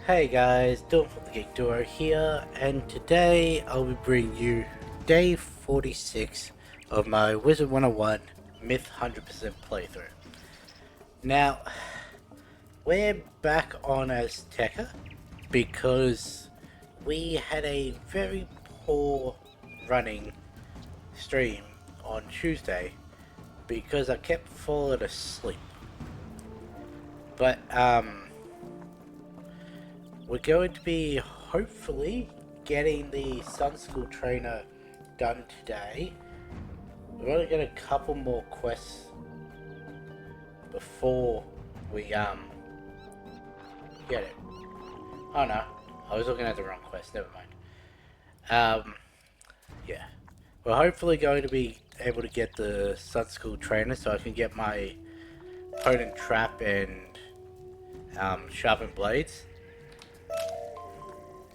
Hey guys, Dylan from the Geek Duo here, and today I'll be bringing you day 46 of my Wizard101 Myth 100% playthrough. Now, we're back on as Tekka because we had a very poor running stream on Tuesday because I kept falling asleep. But, we're going to be hopefully getting the Sun School Trainer done today. We're going to get a couple more quests before we get it. Oh no, I was looking at the wrong quest, never mind. Yeah. We're hopefully going to be able to get the Sun School Trainer so I can get my Potent Trap and Sharpened Blades.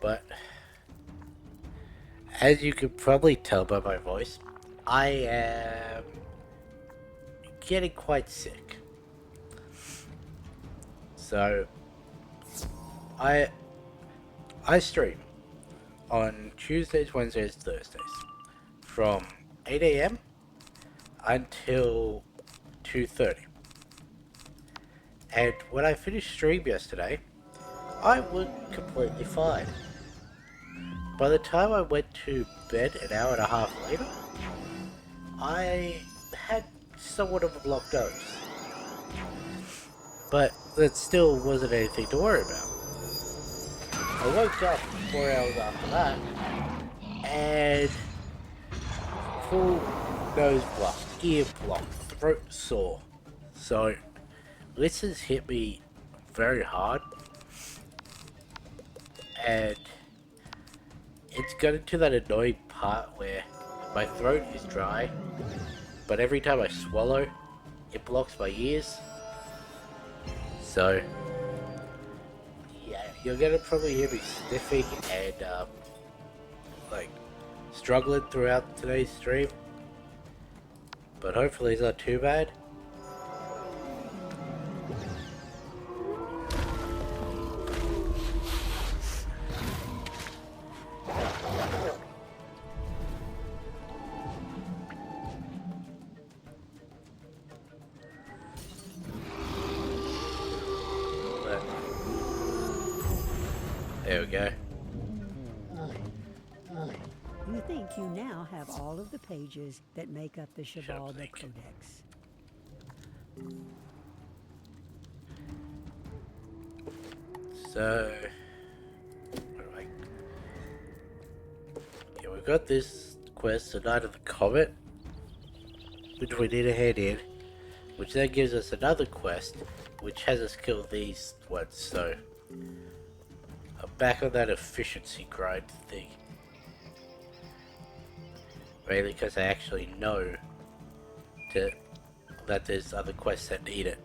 But as you can probably tell by my voice, I am getting quite sick. So I stream on Tuesdays, Wednesdays, Thursdays from 8 AM until 2:30. And when I finished stream yesterday, I was completely fine. By the time I went to bed an hour and a half later, I had somewhat of a blocked nose. But that still wasn't anything to worry about. I woke up 4 hours after that, and full nose block, ear block, throat sore. So this has hit me very hard. And it's gotten to that annoying part where my throat is dry, but every time I swallow, it blocks my ears. So, yeah, you're gonna probably hear me sniffing and, struggling throughout today's stream. But hopefully it's not too bad. There we go. You think you now have all of the pages that make up the Shibalba Codex. So, yeah, we've got this quest, the Night of the Comet, which we need to head in, which then gives us another quest, which has us kill these ones, so I'm back on that efficiency grind thing. Mainly because I actually know that there's other quests that need it.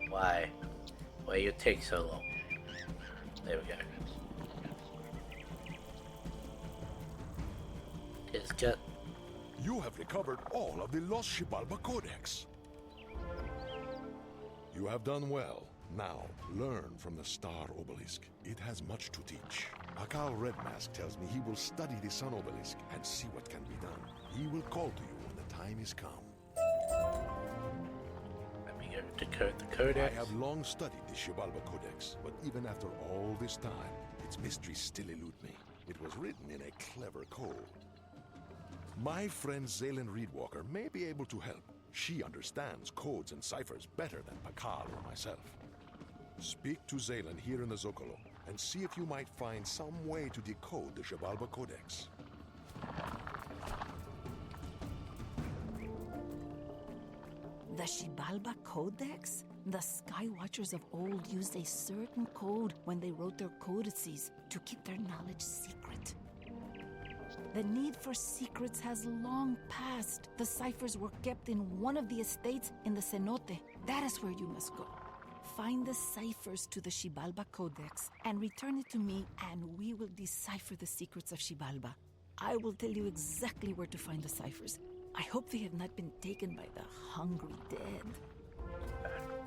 Why? Why you take so long? There we go. Just got. You have recovered all of the Lost Shibalba Codex. You have done well. Now, learn from the Star Obelisk. It has much to teach. Akal Redmask tells me he will study the Sun Obelisk and see what can be done. He will call to you when the time is come. Let me go decode the Codex. I have long studied the Shibalba Codex, but even after all this time, its mysteries still elude me. It was written in a clever code. My friend Zaylen Reedwalker may be able to help. She understands codes and ciphers better than Pakal or myself. Speak to Zaylen here in the Zocalo and see if you might find some way to decode the Shibalba Codex. The Shibalba Codex? The Skywatchers of old used a certain code when they wrote their codices to keep their knowledge secret. The need for secrets has long passed. The ciphers were kept in one of the estates in the cenote. That is where you must go. Find the ciphers to the Shibalba Codex and return it to me, and we will decipher the secrets of Shibalba. I will tell you exactly where to find the ciphers. I hope they have not been taken by the hungry dead.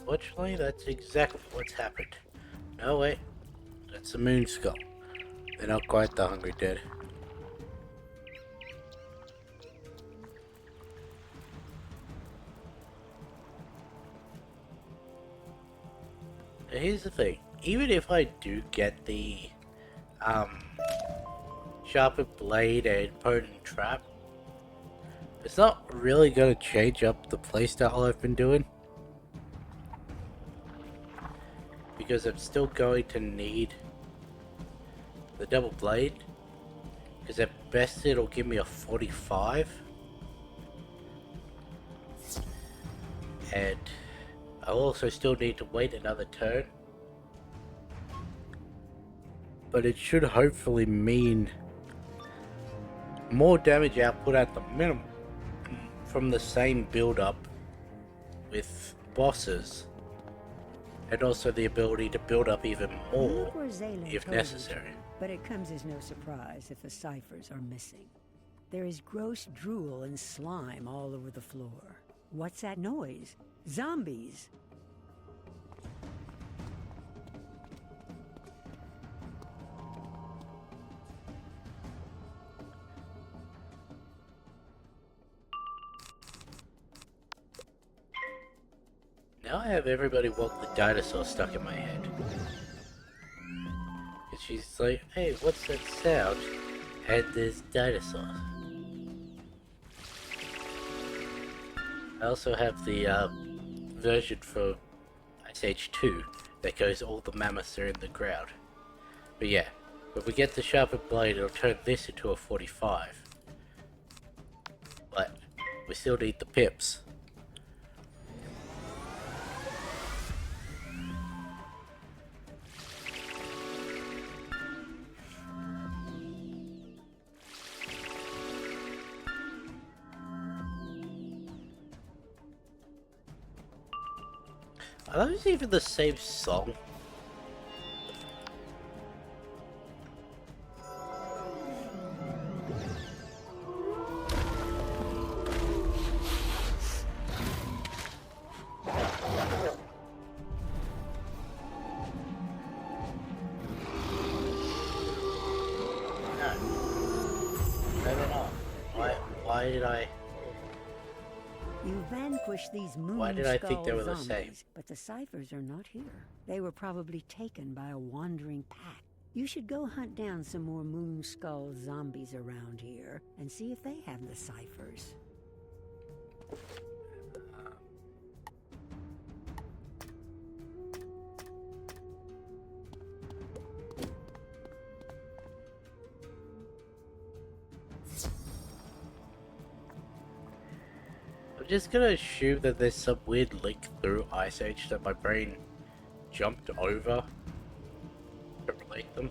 Unfortunately, that's exactly what's happened. No, wait. That's the moon skull. They're not quite the hungry dead. Now, here's the thing. Even if I do get the sharpened blade and potent trap, it's not really going to change up the playstyle I've been doing. Because I'm still going to need the double blade. Because at best it'll give me a 45. And I'll also still need to wait another turn. But it should hopefully mean more damage output at the minimum from the same build up with bosses, and also the ability to build up even more Look where Zaylen if told you necessary. to, but it comes as no surprise if the ciphers are missing. There is gross drool and slime all over the floor. What's that noise? Zombies! Now I have everybody walk the dinosaur stuck in my head. And she's like, hey, what's that sound? And there's dinosaurs. I also have the version for Ice Age 2 that goes all the mammoths are in the ground. But yeah, when we get the sharpened blade, it'll turn this into a 45. But we still need the pips. Are those even the same song? No, they're not. Why did I... You vanquished these moon Why did I think skull they were the zombies, same? but the ciphers are not here. They were probably taken by a wandering pack. You should go hunt down some more moon skull zombies around here and see if they have the ciphers. I'm just gonna assume that there's some weird link through Ice Age that my brain jumped over to relate them.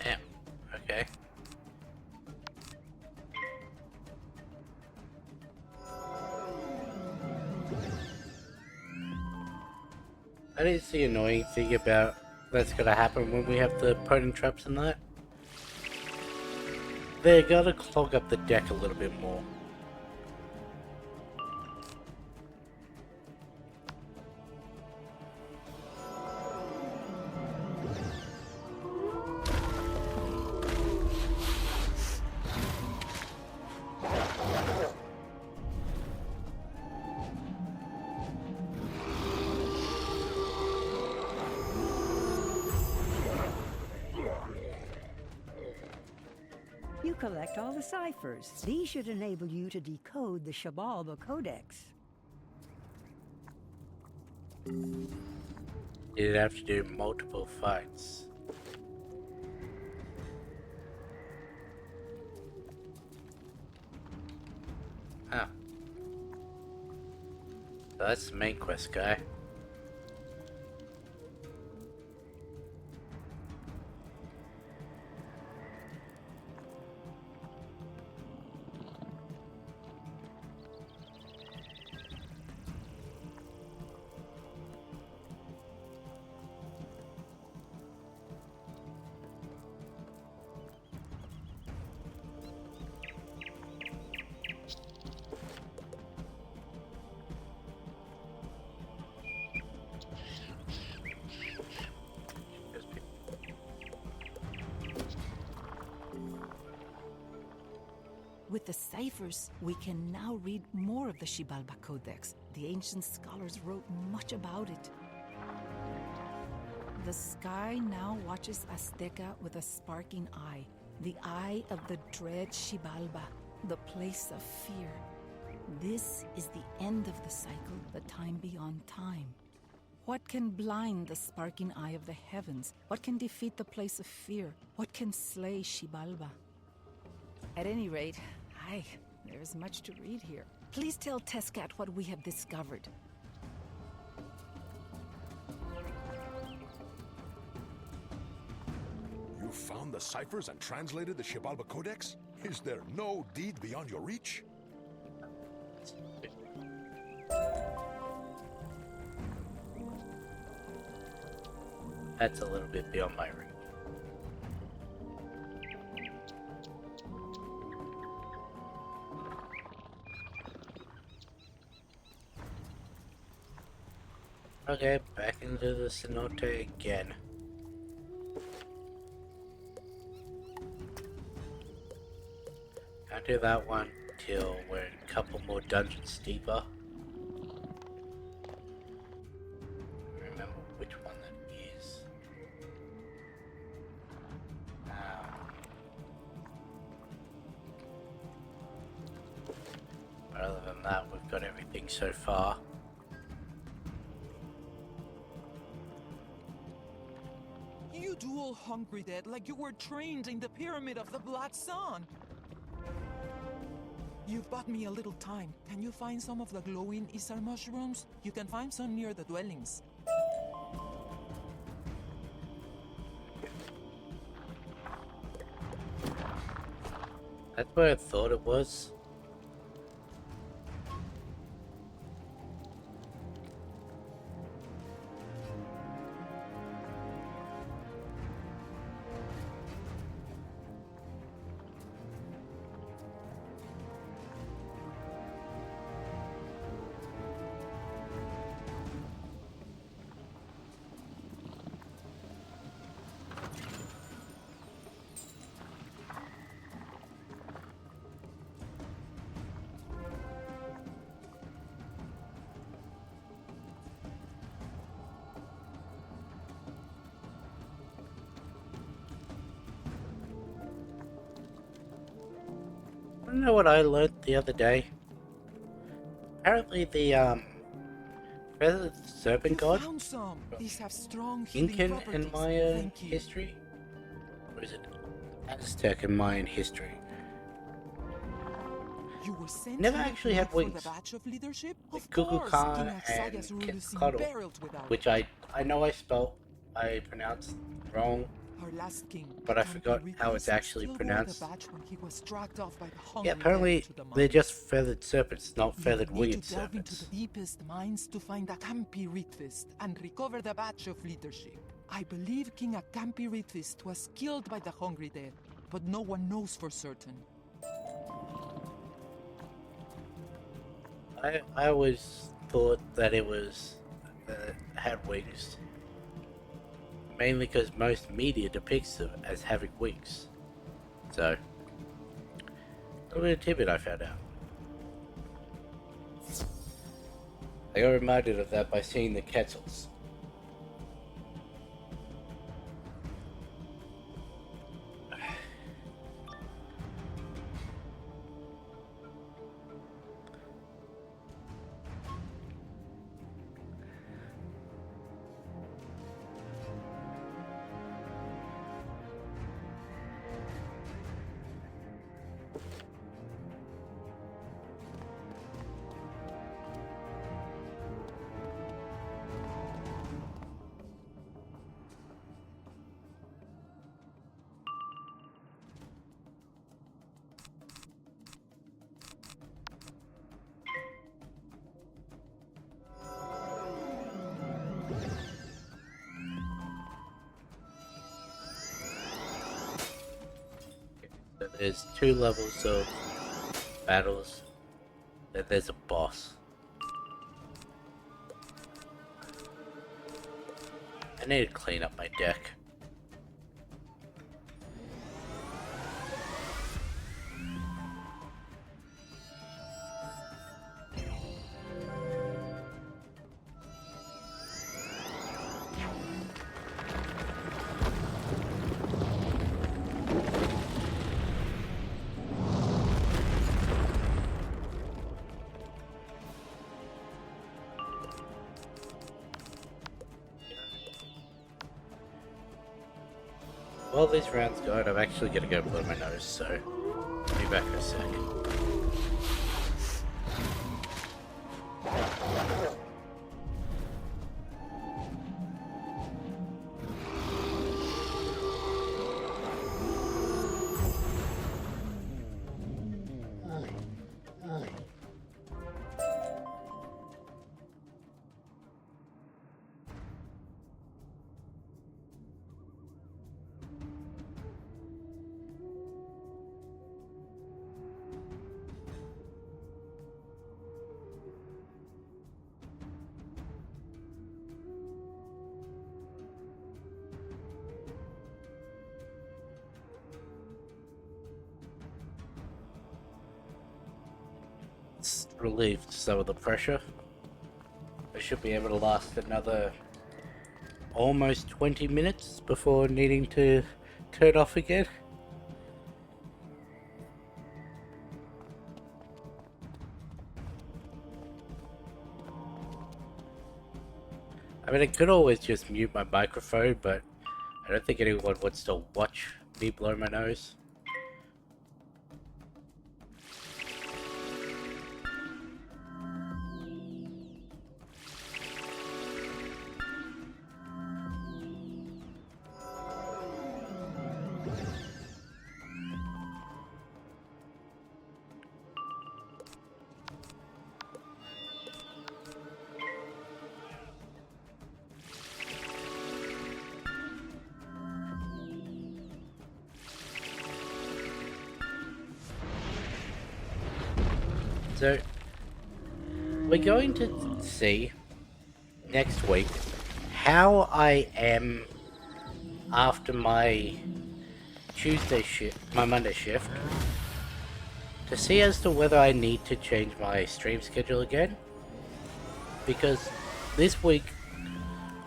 Damn. Okay. That is the annoying thing about that's gonna happen when we have the potent traps and that. They're gonna clog up the deck a little bit more. You collect all the ciphers. These should enable you to decode the Shabalba Codex. You'd have to do multiple fights. Huh. So that's the main quest guy. With the ciphers, we can now read more of the Xibalba Codex. The ancient scholars wrote much about it. The sky now watches Azteca with a sparking eye. The eye of the dread Xibalba, the place of fear. This is the end of the cycle, the time beyond time. What can blind the sparking eye of the heavens? What can defeat the place of fear? What can slay Xibalba? At any rate, there is much to read here. Please tell Tescat what we have discovered. You found the ciphers and translated the Xibalba Codex? Is there no deed beyond your reach? That's a little bit beyond my reach. Okay, back into the cenote again. Can't do that one till we're a couple more dungeons deeper. Remember which one that is. Other than that, we've got everything so far. You dual hungry dead like you were trained in the Pyramid of the Black Sun. You've bought me a little time. Can you find some of the glowing Isar mushrooms? You can find some near the dwellings. That's where I thought it was. You know what I learned the other day? Apparently the feathered serpent god Found some. These have strong healing Incan properties. and Mayan Thank you. history? Or is it Aztec and Mayan history? You were sent Never here actually to had look for wings. the badge of leadership? Like Of Cuckoo course, Khan King Axaya's and rule Kit is Cuddle, unparalleled without which it. I know I pronounced wrong, Our last king, but I Campi forgot how Rictus, it's actually still wore pronounced. the badge when he was dragged off by the hungry Yeah, apparently dead to the they're mine. just feathered serpents, not You feathered need winged to delve into serpents. the deepest mines to find Akampi Ritfist and recover the badge of leadership. I believe King Akampi Ritfist was killed by the hungry dead, but no one knows for certain. I always thought that it was had wings, mainly because most media depicts them as having wings. So, a little bit of tidbit I found out. I got reminded of that by seeing the Quetzals. There's 2 levels of battles, then there's a boss. I need to clean up my deck. While these rounds go, I'm actually gonna go blow my nose, so I'll be back in a sec. It's relieved some of the pressure. I should be able to last another almost 20 minutes before needing to turn off again. I mean, I could always just mute my microphone, but I don't think anyone wants to watch me blow my nose. So, we're going to see next week how I am after my Tuesday shift, my Monday shift, to see as to whether I need to change my stream schedule again. Because this week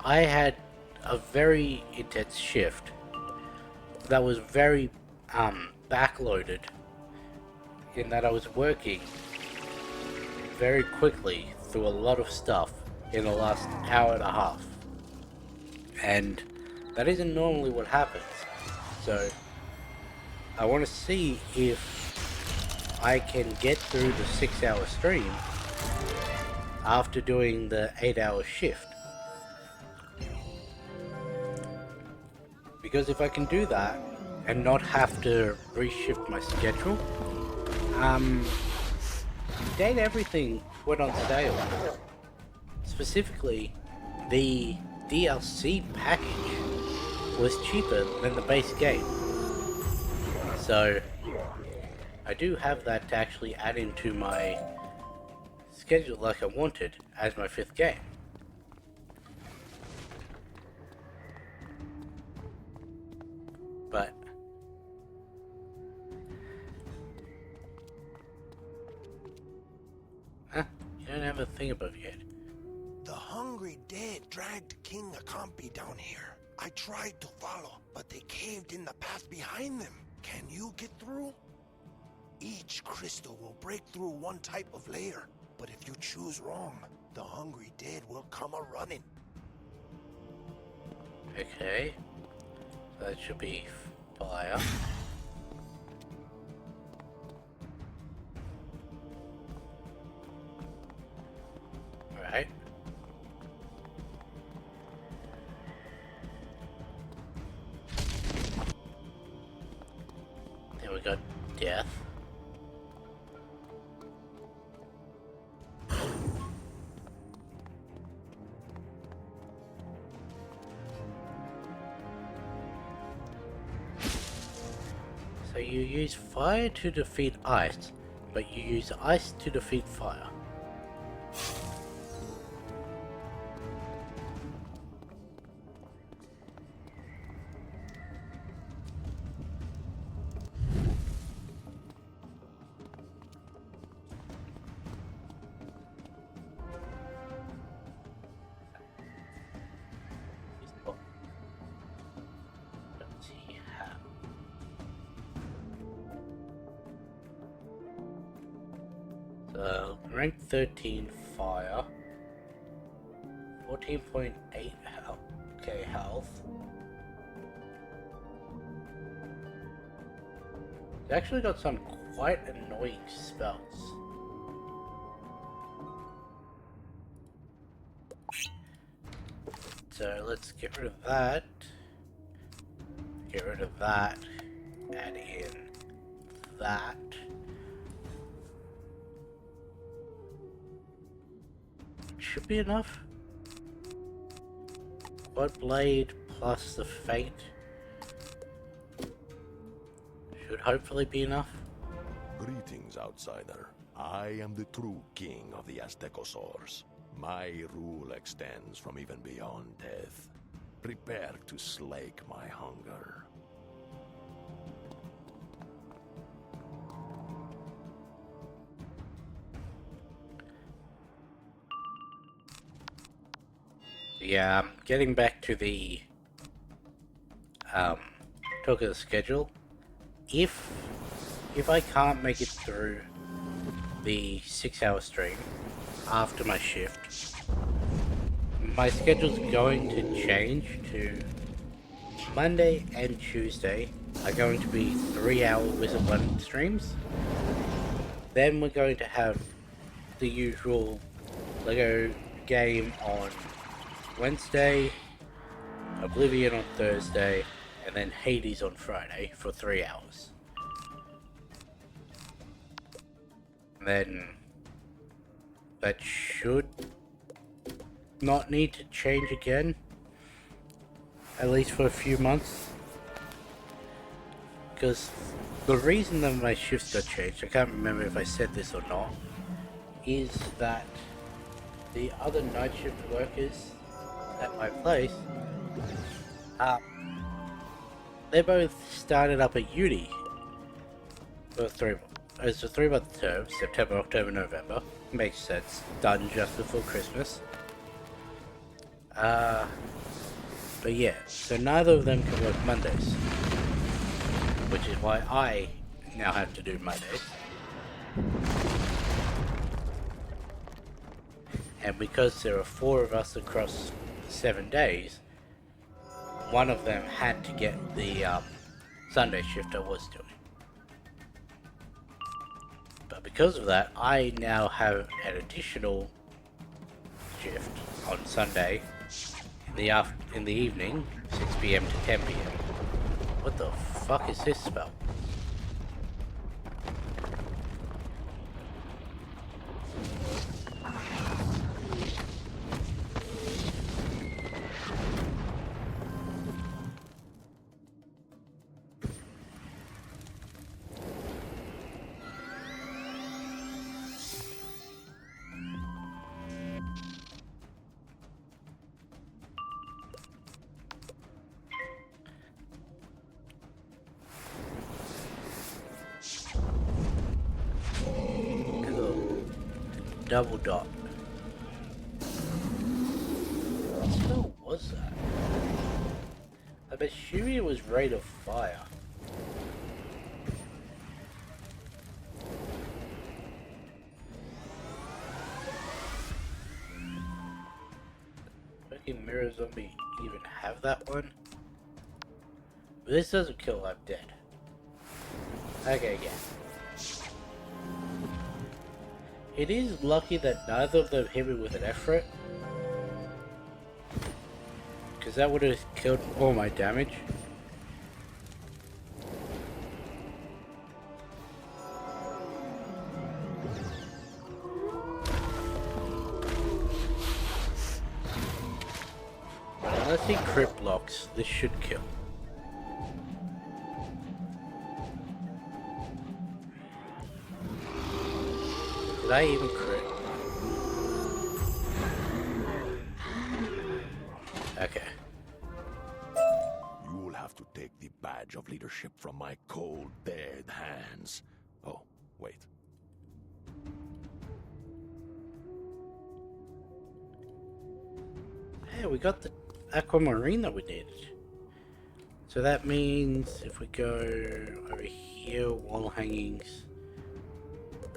I had a very intense shift that was very backloaded, in that I was working very quickly through a lot of stuff in the last hour and a half, and that isn't normally what happens. So I want to see if I can get through the 6-hour stream after doing the 8-hour shift, because if I can do that and not have to reshift my schedule, today everything went on sale. Specifically, the DLC package was cheaper than the base game. So I do have that to actually add into my schedule like I wanted as my 5th game. But you don't have a thing above your head. The hungry dead dragged King Akampi down here. I tried to follow, but they caved in the path behind them. Can you get through? Each crystal will break through one type of layer, but if you choose wrong, the hungry dead will come a-running. Okay. That should be fire. Alright. Then we got death. So you use fire to defeat ice, but you use ice to defeat fire. Rank 13 fire, 14.8 k health. It's actually got some quite annoying spells. So let's get rid of that. Get rid of that. Add in that. Should be enough. Quad blade plus the fate should hopefully be enough. Greetings, outsider. I am the true king of the Aztecosaurs. My rule extends from even beyond death. Prepare to slake my hunger. Yeah, getting back to the talk of the schedule. If I can't make it through the 6-hour stream after my shift, my schedule's going to change to Monday and Tuesday are going to be 3-hour Wizard1 streams. Then we're going to have the usual Lego game on Wednesday, Oblivion on Thursday, and then Hades on Friday for 3 hours. And then that should not need to change again, at least for a few months. Because the reason that my shifts got changed, I can't remember if I said this or not, is that the other night shift workers at my place, they both started up at uni for 3 months. It's a 3-month term, September, October, November. Makes sense. Done just before Christmas. But yeah, so neither of them can work Mondays, which is why I now have to do Mondays. And because there are 4 of us across 7 days, one of them had to get the Sunday shift I was doing. But because of that, I now have an additional shift on Sunday in the evening, 6 PM to 10 PM. What the fuck is this spell? Double dot. What spell was that? I'm assuming it was Raid of Fire. Fucking Mirror Zombie even have that one? But this doesn't kill, I'm dead. Okay, yeah. It is lucky that neither of them hit me with an effort, because that would have killed all my damage. Unless he crit blocks, this should kill. Did I even crit? Okay. You will have to take the badge of leadership from my cold, dead hands. Oh, wait. Hey, we got the aquamarine that we needed. So that means if we go over here, wall hangings.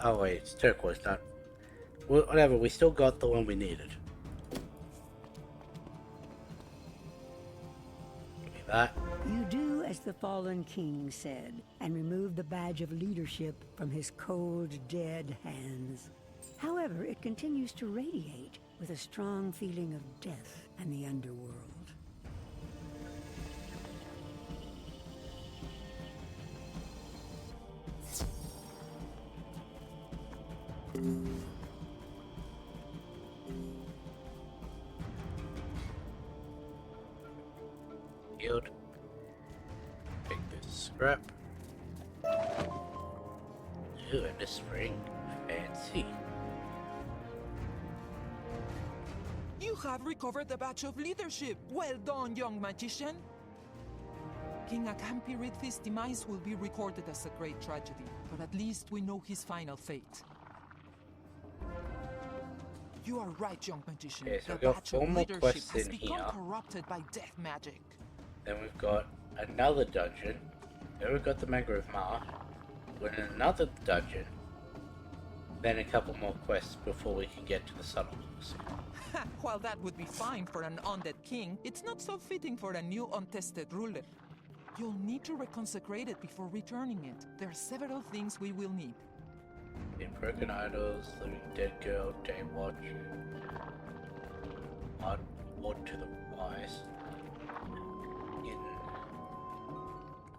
Oh wait, it's turquoise, not. Well, whatever, we still got the one we needed. Give me that. You do as the fallen king said, and remove the badge of leadership from his cold, dead hands. However, it continues to radiate with a strong feeling of death and the underworld. Yield. Take this scrap. Ooh, and this ring. Fancy. You have recovered the badge of leadership. Well done, young magician. King Akampi Ridfist's demise will be recorded as a great tragedy, but at least we know his final fate. You are right, young magician. Okay, so the we've got badge 4 of more leadership quests has in become here. corrupted by death magic. Then we've got another dungeon. Then we've got the Mangrove Marsh. We're in another dungeon. Then a couple more quests before we can get to the Sun Horse. While that would be fine for an undead king, it's not so fitting for a new untested ruler. You'll need to reconsecrate it before returning it. There are several things we will need. The Broken Idols, Living Dead Girl, Day Watch, Ward to the Wise, in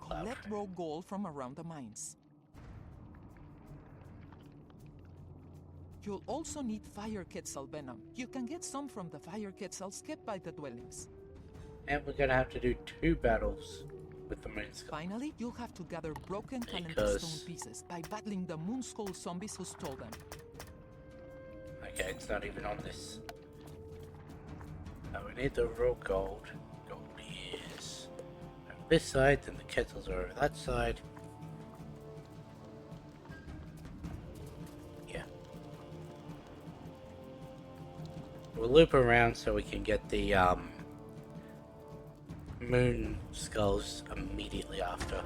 Cloud. Collect raw gold from around the mines. You'll also need fire quetzal venom. You can get some from the fire quetzals kept by the dwellings. And we're gonna have to do 2 battles with the Moon Skull. Finally, you'll have to gather broken calendar Because- stone pieces by battling the Moon Skull zombies who stole them. Okay, it's not even on this. We need the raw gold. Gold is on this side, then the kettles are over that side. Yeah. We'll loop around so we can get the moon skulls immediately after.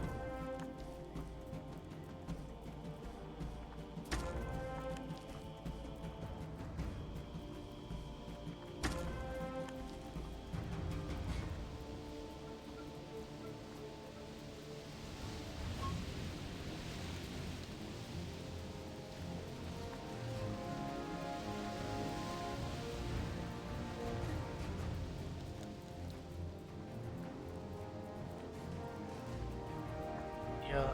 Yeah.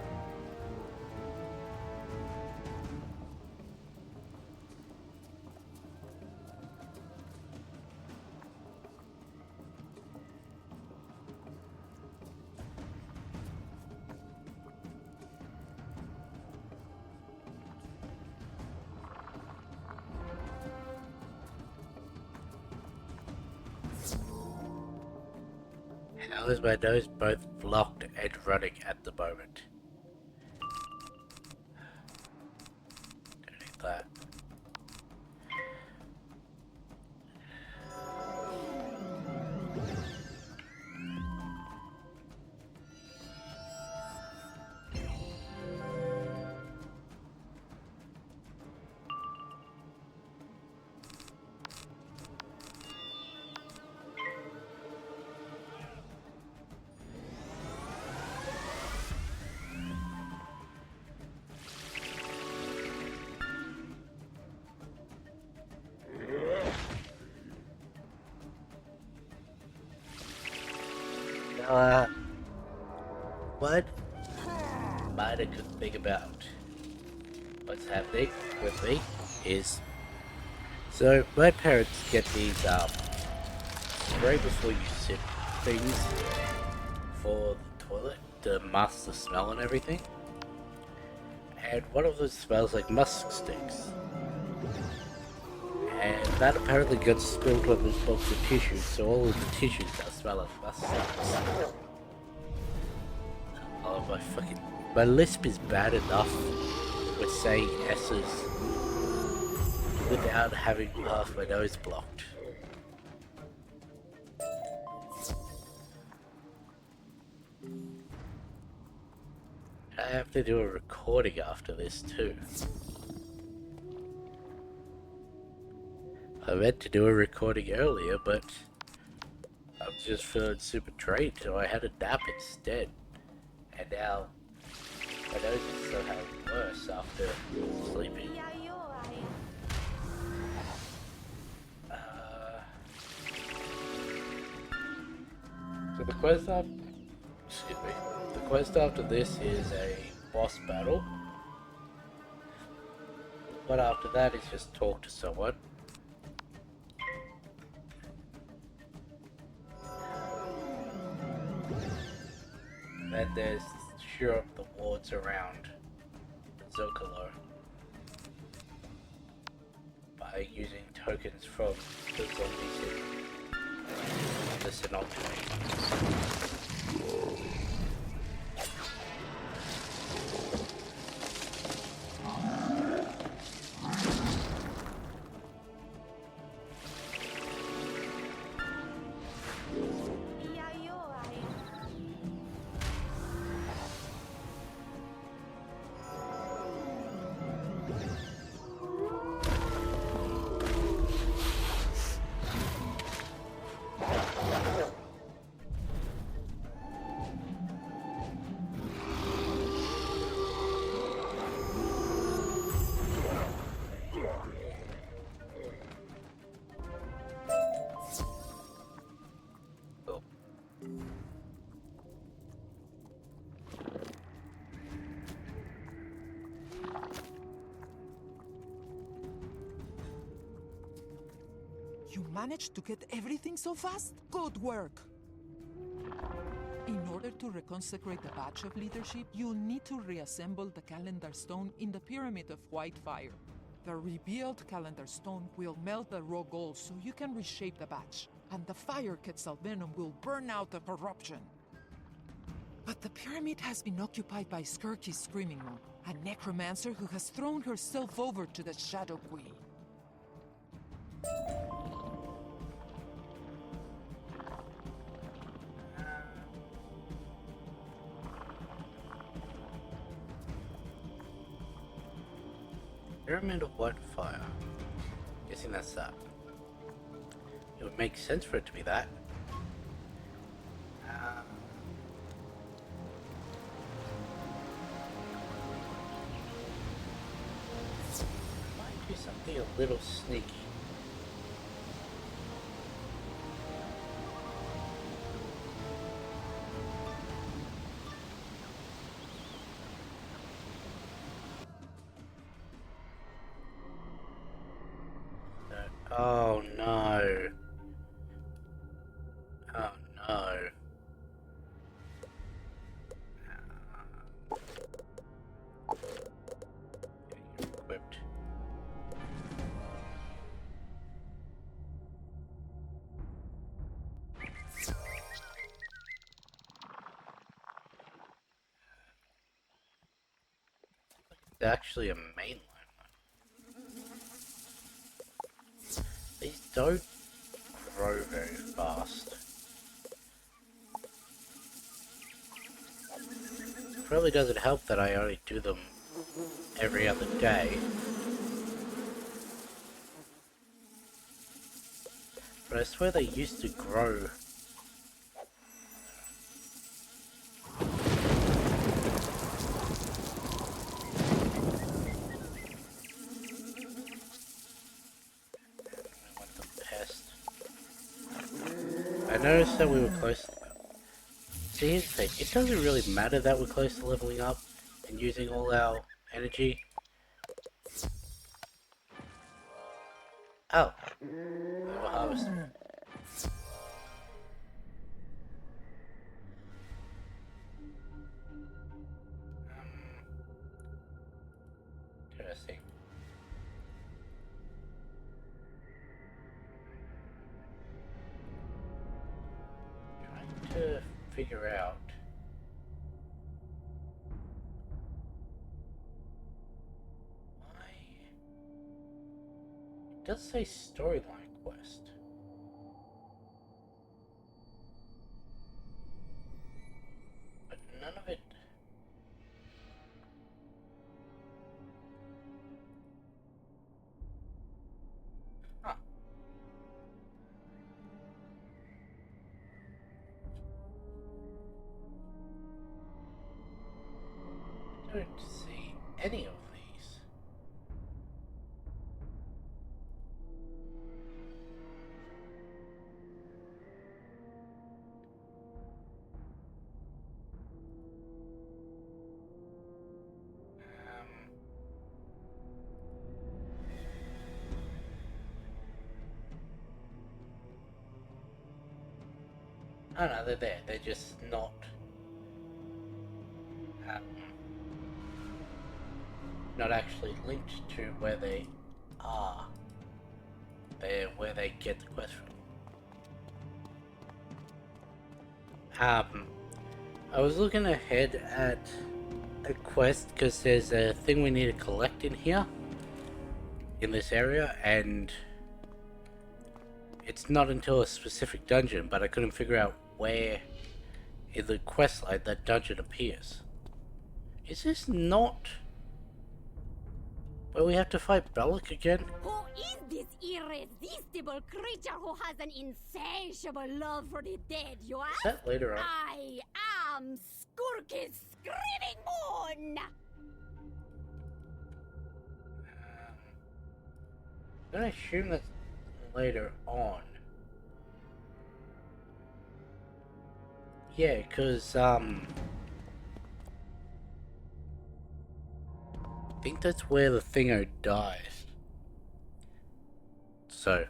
How is my nose both blocked and running at the moment? Don't need that. What might a good thing about what's happening with me is, so my parents get these right before you sit things for the toilet to mask the smell and everything, and one of those smells like musk sticks. And that apparently got spilled on this box of tissues, so all of the tissues now smell like mustards. Oh my fucking... My lisp is bad enough with saying S's without having half my nose blocked. I have to do a recording after this too. I meant to do a recording earlier, but I'm just feeling super drained, so I had a nap instead. And now my nose is somehow worse after sleeping. So the quest after, excuse me, the quest after this is a boss battle. But after that is just talk to someone. And there's shear up the wards around Zocalo by using tokens from the zombies in the synopsis. You managed to get everything so fast? Good work! In order to reconsecrate the Badge of Leadership, you'll need to reassemble the Calendar Stone in the Pyramid of White Fire. The rebuilt Calendar Stone will melt the raw gold so you can reshape the badge, and the Fire Quetzal Venom will burn out the corruption. But the pyramid has been occupied by Skirky's Screaming One, a necromancer who has thrown herself over to the Shadow Queen. Pyramid of White Fire. Guessing that's that. It would make sense for it to be that. Might do something a little sneaky. Oh no. Oh no. Getting equipped. It's actually a mainline one. These don't grow very fast. Probably doesn't help that I only do them every other day. But I swear they used to grow. I noticed that we were close. See, here's the thing. It doesn't really matter that we're close to leveling up and using all our energy. Oh. We're harvesting. Interesting. figure out. Why? It does say storyline quest. But none of it. Huh. I don't see any of these. Oh no, they're there. They're just not. Not actually linked to where they are. They're where they get the quest from. I was looking ahead at a quest because there's a thing we need to collect in here, in this area, and it's not until a specific dungeon, but I couldn't figure out where in the quest line that dungeon appears. Is this not where we have to fight Bellic again? Who is this irresistible creature who has an insatiable love for the dead, you ask? Is that later on? I am Skurk's Screaming Moon! I'm gonna assume that's later on. Yeah, cause I think that's where the Thingo dies. So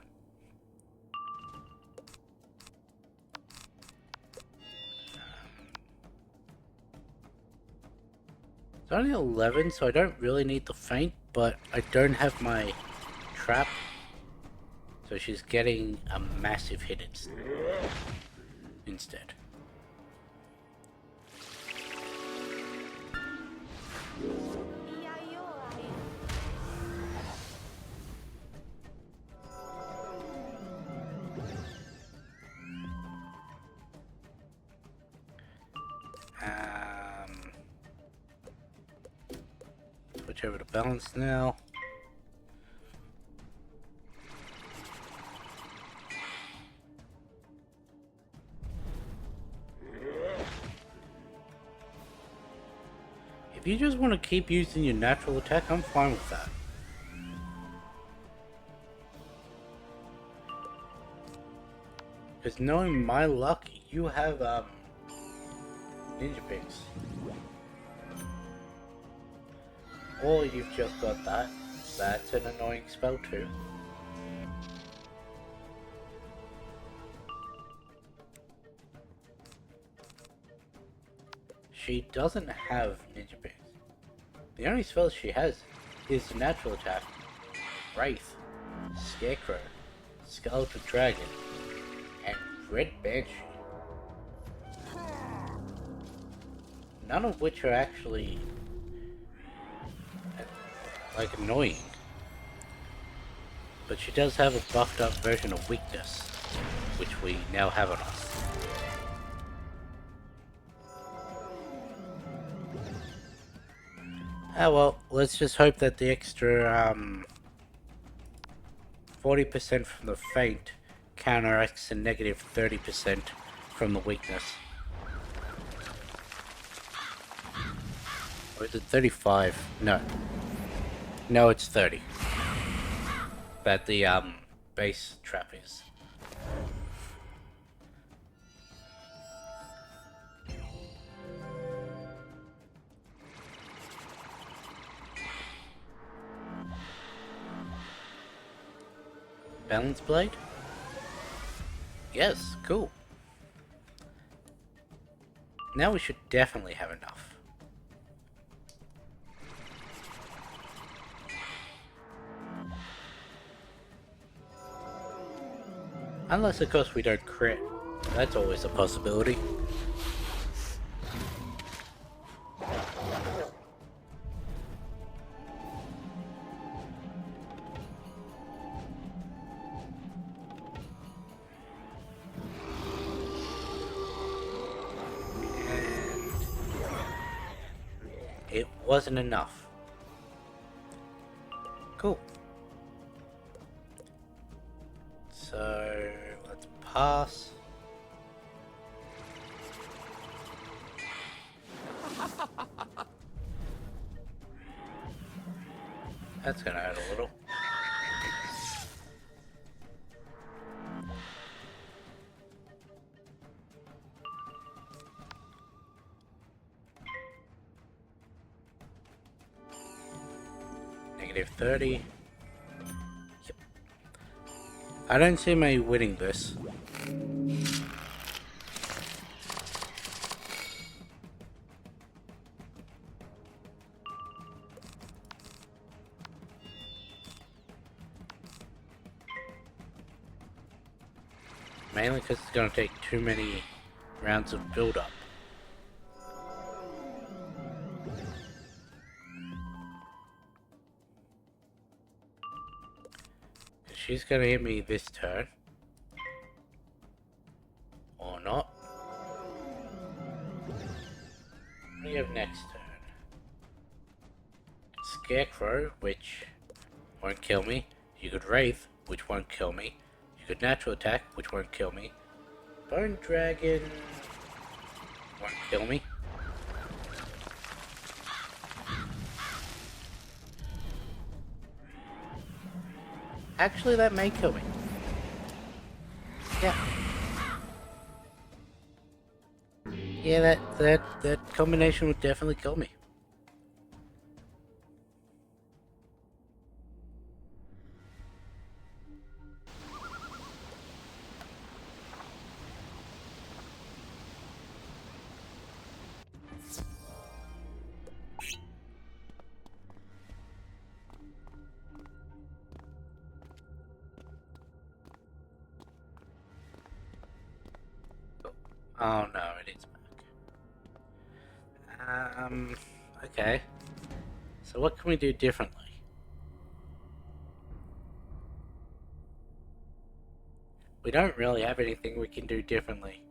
it's only 11, so I don't really need the feint, but I don't have my trap, so she's getting a massive hit instead. Switch over to balance now. If you just want to keep using your natural attack, I'm fine with that. Because knowing my luck, you have Ninja Pigs. Or you've just got that. That's an annoying spell too. She doesn't have Ninja Pigs. The only spells she has is Natural Attack, Wraith, Scarecrow, Skeletal Dragon, and Red Banshee. None of which are actually like annoying. But she does have a buffed up version of Weakness, which we now have on us. Ah well, let's just hope that the extra 40% from the feint counteracts the negative 30% from the weakness. Or is it 35? No. No, it's 30. That the base trap is. Balance blade? Yes, cool. Now we should definitely have enough. Unless of course we don't crit. That's always a possibility. wasn't enough. Cool. So let's pass. That's gonna hurt a little. -30. Yep. I don't see me winning this. Mainly because it's going to take too many rounds of build-up. She's going to hit me this turn. Or not. What do you have next turn? Scarecrow, which won't kill me. You could Wraith, which won't kill me. You could Natural Attack, which won't kill me. Bone Dragon won't kill me. Actually, that may kill me. Yeah. Yeah, that combination would definitely kill me. Oh no, it is back. Okay. So what can we do differently? We don't really have anything we can do differently.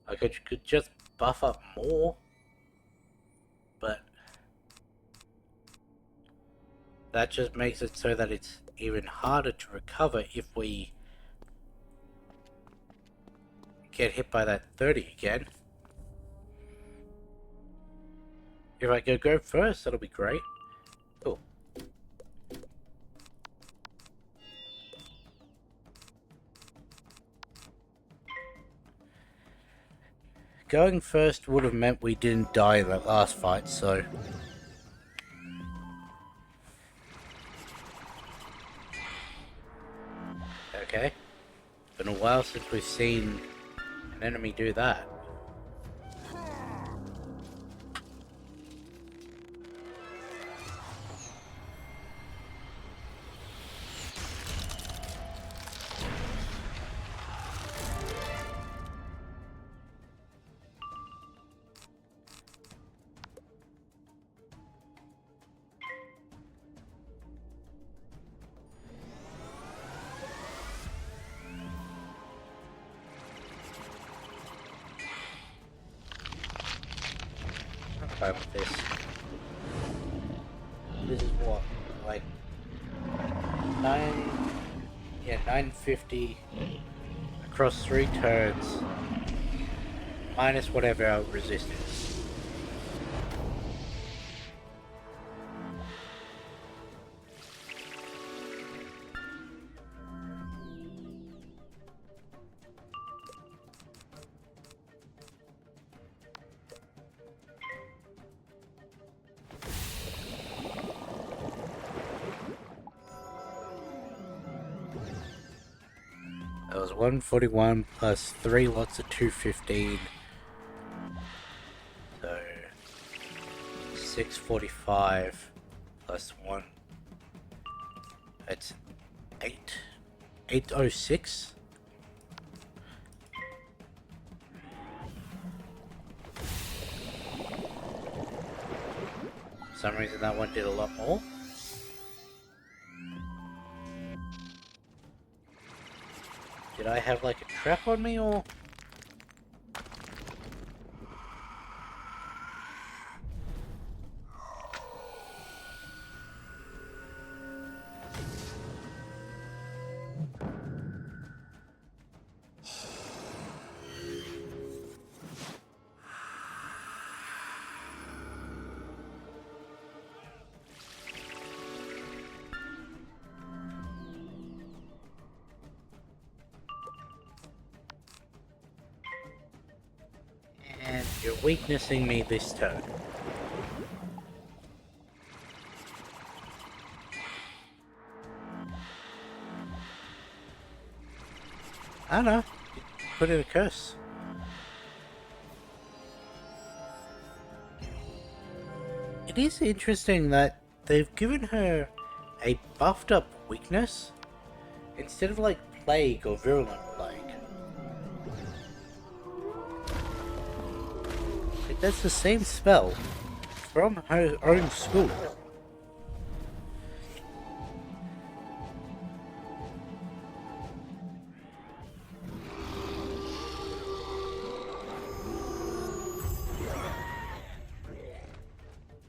I could just buff up more, but that just makes it so that it's even harder to recover if we get hit by that 30 again. If I could go first, that'll be great. Cool. Going first would have meant we didn't die in that last fight, so... Okay. Been a while since we've seen an enemy do that. I'm fine with this. This is what, like 950 across 3 turns, minus whatever our resistance. That was 141 plus 3 lots of 215. So 645 plus 1. That's 806. For some reason that one did a lot more. Did I have like a trap on me or? You're weaknessing me this turn. I don't know. Put in a curse. It is interesting that they've given her a buffed up weakness instead of like plague or virulent plague. Like, that's the same spell from her own school.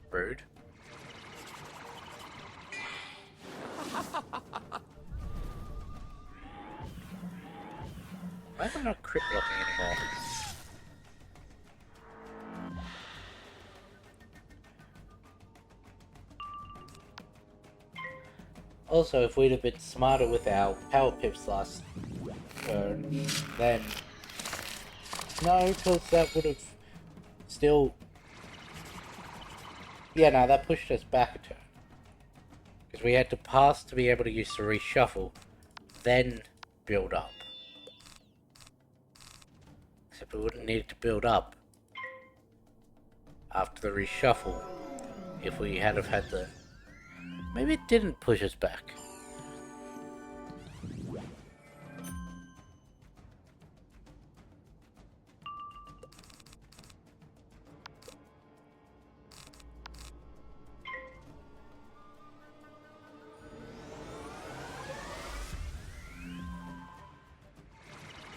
Rude. Why am I not crit blocking anymore? Also, if we'd have been smarter with our power pips last turn, then no, because that would have still. Yeah, no, that pushed us back a turn. Because we had to pass to be able to use the reshuffle, then build up. Except we wouldn't need to build up after the reshuffle if we had have had the... Maybe it didn't push us back.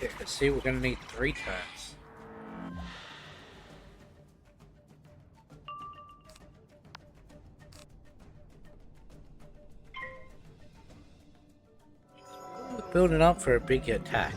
Yeah, see, we're gonna need 3 turns. We're building up for a big attack.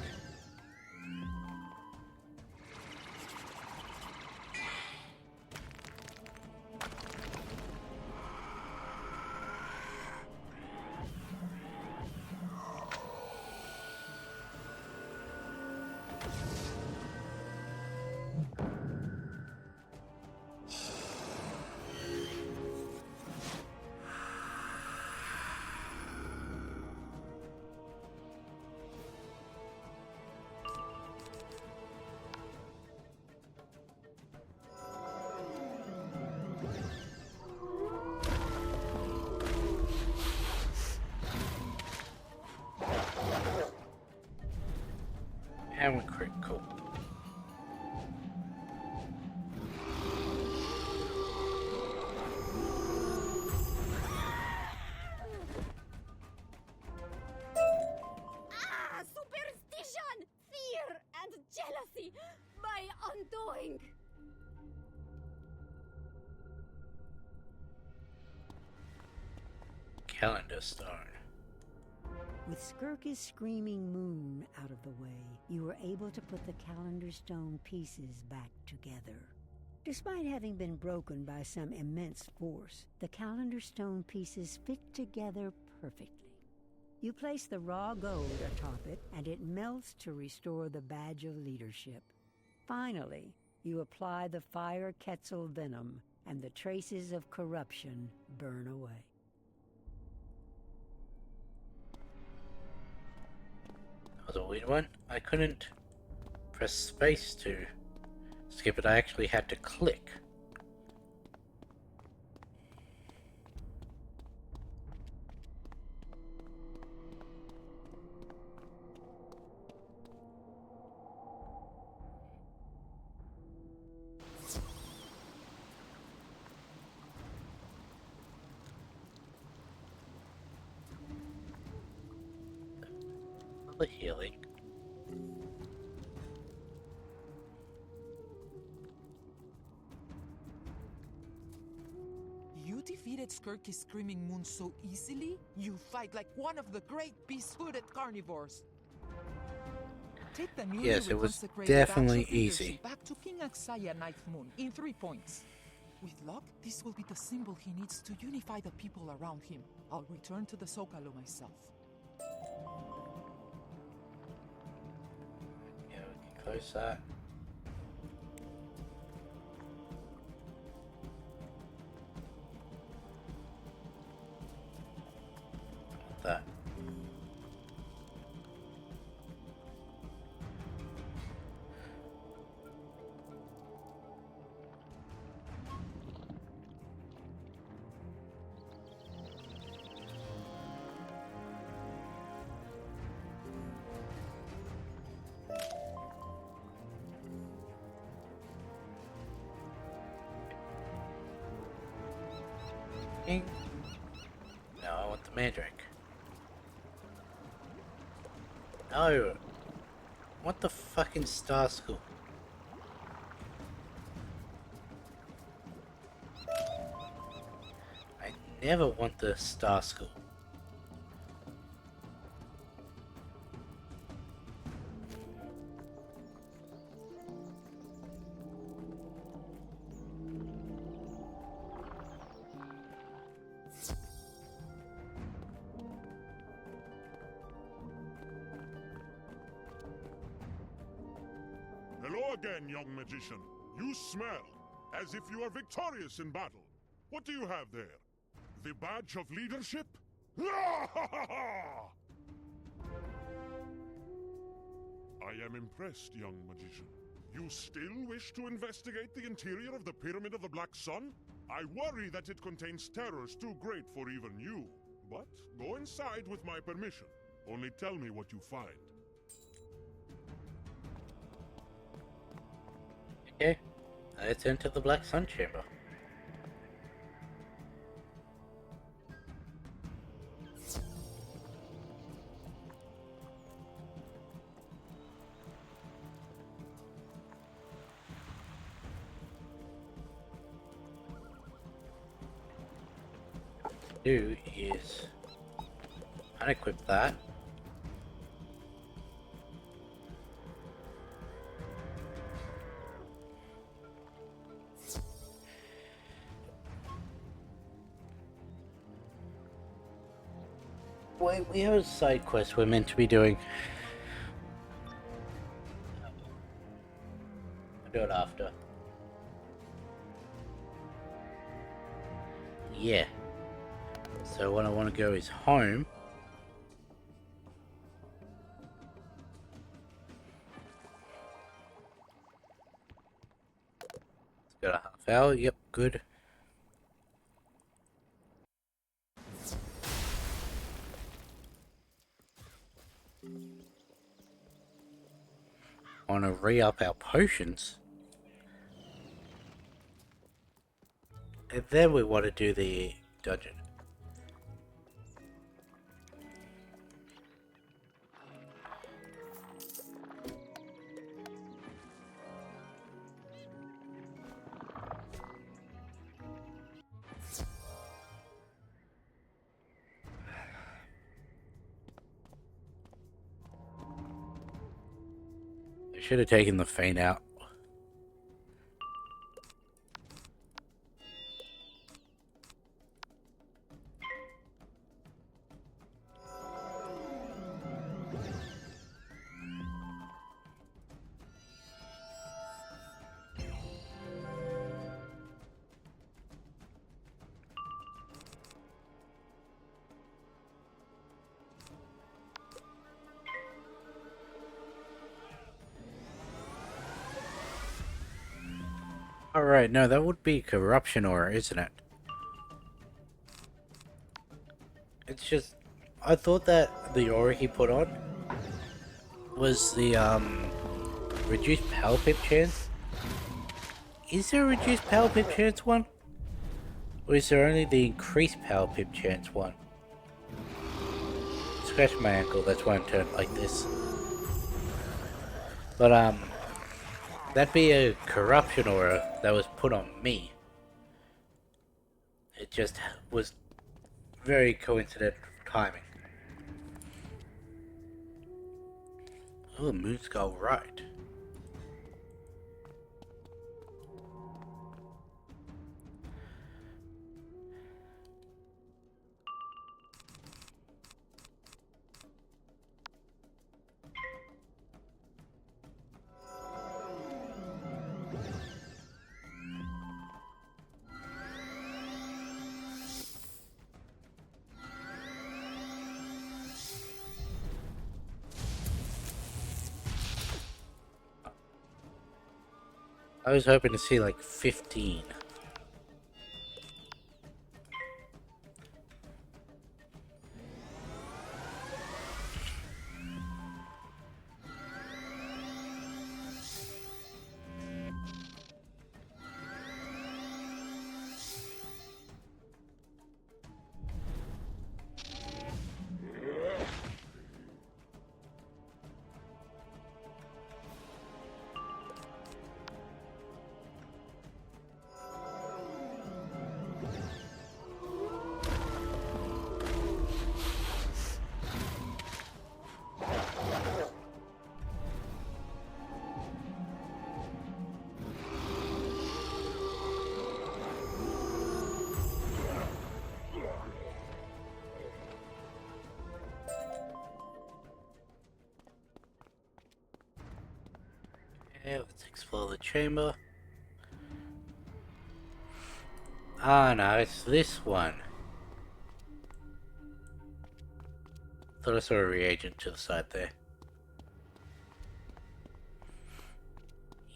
And we're critical. Ah, superstition, fear, and jealousy, my undoing. Calendar stone. With Skirk's screaming moon out of the way, you were able to put the calendar stone pieces back together. Despite having been broken by some immense force, the calendar stone pieces fit together perfectly. You place the raw gold atop it, and it melts to restore the badge of leadership. Finally, you apply the fire Quetzal venom, and the traces of corruption burn away. That was a weird one. I couldn't press space to skip it. I actually had to click. The healing. You defeated Skirk's Screaming Moon so easily? You fight like one of the great beast-hooded carnivores. Take the newly Yes, it was reconsecrated definitely Badge of Leadership easy. back to King Axaya Ninth Moon in 3 points. With luck, this will be the symbol he needs to unify the people around him. I'll return to the Zocalo myself. Yeah, we can close that. King? No, I want the Mandrake. No! I want the fucking Star School. I never want the Star School. Hello again, young magician. You smell as if you are victorious in battle. What do you have there? The badge of leadership? I am impressed, young magician. You still wish to investigate the interior of the Pyramid of the Black Sun? I worry that it contains terrors too great for even you. But go inside with my permission. Only tell me what you find. Okay, let's enter the Black Sun Chamber. Do is unequip that. Wait, we have a side quest we're meant to be doing. I'll do it after. Yeah. So what I want to go is home. It's got a half hour. Yep, good. I want to re-up our potions. And then we want to do the dungeon. I should have taken the feint out. Alright, no, that would be corruption aura, isn't it? It's just, I thought that the aura he put on was the, reduced power pip chance. Is there a reduced power pip chance one? Or is there only the increased power pip chance one? Scratch my ankle, that's why I'm turned like this. But, that'd be a corruption aura that was put on me. It just was very coincident timing. Oh, Moonskull right. I was hoping to see like 15. Yeah, let's explore the chamber. Ah, no, it's this one. Thought I saw a reagent to the side there.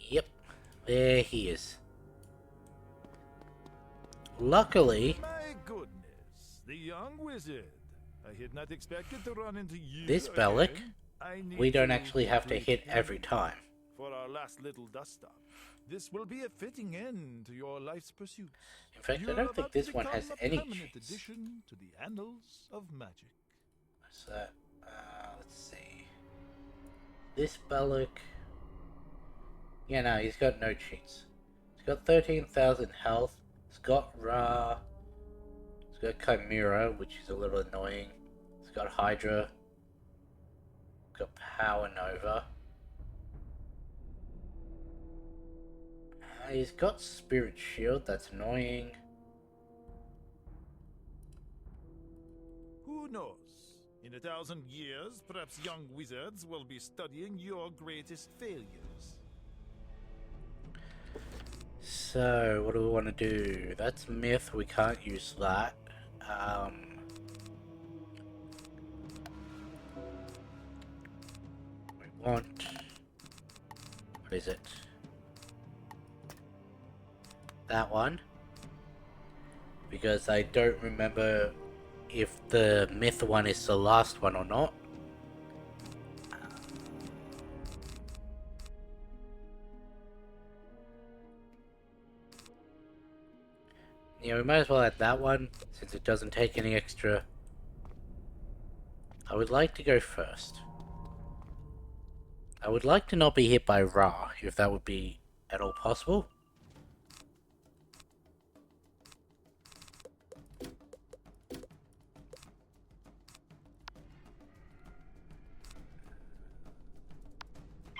Yep, there he is. Luckily, My goodness, the young wizard. I had not expected to run into you. this Bellic, again. I need we don't to actually have to break hit in every time. for our last little dust up. This will be a fitting end to your life's pursuits. In fact, I You're don't think about to this one has become a any permanent cheats. addition to the annals of magic. What's that? Let's see. This Bellic... Yeah, no, he's got no cheats. He's got 13,000 health. He's got Ra. He's got Chimera, which is a little annoying. He's got Hydra. He's got Power Nova. He's got Spirit Shield, that's annoying. Who knows? In 1,000 years, perhaps young wizards will be studying your greatest failures. So, what do we want to do? That's Myth, we can't use that. We want... What is it? That one. Because I don't remember if the Myth one is the last one or not. Yeah, we might as well add that one, since it doesn't take any extra. I would like to go first. I would like to not be hit by Ra, if that would be at all possible.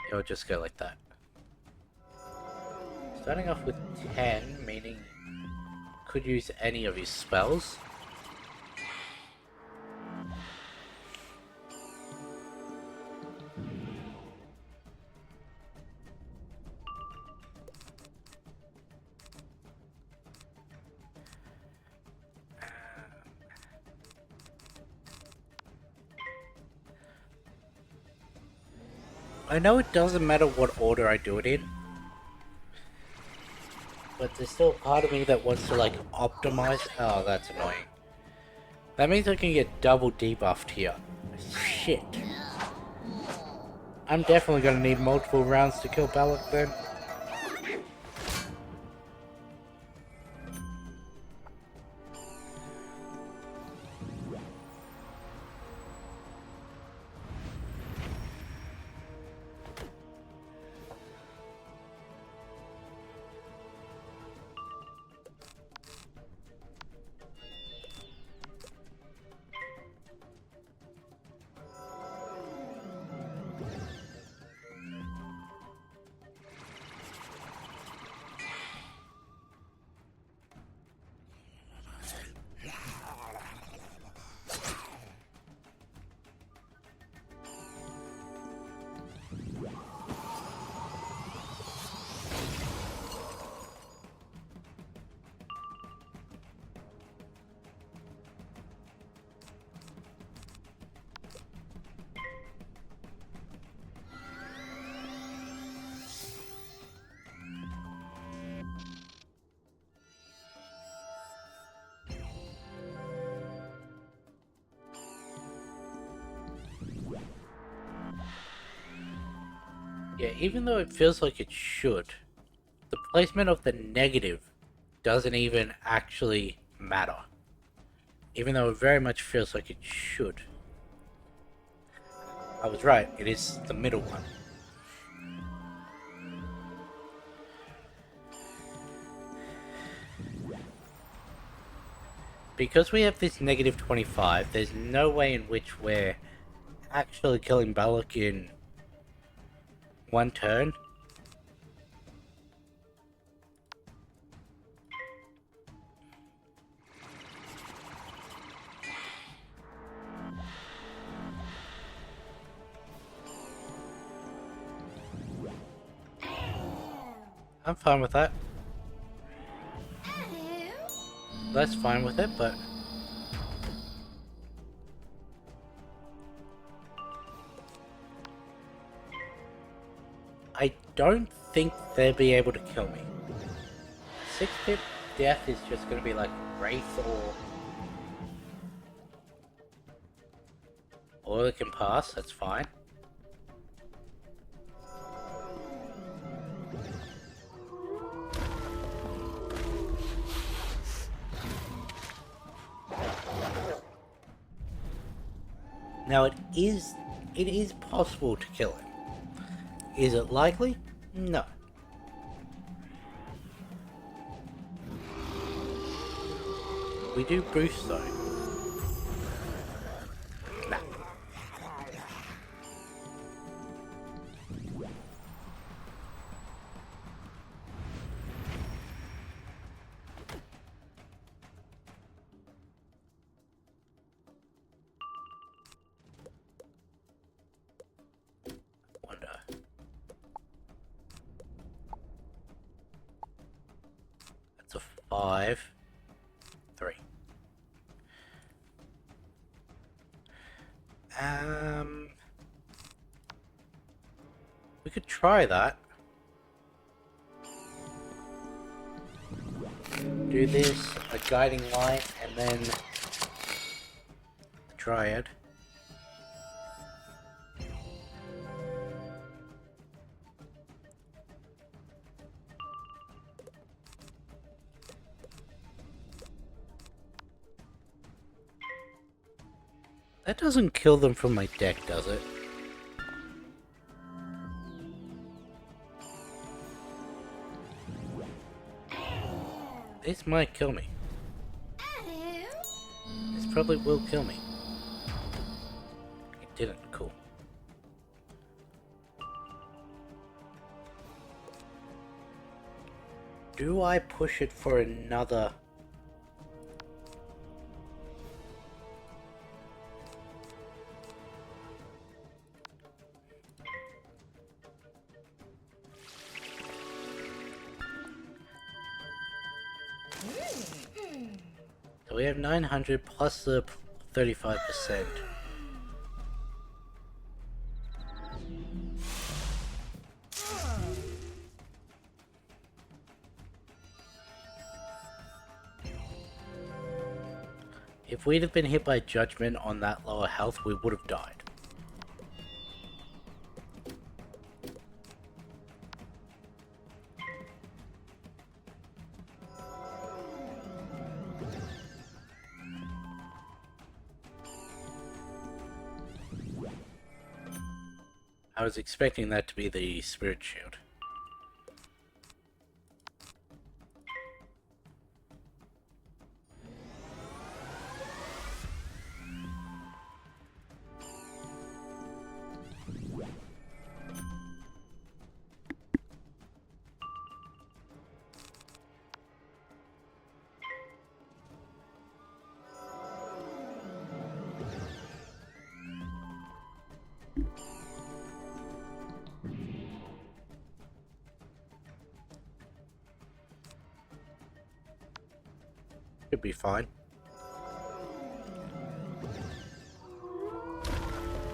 It'll just go like that. Starting off with 10, meaning could use any of his spells. I know it doesn't matter what order I do it in, but there's still a part of me that wants to like optimize. Oh, that's annoying. That means I can get double debuffed here. Shit. I'm definitely gonna need multiple rounds to kill Balak then. Yeah, even though it feels like it should, the placement of the negative doesn't even actually matter. Even though it very much feels like it should. I was right, it is the middle one. Because we have this negative 25, there's no way in which we're actually killing Balak in one turn. I'm fine with that. That's fine with it, but I don't think they'll be able to kill me. 6-bit death is just gonna be like Wraith or it can pass, that's fine. Now it is possible to kill him. Is it likely? No. We do boost though. Nah. Wonder. That's a 5. 3. We could try that. Do this, a guiding light, and then a Dryad. That doesn't kill them from my deck, does it? This might kill me. This probably will kill me. It didn't, cool. Do I push it for another? So we have 900 plus the 35%. If we'd have been hit by Judgment on that lower health, we would have died. I was expecting that to be the Spirit Shield. Should be fine.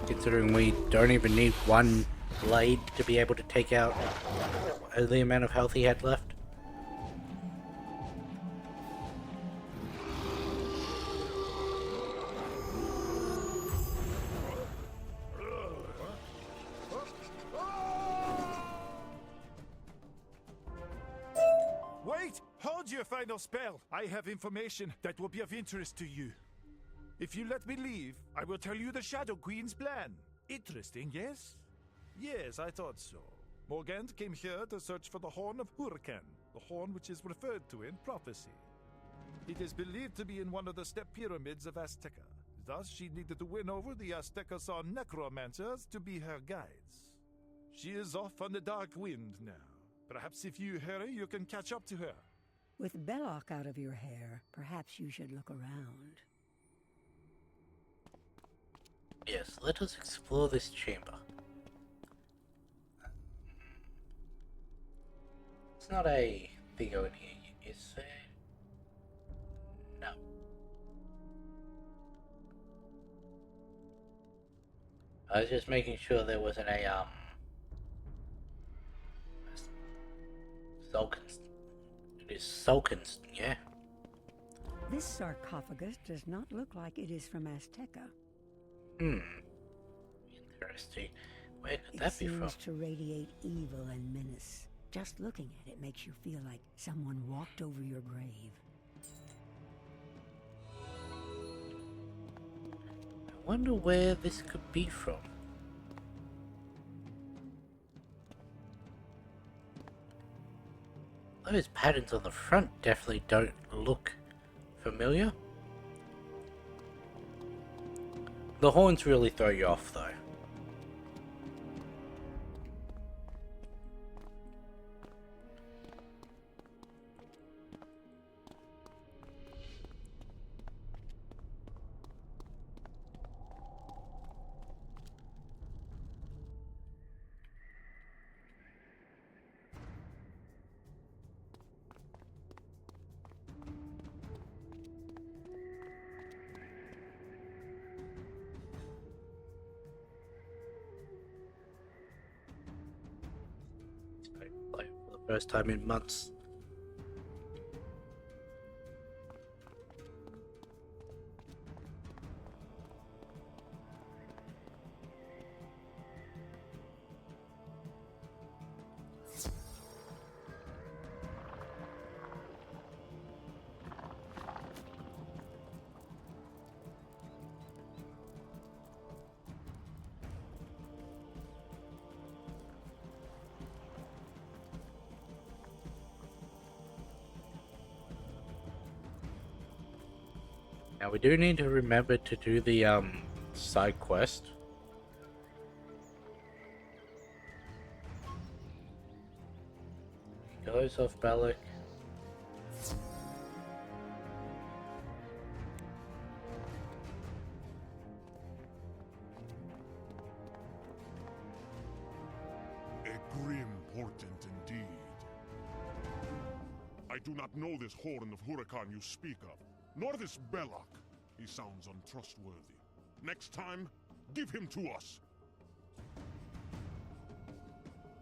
Considering we don't even need one blade to be able to take out the amount of health he had left. Wait! Hold your final spell! I have information that will be of interest to you. If you let me leave, I will tell you the Shadow Queen's plan. Interesting, yes? Yes, I thought so. Morgant came here to search for the Horn of Huracan, the horn which is referred to in prophecy. It is believed to be in one of the step pyramids of Azteca. Thus, she needed to win over the Azteca-Saw necromancers to be her guides. She is off on the dark wind now. Perhaps if you hurry, you can catch up to her. With Belloc out of your hair, perhaps you should look around. Yes, let us explore this chamber. It's not a thing over here, is there? No. I was just making sure there wasn't a Sulkins. It is Sulkins, yeah? This sarcophagus does not look like it is from Azteca. Interesting. Where could It that be from? seems to radiate evil and menace. Just looking at it makes you feel like someone walked over your grave. I wonder where this could be from. Those patterns on the front definitely don't look familiar. The horns really throw you off though. Like for the first time in months. Now we do need to remember to do the side quest. He goes off Balak. A grim portent indeed. I do not know this horn of Huracan you speak of, nor this Belloc. He sounds untrustworthy. Next time, give him to us.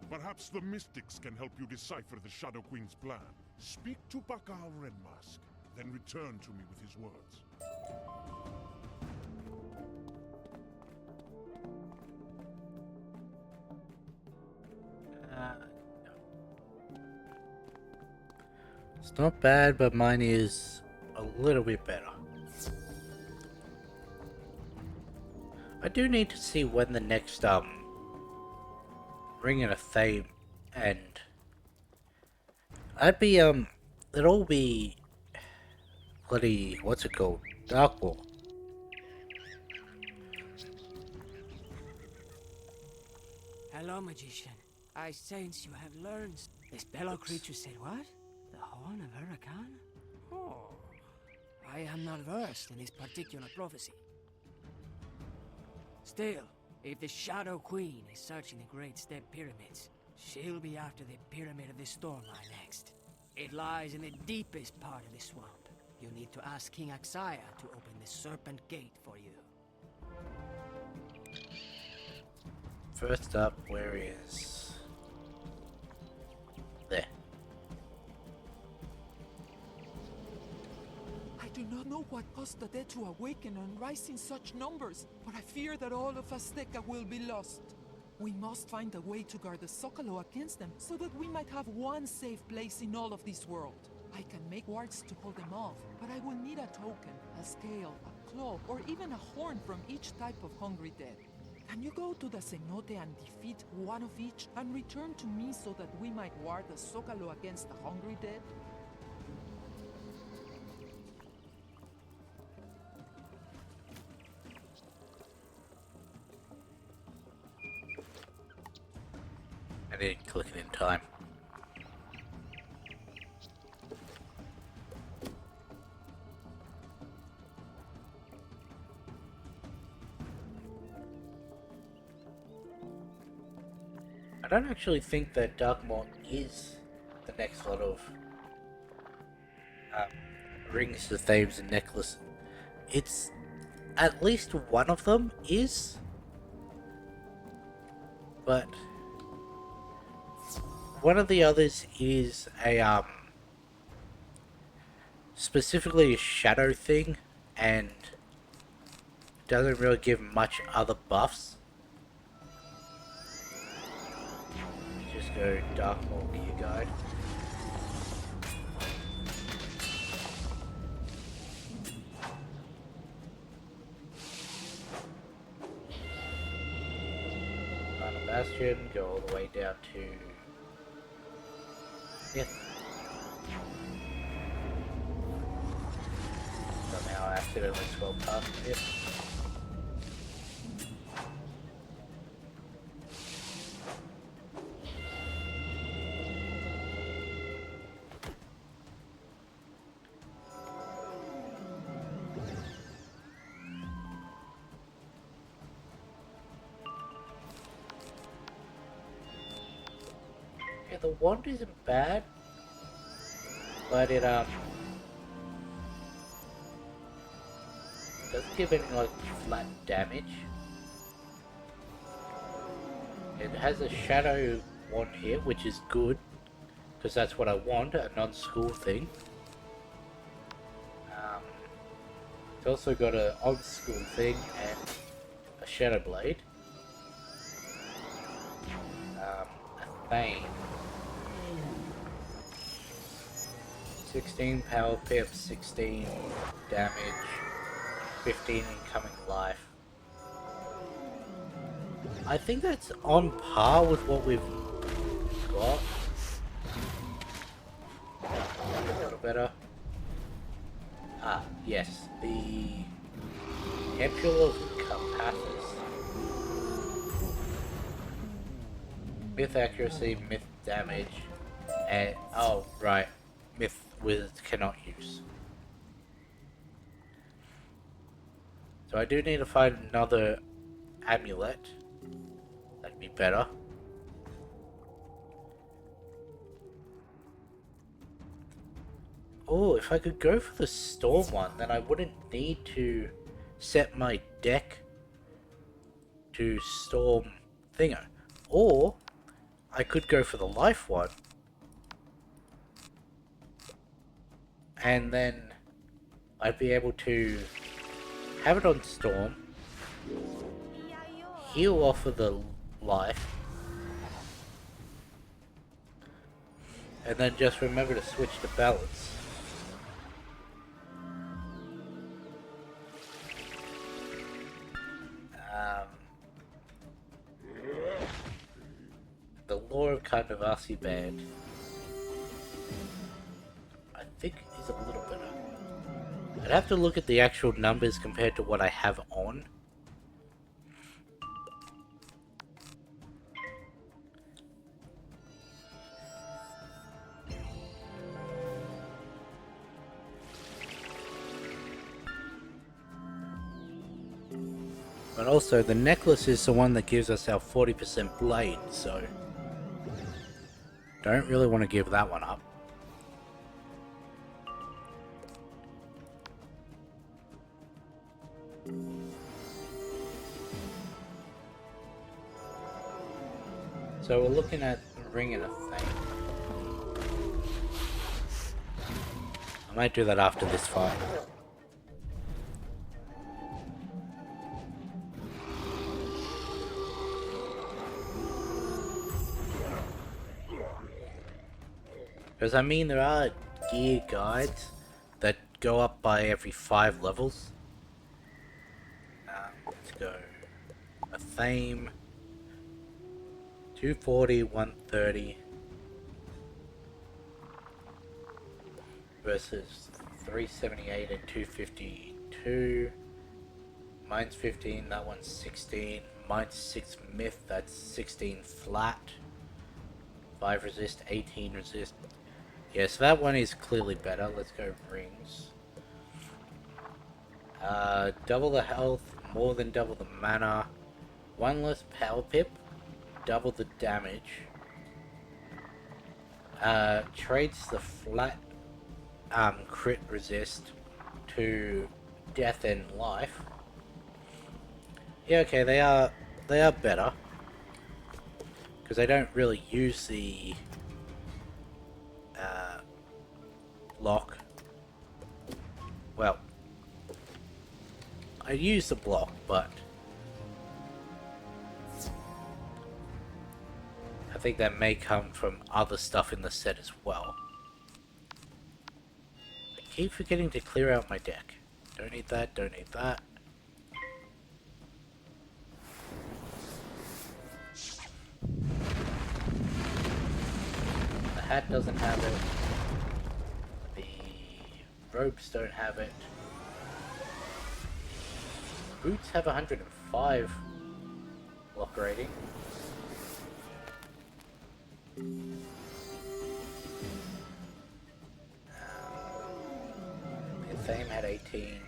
Perhaps the mystics can help you decipher the Shadow Queen's plan. Speak to Bakal Redmask, then return to me with his words. No. It's not bad, but mine is a little bit better. I do need to see when the next Ring of Fame end. It'll be bloody, what's it called? Dark War. Hello, magician. I sense you have learned. This bellow creature said what? The Horn of Huracan? Oh, I am not versed in this particular prophecy. Still, if the Shadow Queen is searching the Great Step Pyramids, she'll be after the Pyramid of the Stormline next. It lies in the deepest part of the swamp. You need to ask King Axaya to open the Serpent Gate for you. First up, where is... There. I do not know what caused the dead to awaken and rise in such numbers, but I fear that all of Azteca will be lost. We must find a way to guard the Zócalo against them, so that we might have one safe place in all of this world. I can make wards to hold them off, but I will need a token, a scale, a claw, or even a horn from each type of hungry dead. Can you go to the cenote and defeat one of each, and return to me so that we might ward the Zócalo against the hungry dead? I didn't click it in time. I don't actually think that Darkmont is the next lot of rings, the thames, and necklace. It's at least one of them is, but one of the others is a specifically a shadow thing, and doesn't really give much other buffs. Just go Dark Maul Gear Guide. Final Bastion, go all the way down to Myth. Somehow I accidentally scrolled past Myth. The wand isn't bad, but it doesn't give any like flat damage. It has a shadow wand here, which is good because that's what I want, a non-school thing. It's also got an on-school thing and a shadow blade. A thane. 16 power pip, 16 damage, 15 incoming life. I think that's on par with what we've got. A little better. Ah, yes, the Ampule of Compasses. Myth accuracy, myth damage, and oh right, myth wizards cannot use. So I do need to find another amulet. That'd be better. Oh, if I could go for the storm one, then I wouldn't need to set my deck to storm thinger. Or I could go for the life one. And then I'd be able to have it on storm, heal off of the life, and then just remember to switch the balance. The Lore of Carnivasi Band, I think, is a little better. I'd have to look at the actual numbers compared to what I have on. But also, the necklace is the one that gives us our 40% blade, so don't really want to give that one up. So we're looking at a ring and a thing. I might do that after this fight. Because I mean, there are gear guides that go up by every 5 levels. Let's go. A theme. 240, 130. Versus 378 and 252. Mine's 15, that one's 16. Mine's 6 myth, that's 16 flat. 5 resist, 18 resist. Yeah, so that one is clearly better. Let's go rings. Double the health, more than double the mana. 1 less power pip, double the damage. trades the flat crit resist to death and life. Yeah, okay, they are better because they don't really use the block. Well, I use the block, but I think that may come from other stuff in the set as well. I keep forgetting to clear out my deck. Don't need that, don't need that. The hat doesn't have it. The robes don't have it. Boots have 105 block rating. The Fame had 18.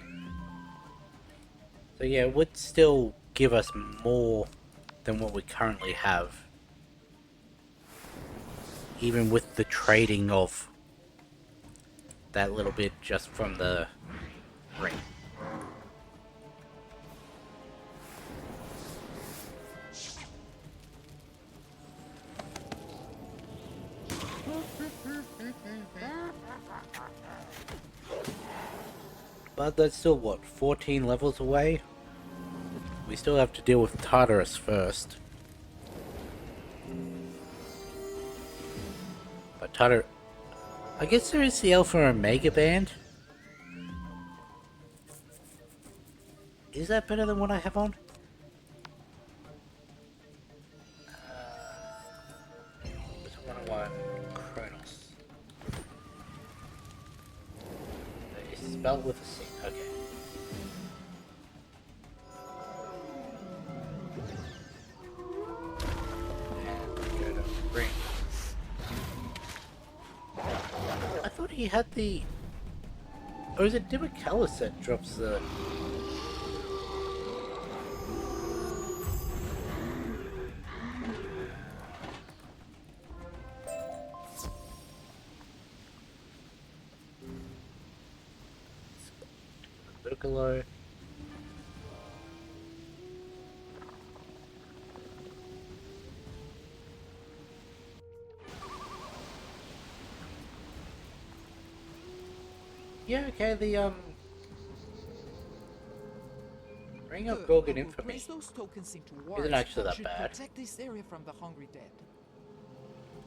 So yeah, it would still give us more than what we currently have. Even with the trading of that little bit just from the ring. But that's still, what, 14 levels away? We still have to deal with Tartarus first. But I guess there is the Alpha and Omega band. Is that better than what I have on? Wizard101 Kronos. It's spelled with a C. Okay. And go to ring. I thought he had the... Or is it Dimicallus that drops the... Zocalo. Yeah, okay, the Ring of Gorgon Infamy Place those tokens into isn't wards actually that should bad. protect this area from the hungry dead.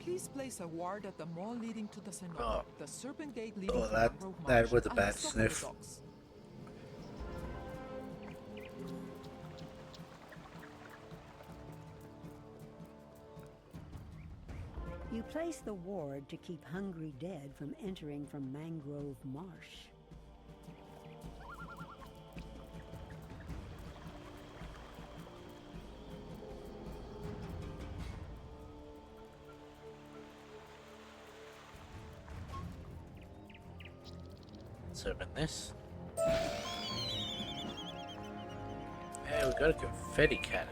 Please place a ward at the mall leading to the cenote, Oh. the serpent gate leading Oh, to that Mangrove that Marsh, was a and bad the Soho sniff. Docks. You place the ward to keep hungry dead from entering from Mangrove Marsh. Let's open this. Yeah, we got a confetti cannon.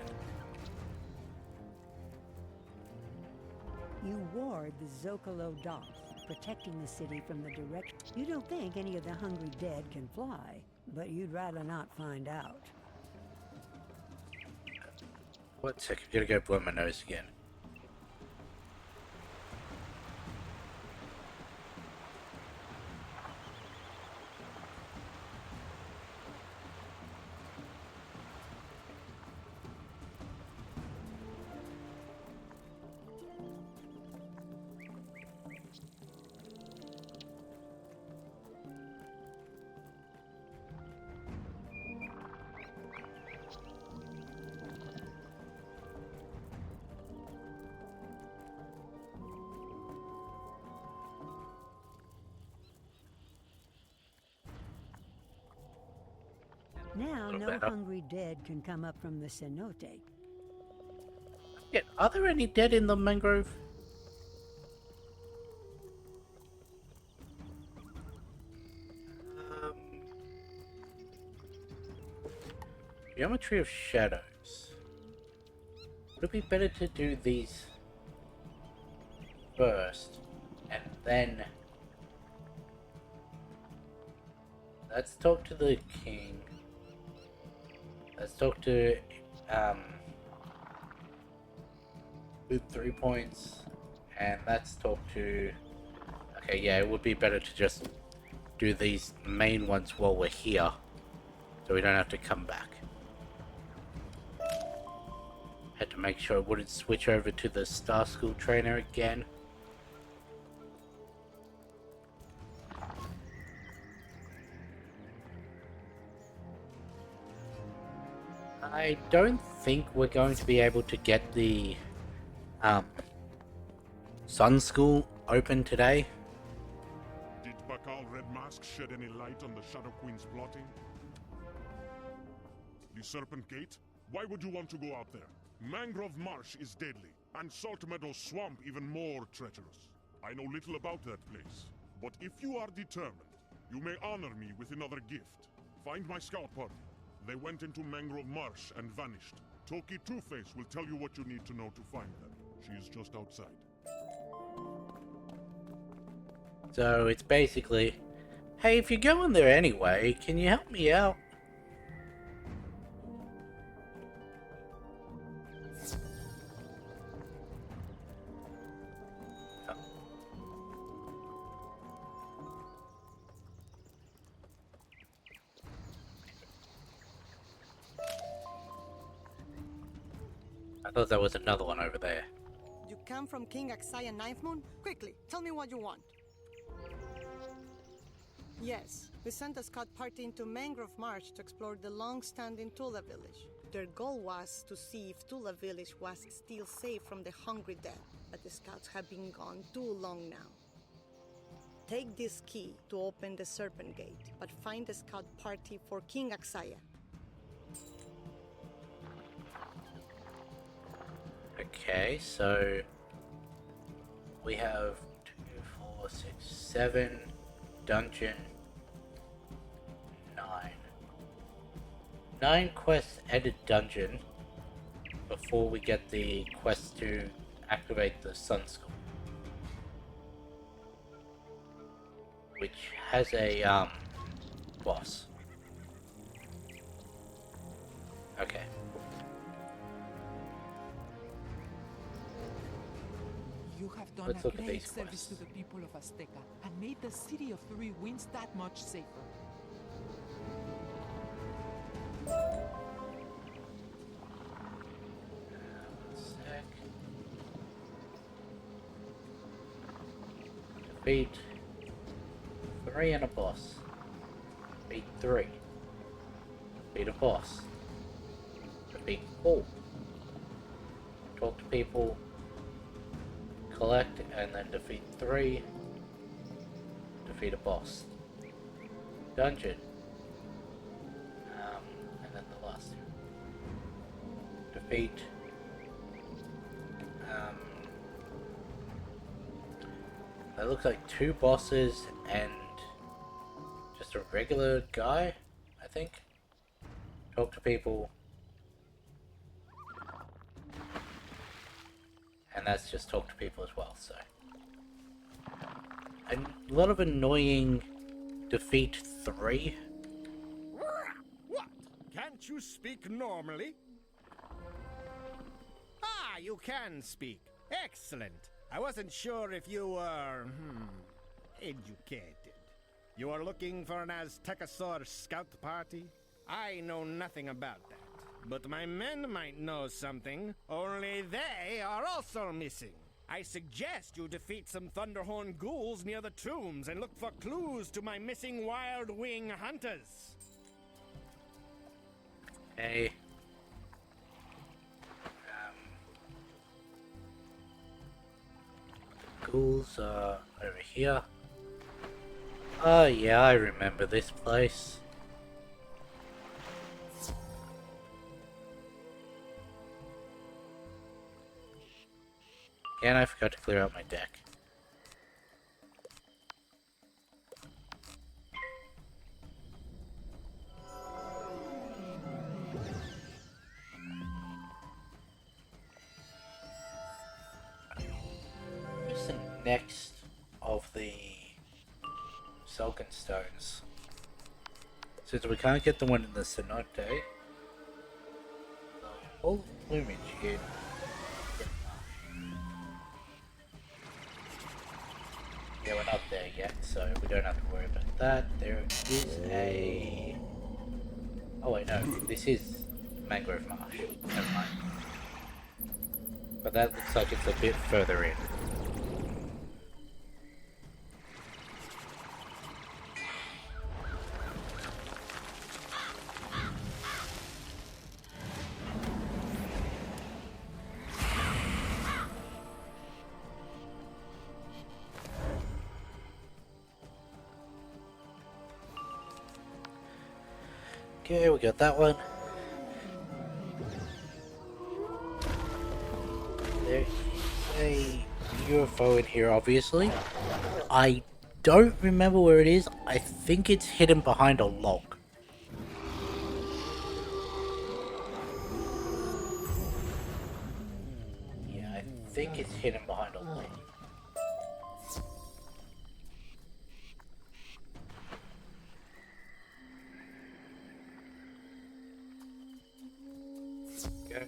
You ward the Zocalo Docks, protecting the city from the direct... You don't think any of the hungry dead can fly, but you'd rather not find out. One sec, I gotta go blow my nose again. Now, Little no better. hungry dead can come up from the cenote. Yeah, are there any dead in the mangrove? Geometry of Shadows. Would it be better to do these first Then let's talk to the king. Let's talk to with 3 points, and let's talk to. Okay, yeah, it would be better to just do these main ones while we're here, so we don't have to come back. Had to make sure it wouldn't switch over to the Star School trainer again. I don't think we're going to be able to get the Sun School open today. Did Bakal Red Mask shed any light on the Shadow Queen's plotting? The Serpent Gate? Why would you want to go out there? Mangrove Marsh is deadly, and Salt Meadow Swamp even more treacherous. I know little about that place, but if you are determined, you may honor me with another gift. Find my scout party. They went into Mangrove Marsh and vanished. Toki Two-Face will tell you what you need to know to find them. She is just outside. So it's basically, hey, if you're going there anyway, can you help me out? I thought there was another one over there. You come from King Axaya Ninth Moon? Quickly, tell me what you want. Yes, we sent a scout party into Mangrove Marsh to explore the long-standing Tula village. Their goal was to see if Tula village was still safe from the hungry dead, but the scouts have been gone too long now. Take this key to open the Serpent Gate, but find the scout party for King Axaya. Okay, so we have 2, 4, 6, 7, dungeon, 9. 9 quests and a dungeon before we get the quest to activate the Sun School, which has a boss. Okay. You have done Let's a look at great these service quests. to the people of Azteca and made the City of Three Winds that much safer. Defeat 3 and a boss. Defeat 3. Defeat a boss. Defeat 4. Talk to people. Collect and then defeat 3. Defeat a boss. Dungeon. And then the last two. Defeat. That looks like 2 bosses and just a regular guy, I think. Talk to people. And that's just talk to people as well, so. A lot of annoying defeat 3. What? Can't you speak normally? Ah, you can speak. Excellent. I wasn't sure if you were, educated. You are looking for an Aztecosaur scout party? I know nothing about that. But my men might know something. Only they are also missing. I suggest you defeat some Thunderhorn ghouls near the tombs and look for clues to my missing Wild Wing hunters. Hey. Ghouls are over here. Oh yeah, I remember this place. And I forgot to clear out my deck. Here's the next of the Sulcan Stones. Since we can't get the one in the cenote, the whole plumage in. Yeah, we're not there yet, so we don't have to worry about that. There is a... Oh wait, no, this is Mangrove Marsh. Never mind. But that looks like it's a bit further in. Okay, we got that one. There's a UFO in here, obviously. I don't remember where it is. I think it's hidden behind a log. Yeah, I think it's hidden behind a log. Okay.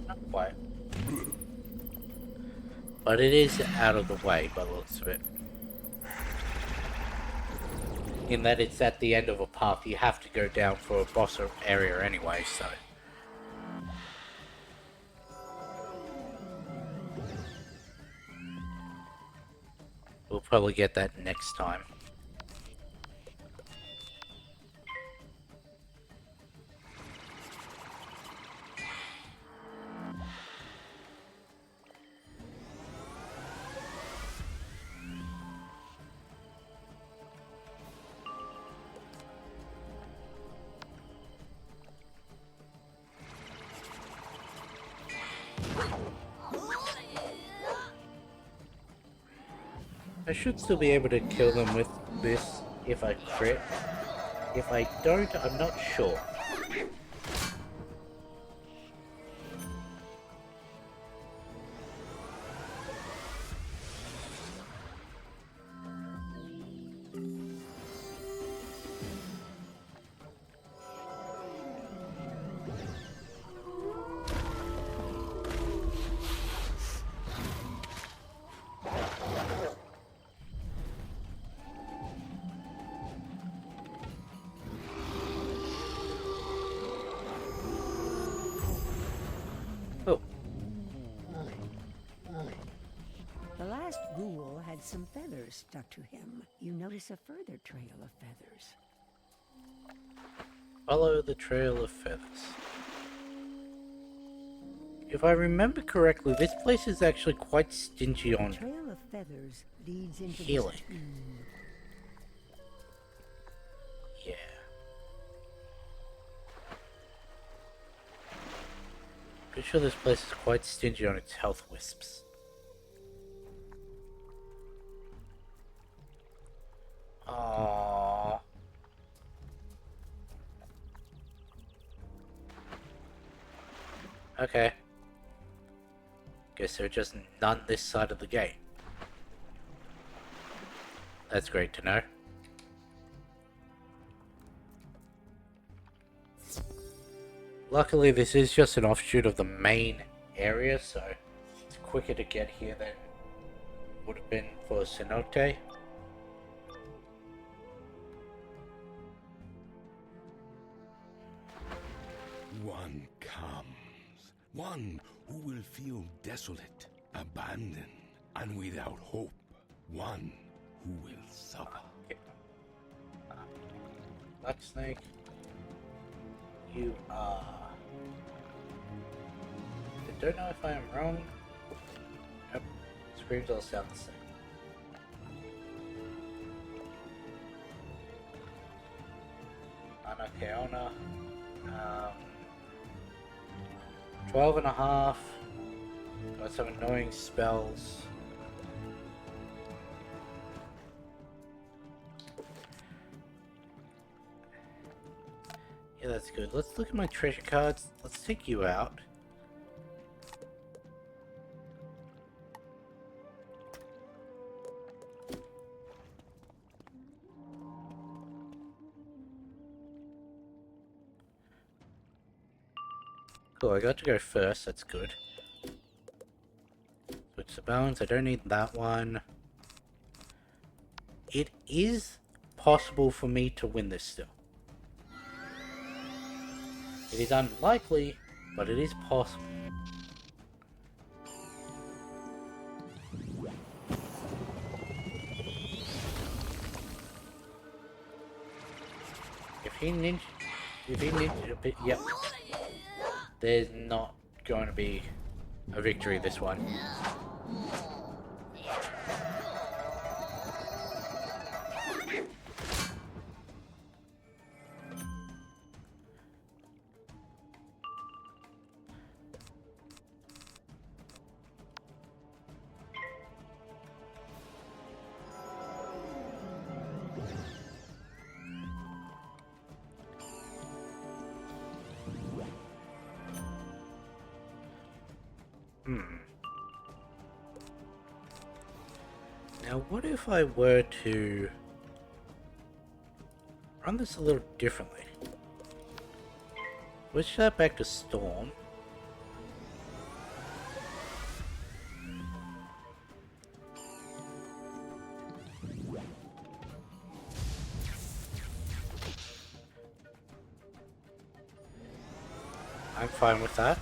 Not quite. But it is out of the way by the looks of it. In that it's at the end of a path, you have to go down for a boss area anyway, so... We'll probably get that next time. I should still be able to kill them with this if I crit. If I don't, I'm not sure. The last ghoul had some feathers stuck to him. You notice a further trail of feathers. Follow the trail of feathers. If I remember correctly, this place is actually quite stingy on The trail of feathers leads into healing. this tomb. Yeah. Pretty sure this place is quite stingy on its health wisps. Aww. Okay. Guess there are just none this side of the gate. That's great to know. Luckily, this is just an offshoot of the main area, so it's quicker to get here than would have been for Cenote. One comes. One who will feel desolate, abandoned, and without hope. One who will suffer. Okay. Black Snake, you are... I don't know if I am wrong. Nope. Screams all sound the same. Ana Keona. 12 and a half. Got some annoying spells. Yeah, that's good. Let's look at my treasure cards. Let's take you out. Cool, I got to go first. That's good. Switch the balance. I don't need that one. It is possible for me to win this still. It is unlikely, but it is possible. If he ninja a bit, yep. There's not going to be a victory this one. Now, what if I were to run this a little differently? Switch that back to Storm. I'm fine with that.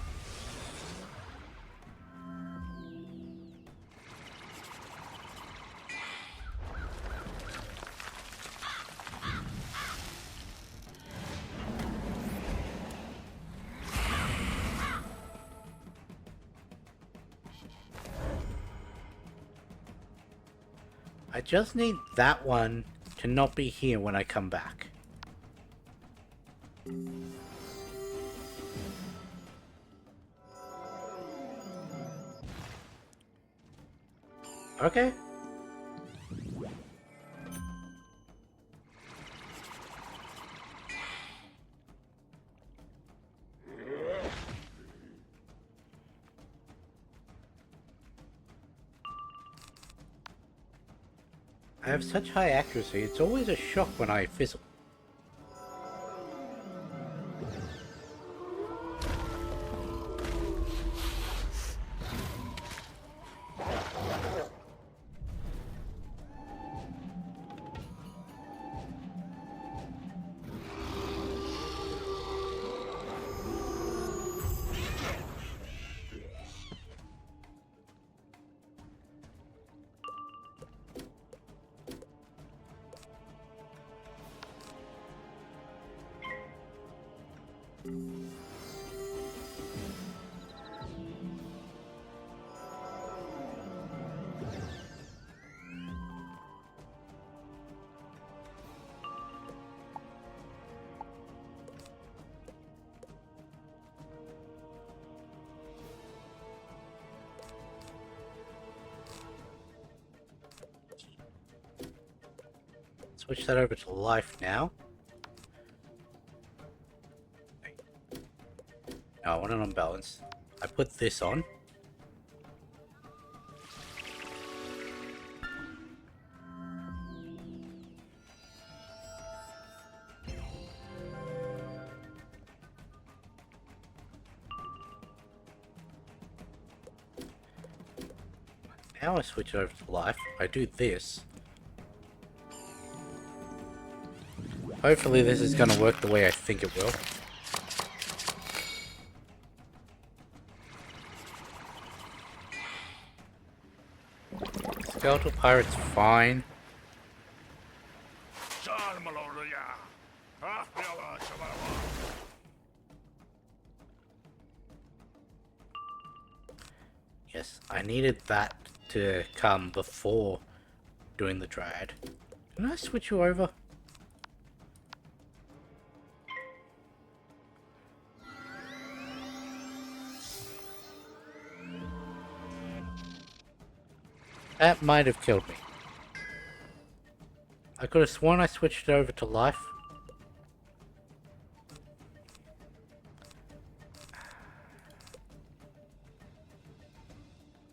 I just need that one to not be here when I come back. Okay. I have such high accuracy, it's always a shock when I fizzle. Switch that over to life now. No, I want it on balance. I put this on. Now I switch it over to life. I do this. Hopefully this is going to work the way I think it will. Skeletal Pirate's fine. Yes, I needed that to come before doing the Dryad. Can I switch you over? That might have killed me. I could have sworn I switched it over to life.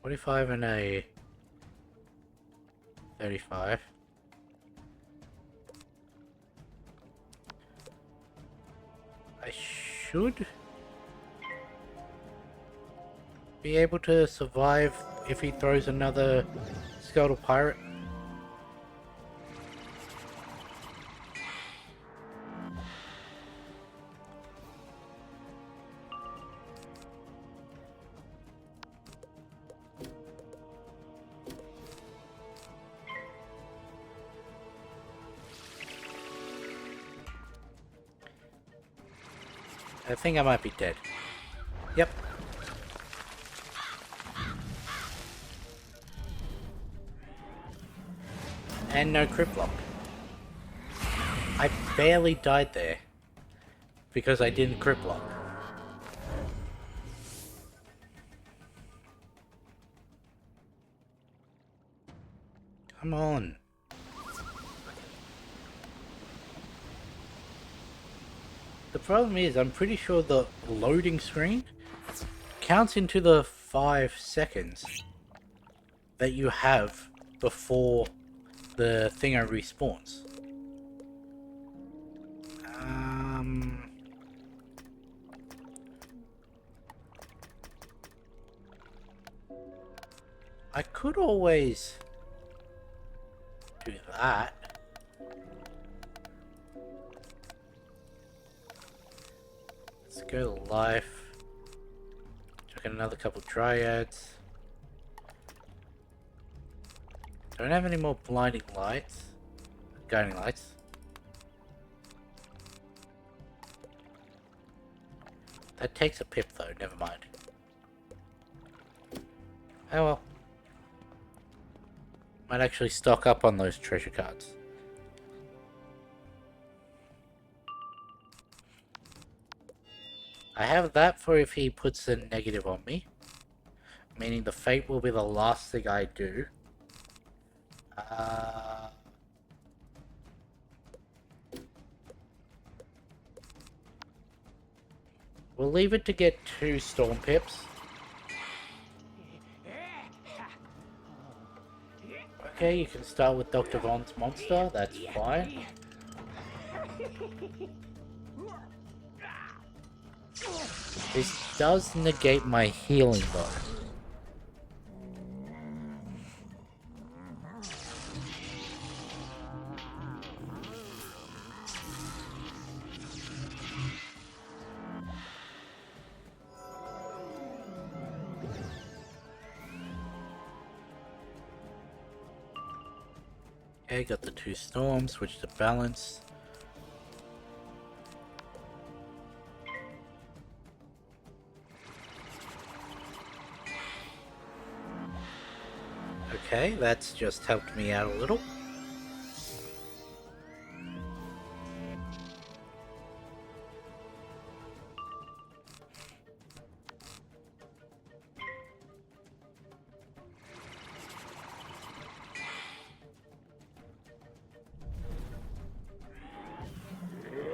45 and a 35. I should be able to survive if he throws another skeletal pirate. I think I might be dead. Yep. And no crit block. I barely died there because I didn't crit block. Come on. The problem is, I'm pretty sure the loading screen counts into the 5 seconds that you have before the thinger respawns. I could always do that. Let's go to life. Check another couple dryads. Don't have any more blinding lights. Guiding lights. That takes a pip though, never mind. Oh well. Might actually stock up on those treasure cards. I have that for if he puts a negative on me. Meaning the fate will be the last thing I do. We'll leave it to get 2 storm pips. Okay, you can start with Dr. Von's monster, that's fine. This does negate my healing though. Okay, got the 2 storms, switch to balance. Okay, that's just helped me out a little.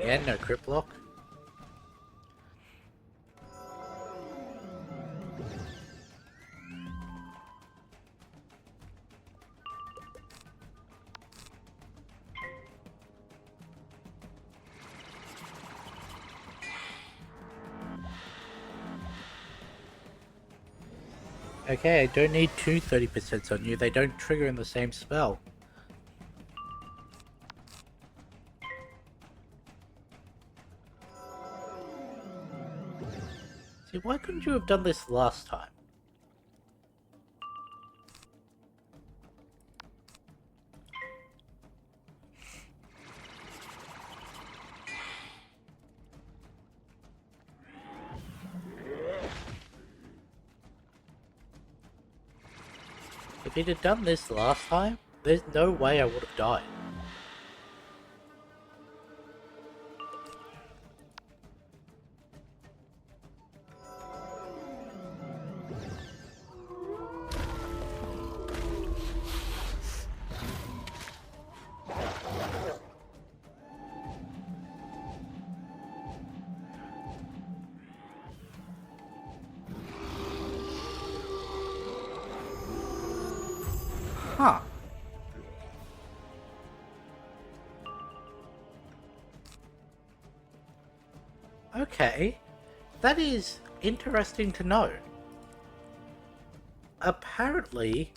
Yeah, no crit block. Okay, I don't need 2 30% on you, they don't trigger in the same spell. See, why couldn't you have done this last time? If he'd have done this last time, there's no way I would have died. Huh. Okay. That is interesting to know. Apparently,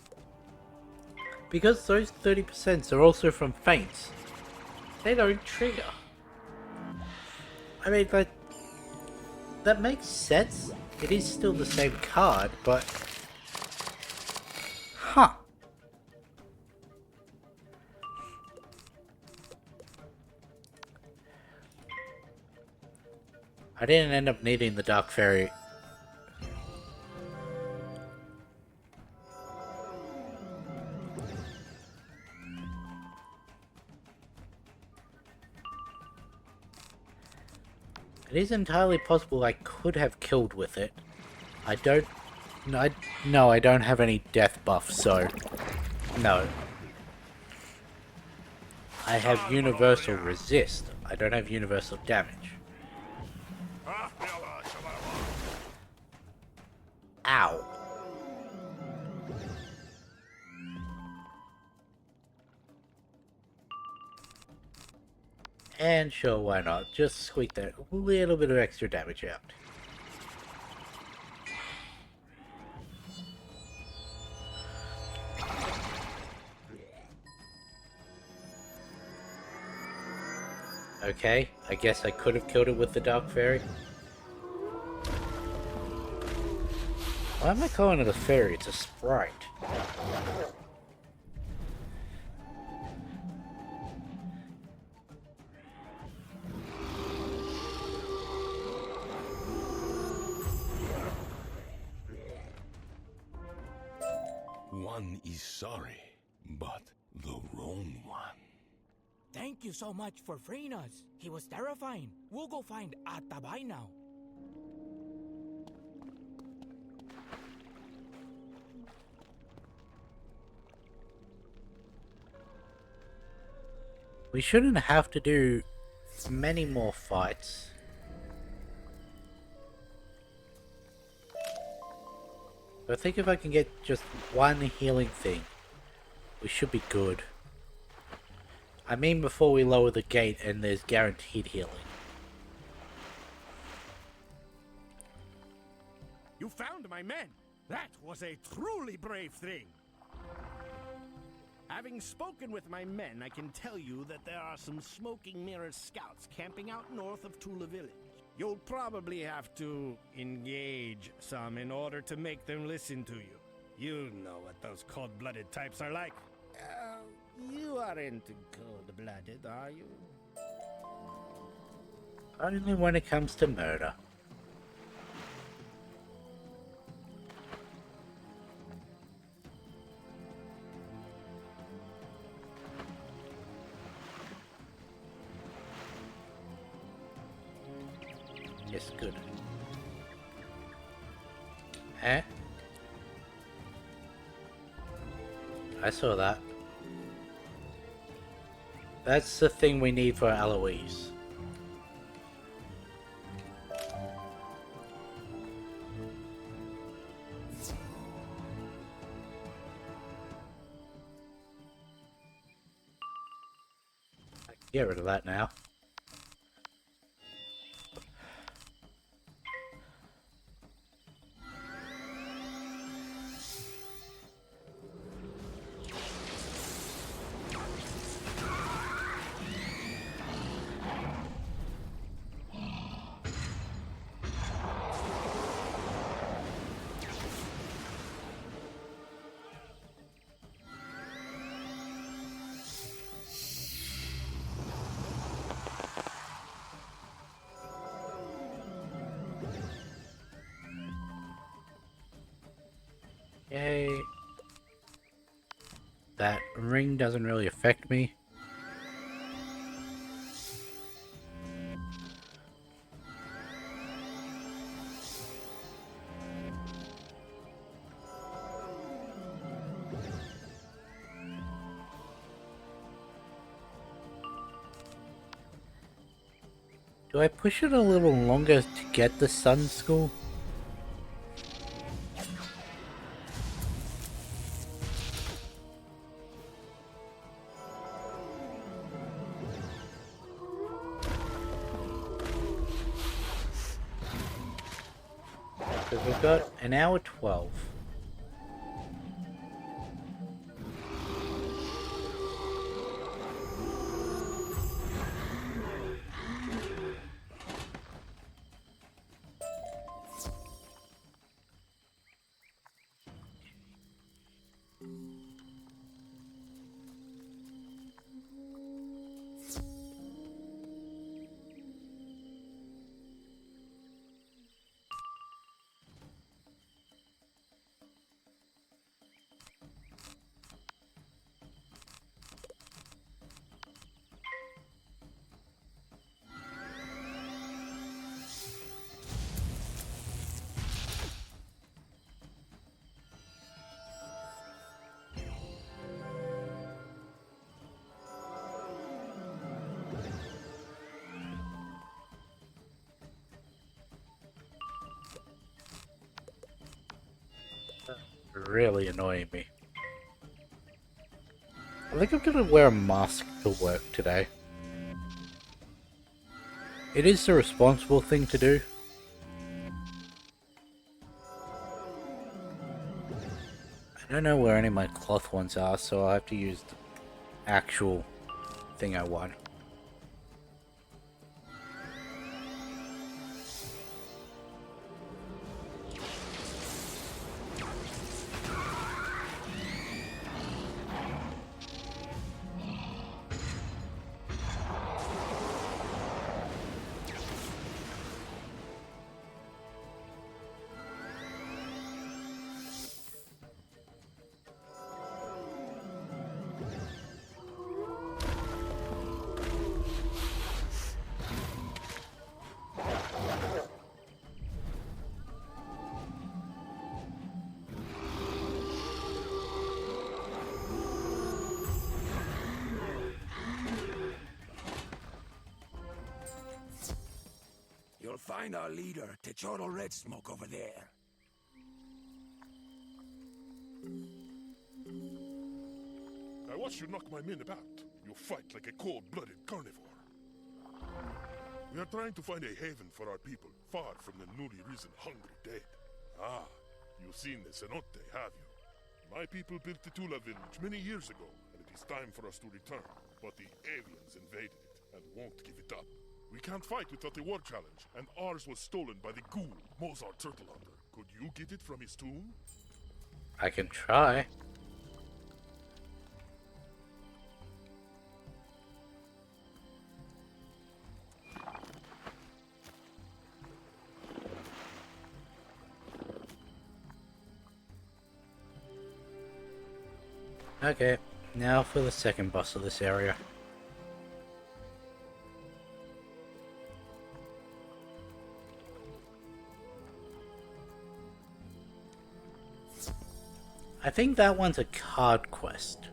because those 30% are also from feints, they don't trigger. I mean, that makes sense. It is still the same card, but... Huh. I didn't end up needing the Dark Fairy. It is entirely possible I could have killed with it. I don't... No, I don't have any death buff, so... No. I have universal resist. I don't have universal damage. Ow. And sure, why not? Just squeak that little bit of extra damage out. Okay, I guess I could have killed it with the Dark Fairy. Why am I calling it a fairy? It's a sprite. One is sorry, but the wrong one. Thank you so much for freeing us. He was terrifying. We'll go find Atabay now. We shouldn't have to do many more fights. I think if I can get just one healing thing, we should be good. I mean before we lower the gate and there's guaranteed healing. You found my men! That was a truly brave thing! Having spoken with my men, I can tell you that there are some smoking mirror scouts camping out north of Tula Village. You'll probably have to engage some in order to make them listen to you. You know what those cold-blooded types are like. You aren't cold-blooded, are you? Only when it comes to murder. Yes, good. Eh? I saw that. That's the thing we need for Eloise. I can get rid of that now. Yay. That ring doesn't really affect me. Do I push it a little longer to get the Sun School? So we've got an hour 12. Really annoying me. I think I'm gonna wear a mask to work today. It is the responsible thing to do. I don't know where any of my cloth ones are, so I'll have to use the actual thing I want. You'll find our leader, Techoro Red Smoke, over there. I watched you knock my men about. You fight like a cold-blooded carnivore. We are trying to find a haven for our people, far from the newly risen hungry dead. Ah, you've seen the cenote, have you? My people built the Tula village many years ago, and it is time for us to return. But the aliens invaded it, and won't give it up. We can't fight without a war challenge, and ours was stolen by the ghoul, Mozart Turtlehunter. Could you get it from his tomb? I can try. Okay, now for the second boss of this area. I think that one's a card quest.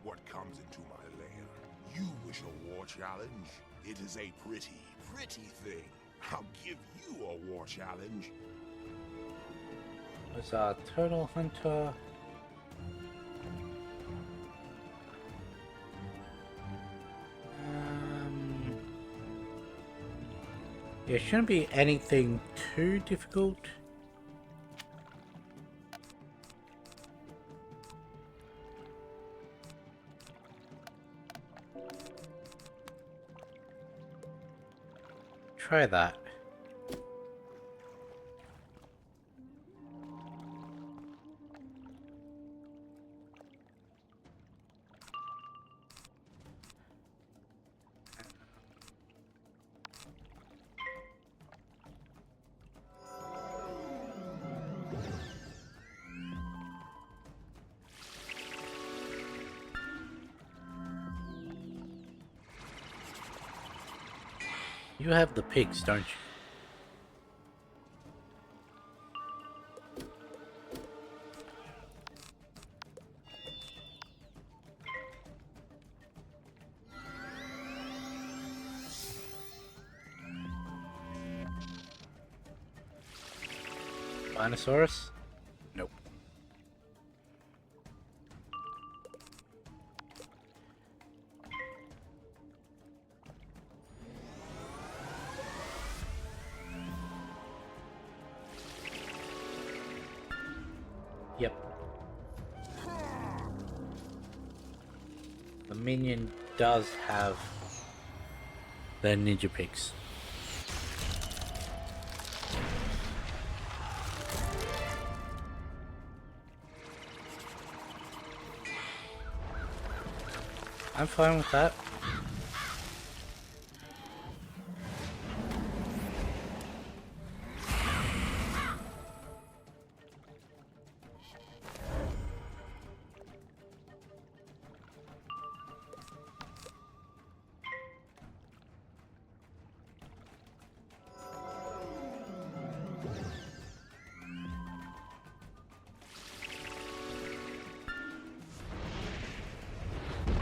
What comes into my lair? You wish a war challenge? It is a pretty thing. I'll give you a war challenge. There's our Turtle Hunter. Yeah, it shouldn't be anything too difficult. Try that. You have the pigs, don't you? Spinosaurus? Nope. Yep. The minion does have the ninja pigs. I'm fine with that.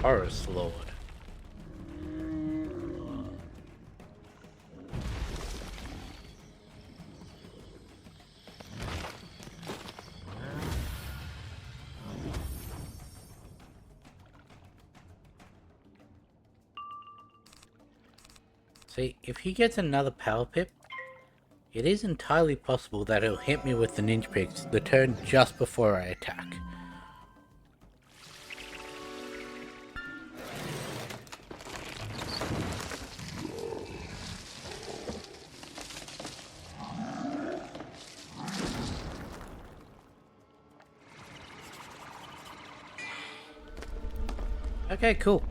Horus Lord. See, if he gets another power pip, it is entirely possible that he'll hit me with the ninja pigs the turn just before I attack. Okay, cool.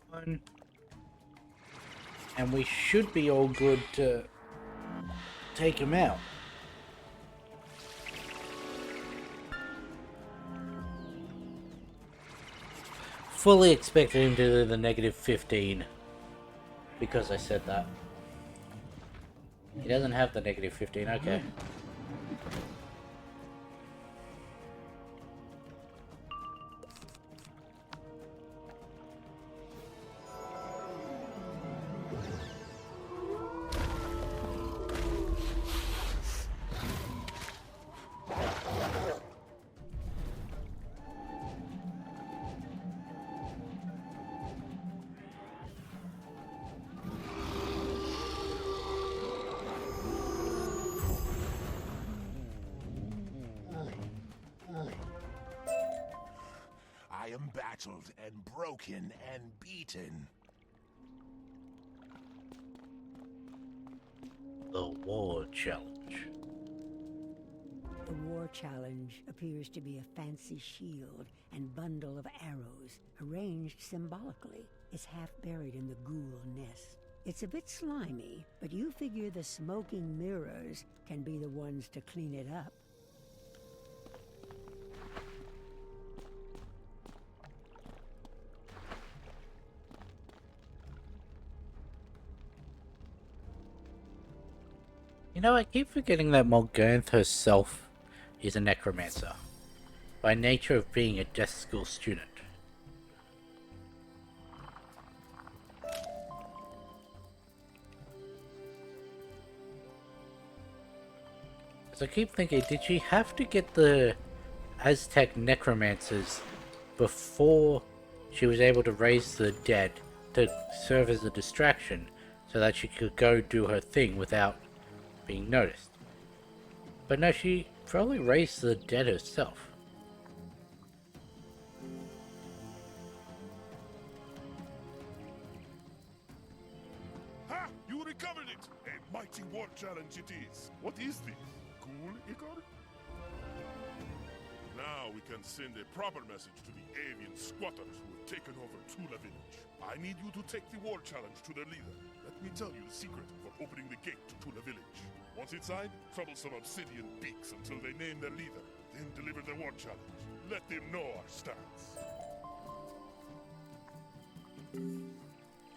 One. And we should be all good to take him out. Fully expected him to do the -15 because I said that. He doesn't have the -15, okay. I am battled and broken and beaten. The War Challenge. The War Challenge appears to be a fancy shield and bundle of arrows, arranged symbolically. It's half buried in the ghoul nest. It's a bit slimy, but you figure the smoking mirrors can be the ones to clean it up. You know, I keep forgetting that Morganth herself is a necromancer, by nature of being a death school student. So I keep thinking, did she have to get the Aztec necromancers before she was able to raise the dead to serve as a distraction so that she could go do her thing without being noticed? But no, she probably raised the dead herself. Ha! You recovered it! A mighty war challenge it is. What is this? Ghoul, Igor? Now we can send a proper message to the avian squatters who have taken over Tula village. I need you to take the war challenge to their leader. Let me tell you the secret for opening the gate to Tula village. Once inside, trouble some obsidian beaks until they name their leader. Then deliver the war challenge. Let them know our stance.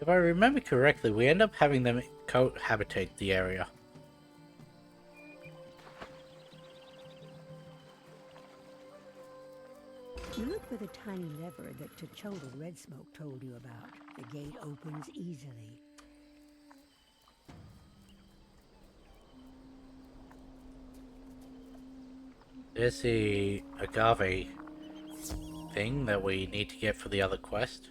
If I remember correctly, we end up having them cohabitate the area. You look for the tiny lever that T'Challa Red Smoke told you about. The gate opens easily. There's the agave thing that we need to get for the other quest.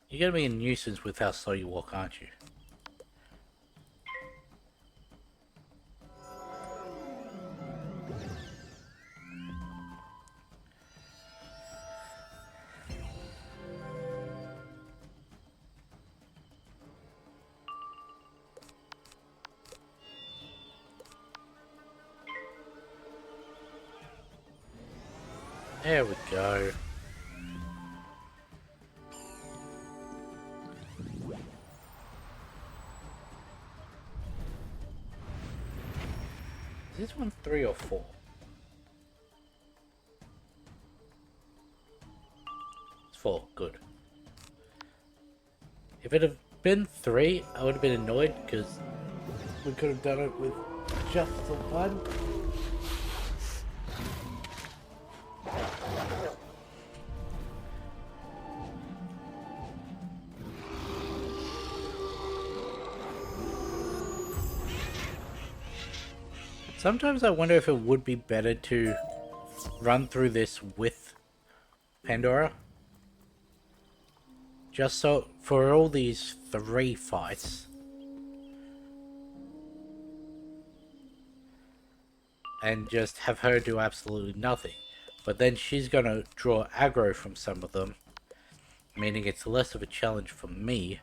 You're gonna be a nuisance with how slow you walk, aren't you? There we go. Is this one 3 or 4? It's 4, good. If it had been 3, I would have been annoyed because we could have done it with just the one. Sometimes I wonder if it would be better to run through this with Pandora. Just so, for all these 3 fights. And just have her do absolutely nothing. But then she's gonna draw aggro from some of them. Meaning it's less of a challenge for me.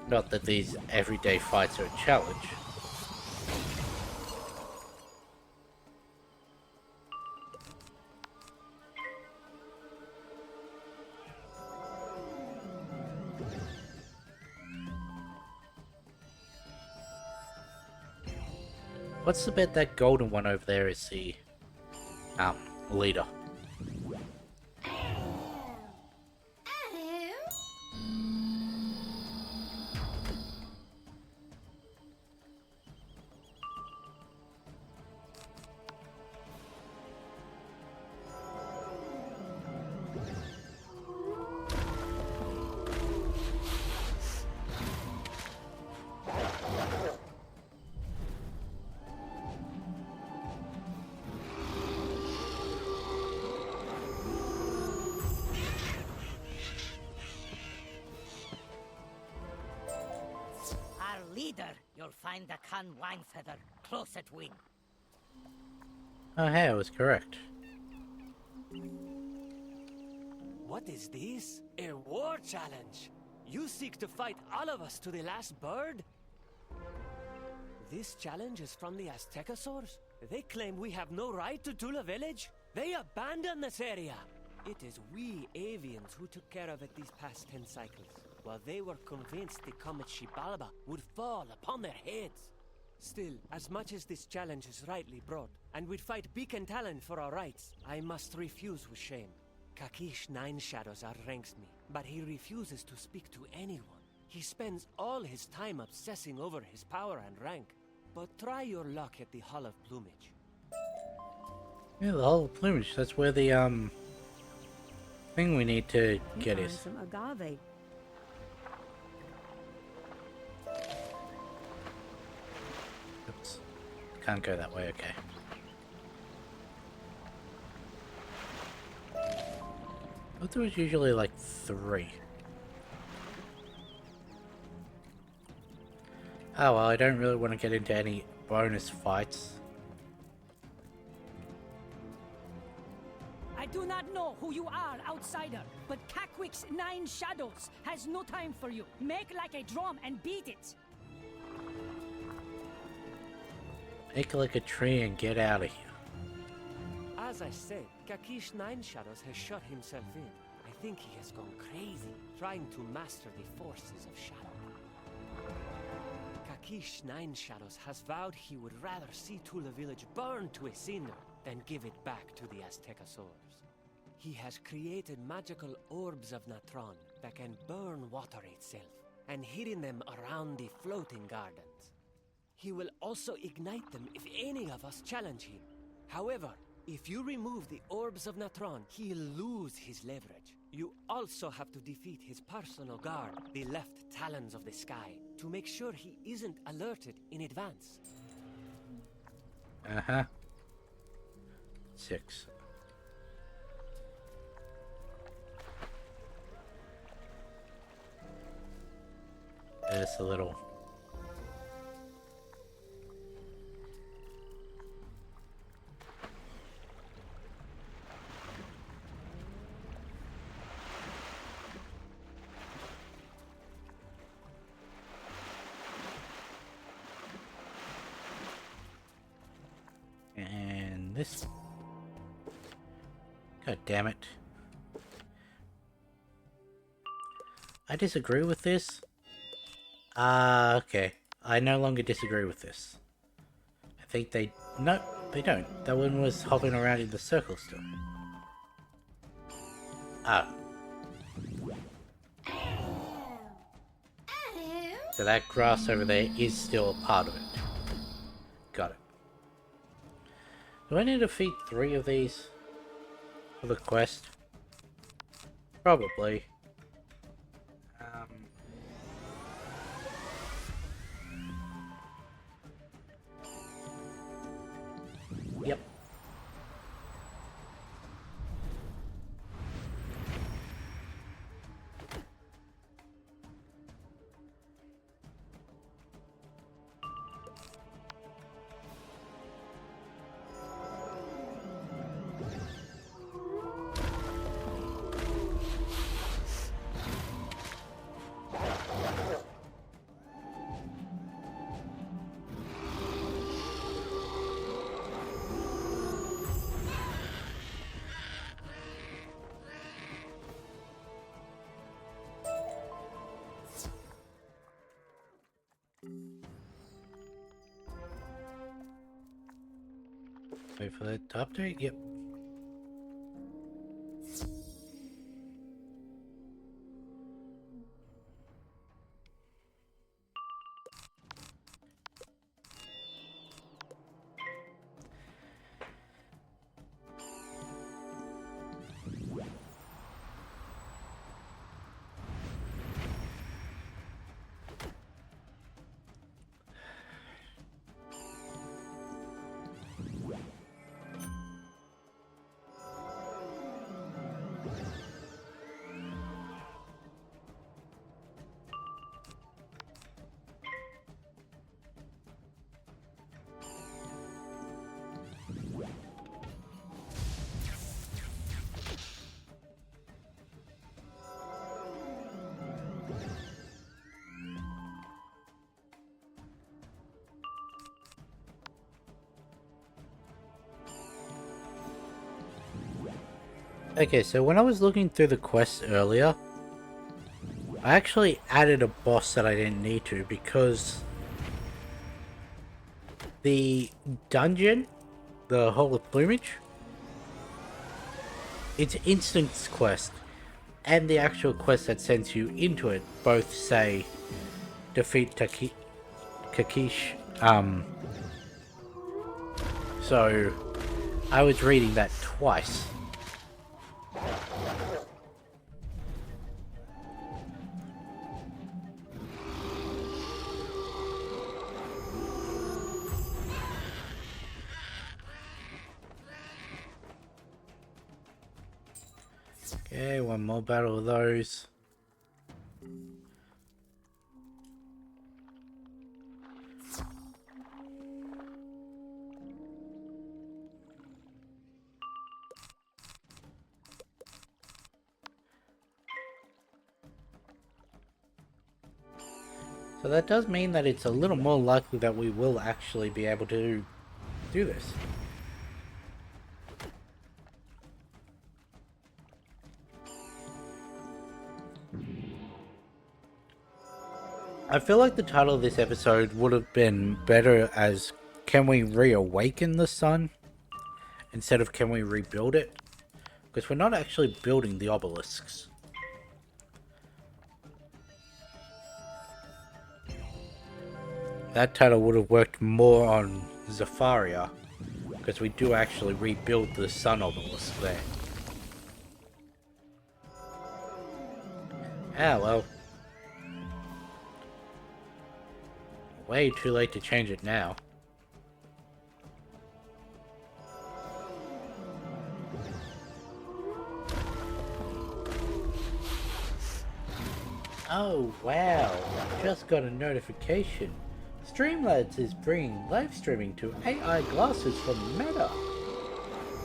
Not that these everyday fights are a challenge. What's the bet that golden one over there is the leader? Leader, you'll find the Khan Winefeather close at wing. Oh hey, I was correct. What is this? A war challenge? You seek to fight all of us to the last bird? This challenge is from the Aztecosaurs? They claim we have no right to Tula village? They abandoned this area! It is we avians who took care of it these past 10 cycles, while they were convinced the comet Xibalba would fall upon their heads. Still, as much as this challenge is rightly brought, and we'd fight beak and talon for our rights, I must refuse with shame. Kakish Nine Shadows outranks me, but he refuses to speak to anyone. He spends all his time obsessing over his power and rank. But try your luck at the Hall of Plumage. Yeah, the Hall of Plumage, that's where the thing we need to get is. Some agave. Oops. Can't go that way, okay. I thought there was usually like 3. Oh well, I don't really want to get into any bonus fights. I do not know who you are, outsider, but Kakwick's 9 Shadows has no time for you. Make like a drum and beat it. Make like a tree and get out of here. As I said, Kakish Nine Shadows has shut himself in. I think he has gone crazy, trying to master the forces of shadow. Kakish Nine Shadows has vowed he would rather see Tula village burn to a cinder than give it back to the Aztecosaurs. He has created magical orbs of Natron that can burn water itself, and hidden them around the floating gardens. He will also ignite them if any of us challenge him. However, if you remove the orbs of Natron, he'll lose his leverage. You also have to defeat his personal guard, the left talons of the sky, to make sure he isn't alerted in advance. Uh-huh. 6. It's a little... And this... God damn it. I disagree with this. Okay. I no longer disagree with this. I think they... No, they don't. That one was hopping around in the circle still. Ah. So that grass over there is still a part of it. Got it. Do I need to defeat 3 of these for the quest? Probably. Yep. Wait for that to update? Yep. Okay, so when I was looking through the quests earlier, I actually added a boss that I didn't need to because the dungeon, the Hall of Plumage, its instance quest and the actual quest that sends you into it both say defeat Kakish. So I was reading that twice. Okay, one more battle of those. So that does mean that it's a little more likely that we will actually be able to do this. I feel like the title of this episode would have been better as Can We Reawaken the Sun? Instead of Can We Rebuild It? Because we're not actually building the obelisks. That title would have worked more on Zafaria, because we do actually rebuild the sun obelisk there. Ah, well. Way too late to change it now. Oh wow, just got a notification. Streamlabs is bringing live streaming to AI glasses from Meta.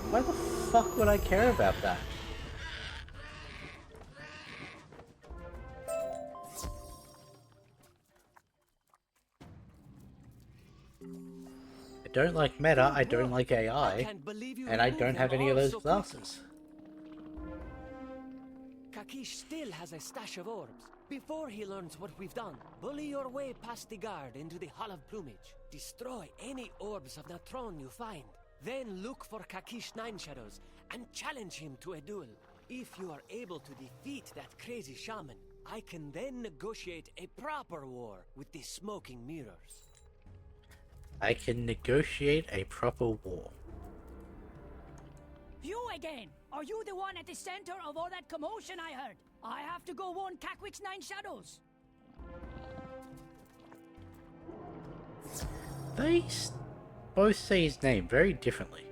Why the fuck would I care about that? I don't like Meta, I don't like AI, and I don't have any of those glasses. Kakish still has a stash of orbs. Before he learns what we've done, bully your way past the guard into the Hall of Plumage. Destroy any orbs of Natron you find. Then look for Kakish Nine Shadows and challenge him to a duel. If you are able to defeat that crazy shaman, I can then negotiate a proper war with the Smoking Mirrors. I can negotiate a proper war. You again! Are you the one at the center of all that commotion I heard? I have to go warn Kakwik's Nine Shadows. They both say his name very differently.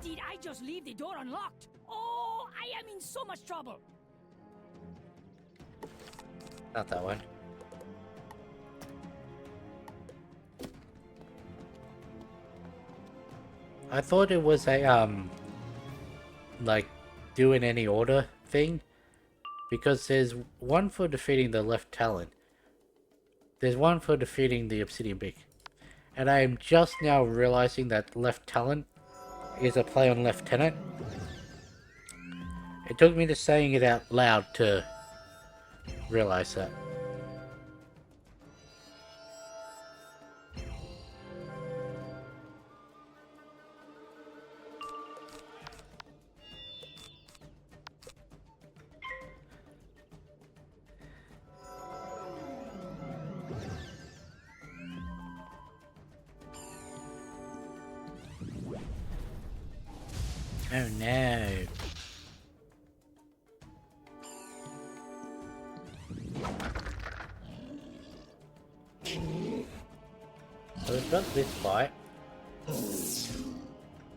Did I just leave the door unlocked? Oh, I am in so much trouble. Not that one. I thought it was a, like, do in any order thing. Because there's one for defeating the left talon. There's one for defeating the obsidian beak. And I am just now realizing that left talon is a play on lieutenant. It took me to saying it out loud to realize that. Oh no. So we've got this fight.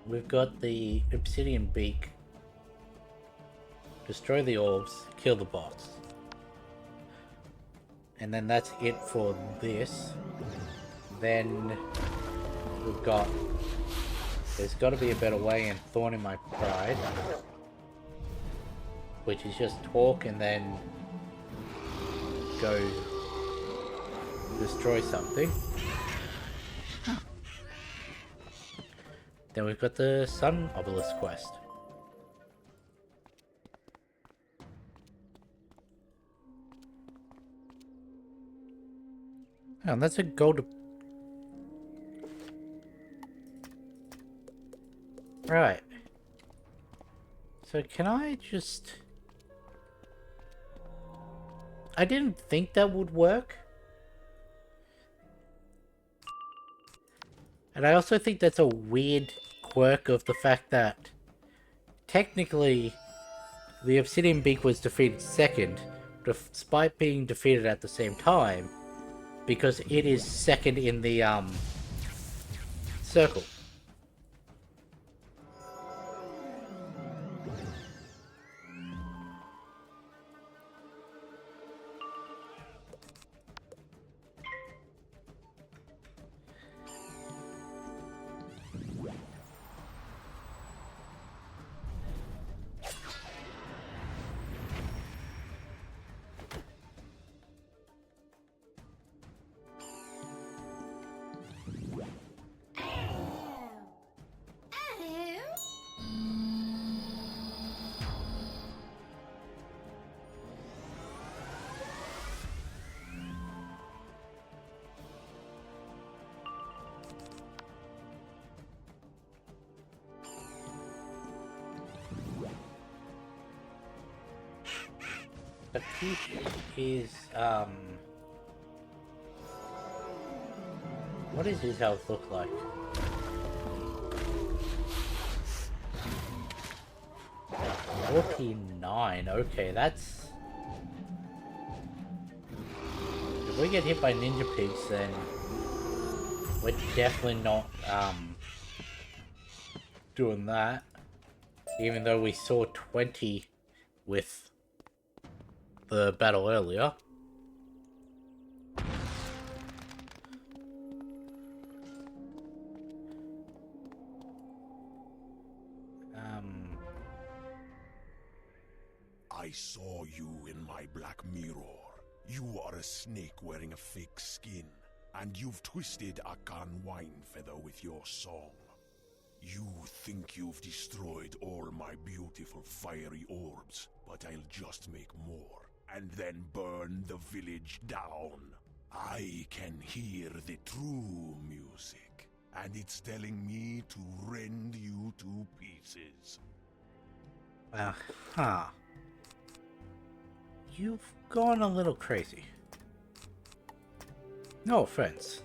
We've got the obsidian beak. Destroy the orbs, kill the boss. And then that's it for this. Then we've got... There's got to be a better way, and Thorn in My Pride, which is just talk and then go destroy something. Then we've got the Sun Obelisk quest. Oh, that's a gold. Right. So can I just... I didn't think that would work. And I also think that's a weird quirk of the fact that technically the Obsidian Beak was defeated second, despite being defeated at the same time, because it is second in the circle. The piece is, what does his health look like? $49, okay, that's... If we get hit by ninja pigs, then we're definitely not, doing that. Even though we saw 20 with the battle earlier. I saw you in my black mirror. You are a snake wearing a fake skin, and you've twisted a Khan wine feather with your song. You think you've destroyed all my beautiful fiery orbs, but I'll just make more, and then burn the village down. I can hear the true music, and it's telling me to rend you to pieces. Huh. You've gone a little crazy. No offense.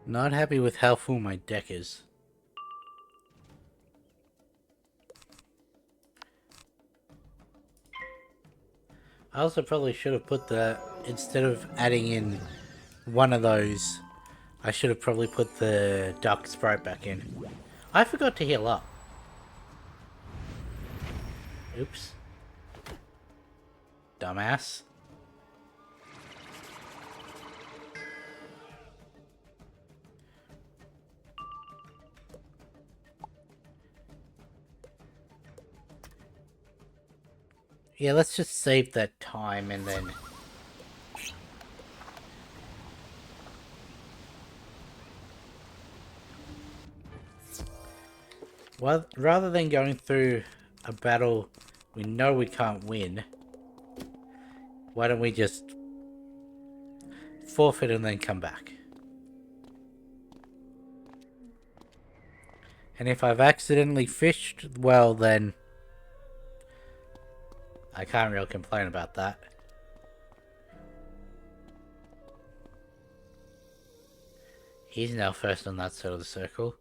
Not happy with how full my deck is. I also probably should have put instead of adding in one of those, I should have probably put the Dark Sprite back in. I forgot to heal up. Oops. Dumbass. Yeah, let's just save that time and then... Well, rather than going through a battle we know we can't win, why don't we just forfeit and then come back? And if I've accidentally fished, well then... I can't really complain about that. He's now first on that side of the circle.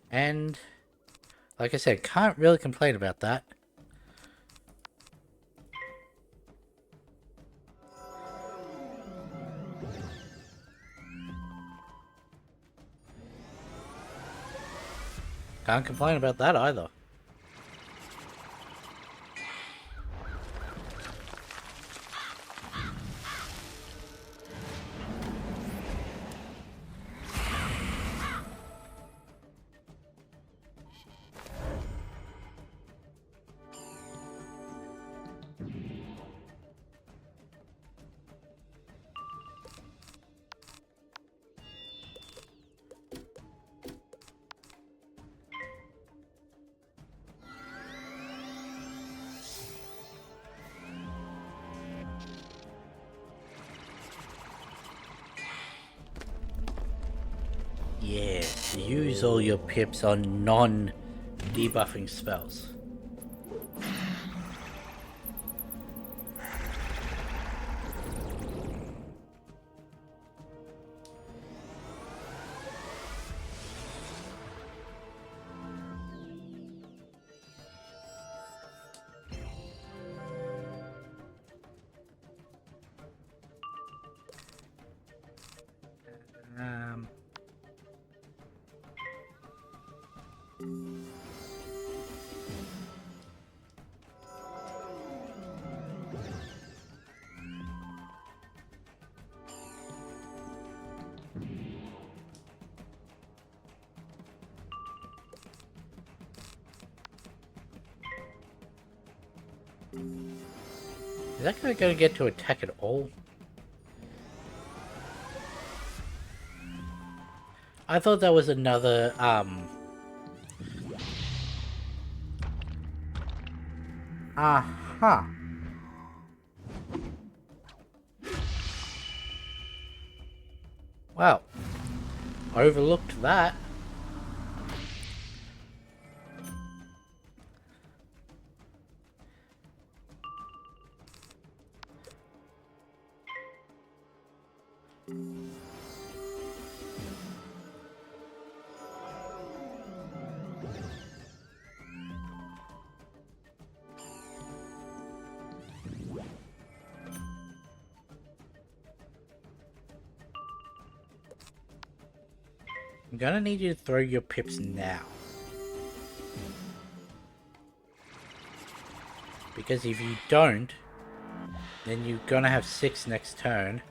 And, like I said, can't really complain about that. Can't complain about that either. Yeah, use all your pips on non-debuffing spells. Is that guy gonna get to attack at all? I thought that was another, Aha. Wow. Overlooked that. I'm gonna need you to throw your pips now. Because if you don't, then you're gonna have 6 next turn.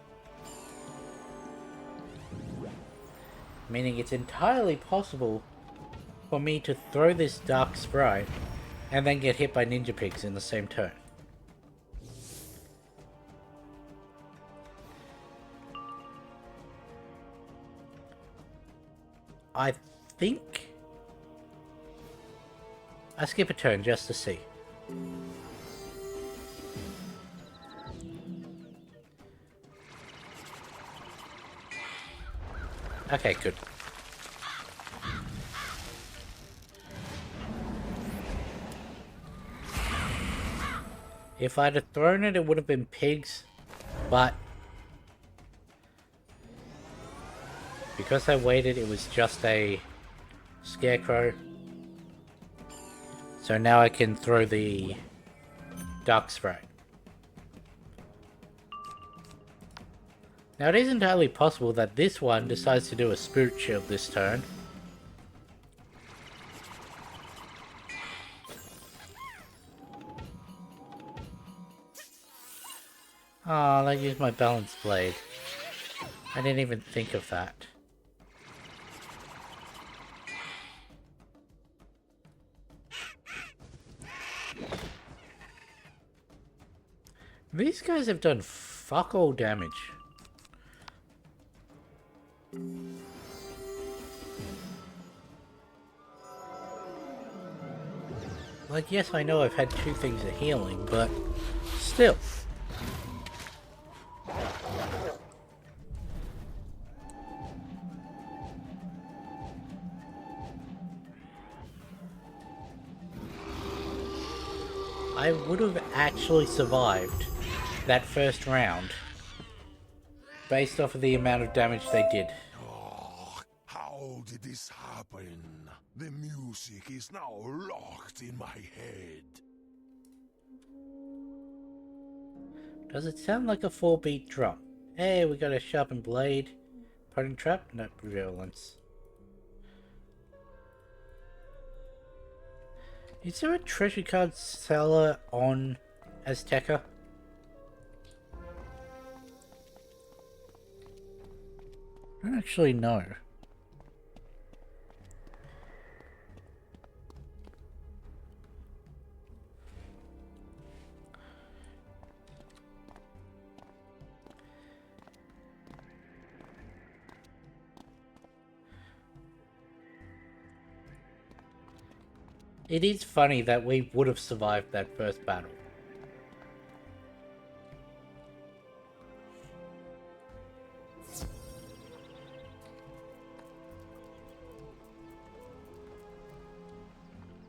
Meaning it's entirely possible for me to throw this Dark Sprite and then get hit by Ninja Pigs in the same turn. I think I skip a turn just to see. Okay, good. If I'd have thrown it, it would have been pigs, but because I waited, it was just a scarecrow. So now I can throw the Dark Sprite. Now it is entirely possible that this one decides to do a Spirit Shield this turn. Oh, I used my Balance Blade. I didn't even think of that. These guys have done fuck all damage. Like, yes, I know I've had 2 things of healing, but still. I would have actually survived that first round based off of the amount of damage they did. Oh, how did this happen? The music is now locked in my head. Does it sound like a 4-beat drum? Hey, we got a sharpened blade. Parting trap? No violence. Is there a treasure card seller on Azteca? I don't actually know. It is funny that we would have survived that first battle.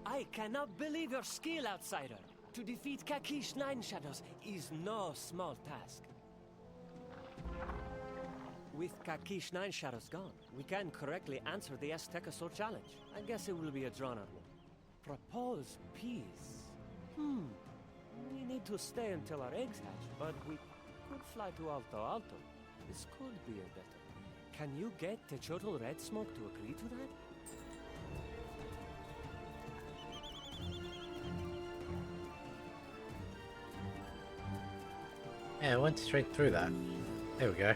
I cannot believe your skill, outsider. To defeat Kakish Nine Shadows is no small task. With Kakish Nine Shadows gone, we can correctly answer the Aztecasaur challenge. I guess it will be a drawn-out one. Propose peace. We need to stay until our eggs hatch, but we could fly to Alto Alto. This could be a better. Can you get Techotel Red Smoke to agree to that? Yeah, I went straight through that. There we go.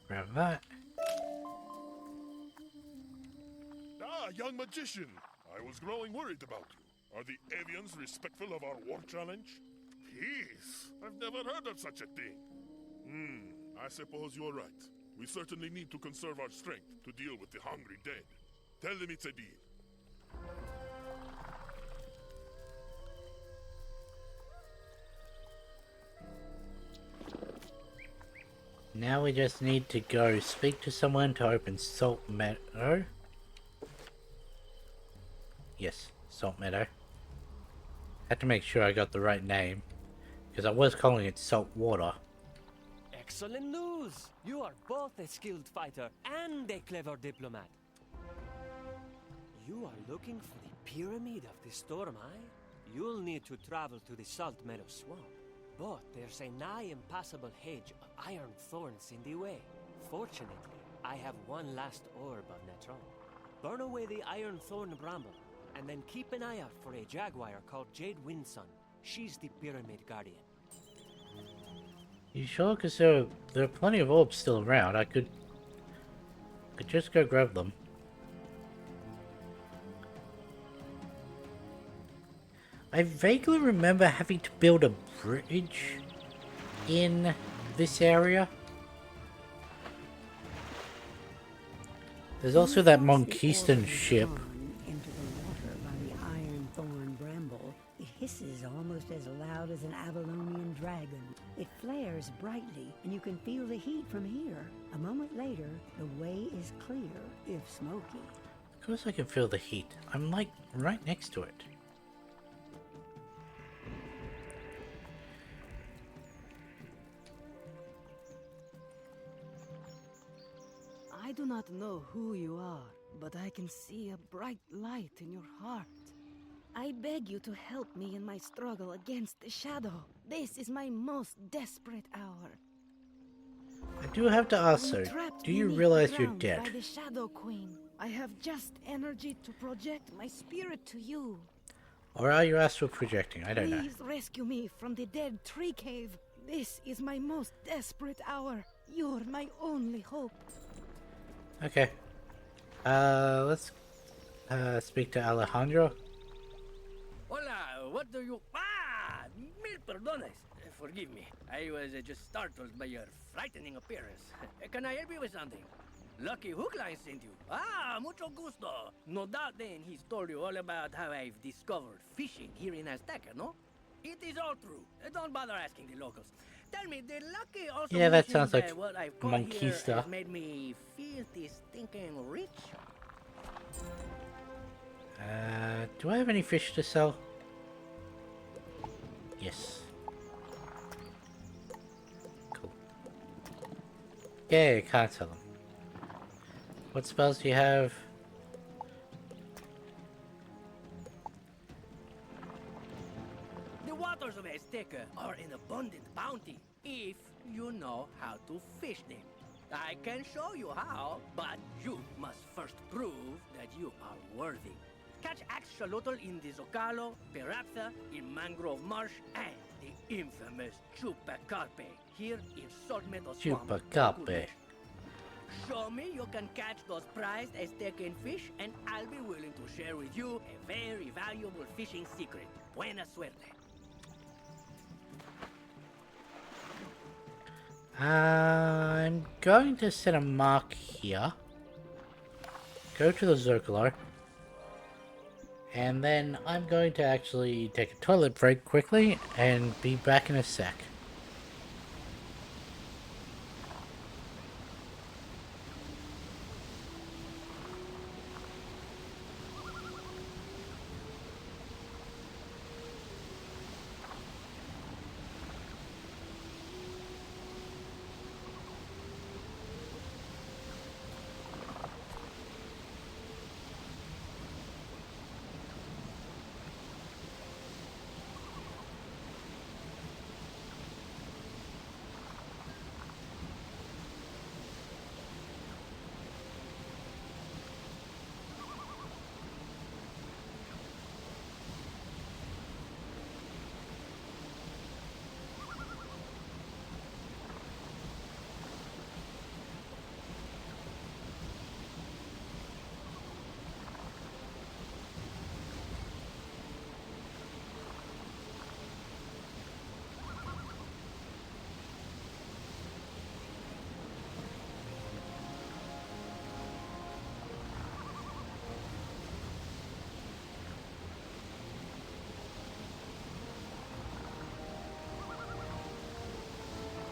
Grab that. Ah, young magician! I was growing worried about you. Are the avians respectful of our war challenge? Peace! I've never heard of such a thing. I suppose you're right. We certainly need to conserve our strength to deal with the hungry dead. Tell them it's a deal. Now we just need to go speak to someone to open Salt Meadow. Yes, Salt Meadow. Had to make sure I got the right name, because I was calling it Salt Water. Excellent news! You are both a skilled fighter and a clever diplomat. You are looking for the Pyramid of the Storm Eye? You'll need to travel to the Salt Meadow Swamp. But there's a nigh impassable hedge of iron thorns in the way. Fortunately, I have one last orb of Natron. Burn away the iron thorn bramble, and then keep an eye out for a jaguar called Jade Windsun. She's the Pyramid Guardian. You sure? Because there are plenty of orbs still around. I could just go grab them. I vaguely remember having to build a bridge in this area. There's also that Monkeyston ship. Into the water by the iron thorn bramble, it hisses almost as loud as an Avalonian dragon. It flares brightly, and you can feel the heat from here. A moment later, the way is clear, if smoky. Of course I can feel the heat. I'm like right next to it. I do not know who you are, but I can see a bright light in your heart. I beg you to help me in my struggle against the shadow. This is my most desperate hour. I do have to ask though, do you realize you're dead? By the Shadow Queen. I have just energy to project my spirit to you. Or are you astral projecting? I don't know. Please rescue me from the dead tree cave. This is my most desperate hour. You're my only hope. Okay. Let's speak to Alejandro. Hola, what do you... Ah! Mil perdones. Forgive me. I was just startled by your frightening appearance. Can I help you with something? Lucky Hookline sent you. Ah, mucho gusto. No doubt then he's told you all about how I've discovered fishing here in Azteca, no? It is all true. Don't bother asking the locals. Tell me, did Lucky also Yeah, that mention sounds like that what I've caught monkey here stuff. has made me filthy stinking rich? Do I have any fish to sell? Yes. Cool. Yeah, I can't sell them. What spells do you have? The waters of Azteca are an abundant bounty, if you know how to fish them. I can show you how, but you must first prove that you are worthy. Catch axolotl in the Zocalo, Piraptha in Mangrove Marsh, and the infamous Chupacarpe here in Salt Meadow Swamp. Chupacarpe. Show me you can catch those prized Aztecan fish, and I'll be willing to share with you a very valuable fishing secret. Buena suerte. I'm going to set a mark here. Go to the Zocalo. And then I'm going to actually take a toilet break quickly and be back in a sec.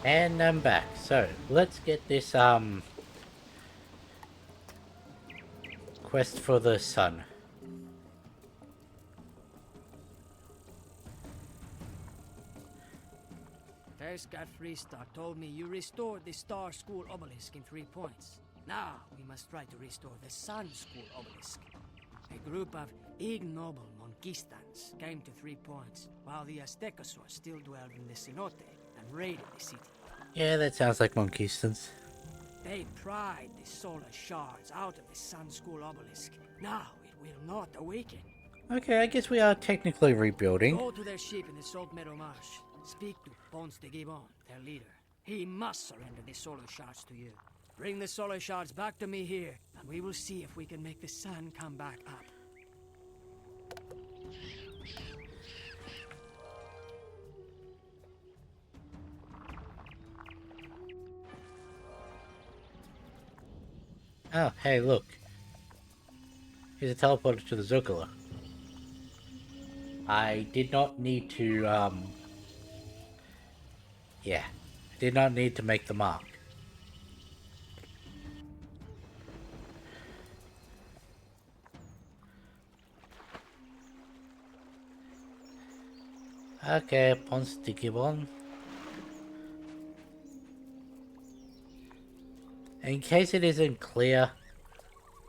And I'm back. So, let's get this, quest for the sun. Terskat Freestar told me you restored the Star School obelisk in 3 points. Now, we must try to restore the Sun School obelisk. A group of ignoble Monquistans came to 3 points, while the Aztecosaurs still dwelled in the cenote and raided the city. Yeah, that sounds like Monquistans. They pried the solar shards out of the Sun School obelisk. Now it will not awaken. Okay, I guess we are technically rebuilding. Go to their ship in the Salt Meadow Marsh. Speak to Ponce de Gibon, their leader. He must surrender the solar shards to you. Bring the solar shards back to me here, and we will see if we can make the sun come back up. Oh, hey, look. Here's a teleporter to the Zocalo. I did not need to, yeah. I did not need to make the mark. Okay, Ponce de Gibon. In case it isn't clear,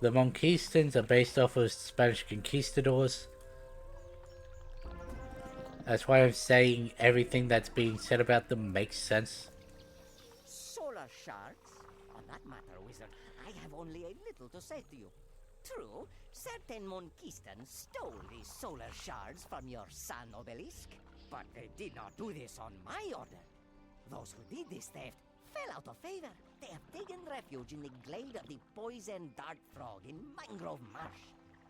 the Monquistans are based off of Spanish conquistadors. That's why I'm saying everything that's being said about them makes sense. Solar shards? On that matter, Wizard, I have only a little to say to you. True, certain Monquistans stole these solar shards from your sun obelisk, but they did not do this on my order. Those who did this theft fell out of favor. They have taken refuge in the glade of the poison dart frog in Mangrove Marsh.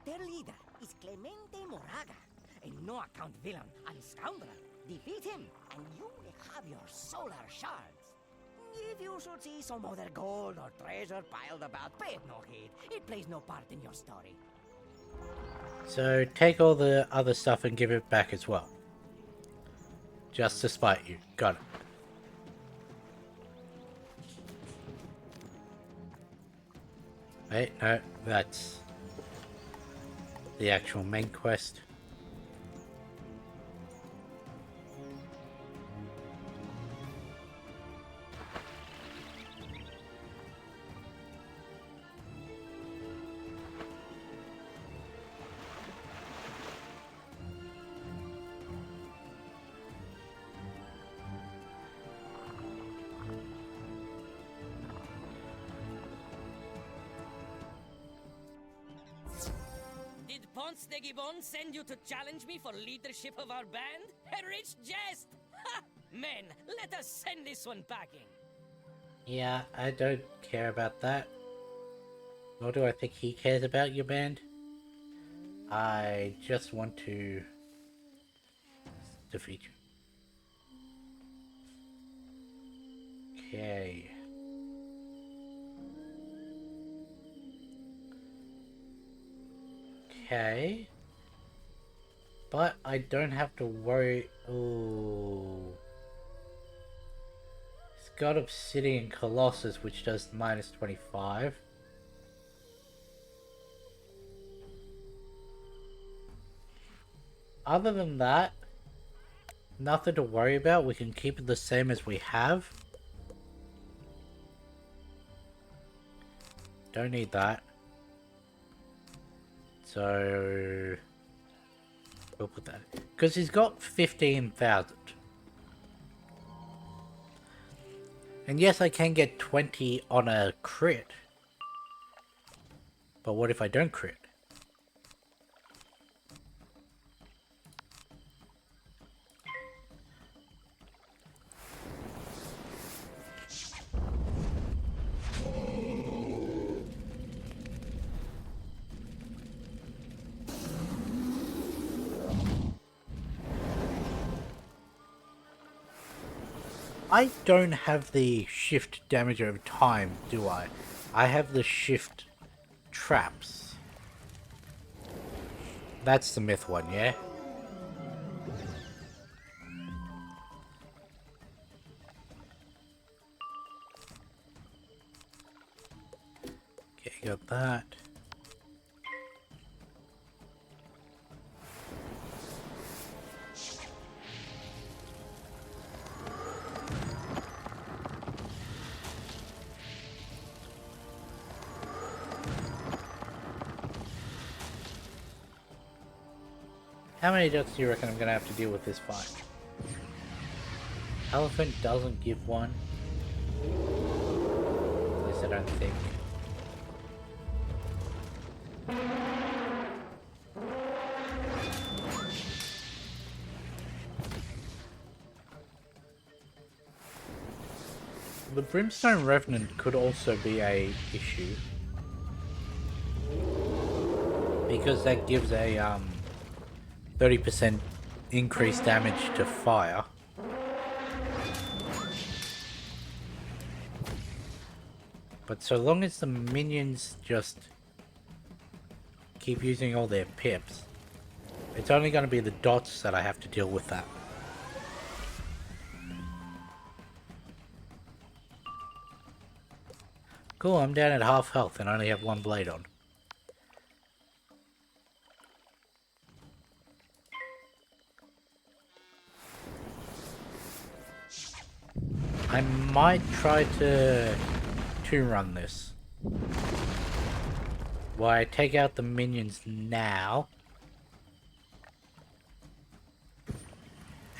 Their leader is Clemente Moraga, a no-account villain and scoundrel. Defeat him, and you will have your solar shards. If you should see some other gold or treasure piled about, pay it no heed. It plays no part in your story. So take all the other stuff and give it back as well. Just to spite you. Got it. Wait, no, that's the actual main quest. Did Ponce de Gibon send you to challenge me for leadership of our band? A rich jest! Ha! Men, let us send this one packing. Yeah, I don't care about that. Nor do I think he cares about your band. I just want to defeat you. Okay. Okay. But I don't have to worry. Ooh. It's got Obsidian Colossus, which does minus 25. Other than that, nothing to worry about. We can keep it the same as we have. Don't need that. So we'll put that because he's got 15,000. And yes, I can get 20 on a crit. But what if I don't crit? I don't have the shift damage over time, do I? I have the shift traps. That's the myth one, yeah? Got that. How many ducks do you reckon I'm gonna have to deal with this fight? Elephant doesn't give one. At least I don't think. The Brimstone Revenant could also be a issue. Because that gives a 30% increased damage to fire. But so long as the minions just keep using all their pips, it's only going to be the dots that I have to deal with that. Cool, I'm down at half health and only have one blade on. I might try to two-run this. Why I take out the minions now.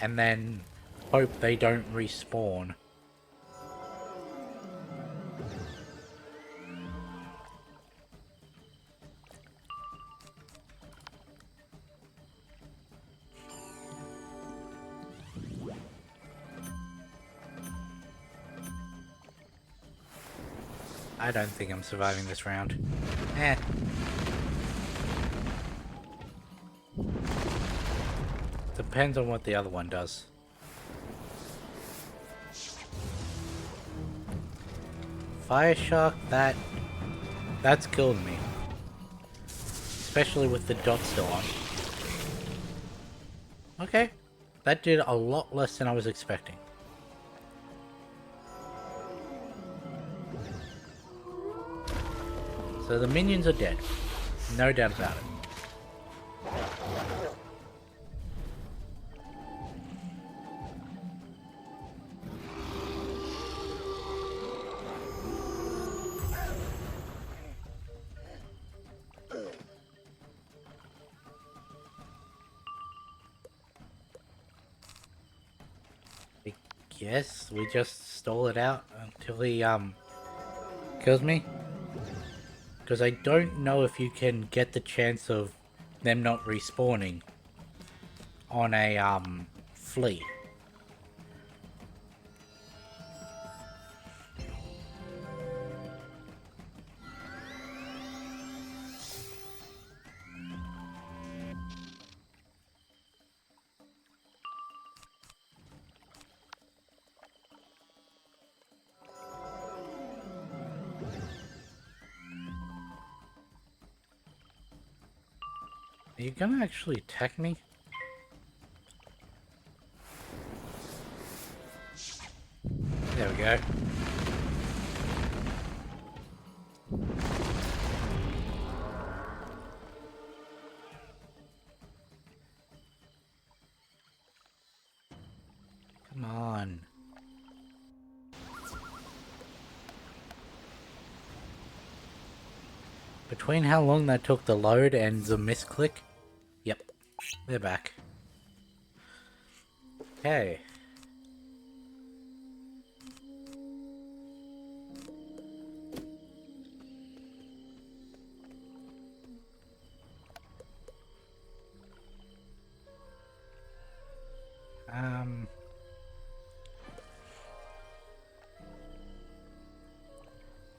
And then hope they don't respawn. I don't think I'm surviving this round. Eh. Depends on what the other one does. Fire Shark, that's killed me. Especially with the dot still on. Okay. That did a lot less than I was expecting. So the minions are dead. No doubt about it. I guess we just stall it out until he kills me. Because I don't know if you can get the chance of them not respawning on a flea. Are you gonna actually attack me? There we go. Come on. Between how long that took to load and the misclick? Yep, they're back. Okay.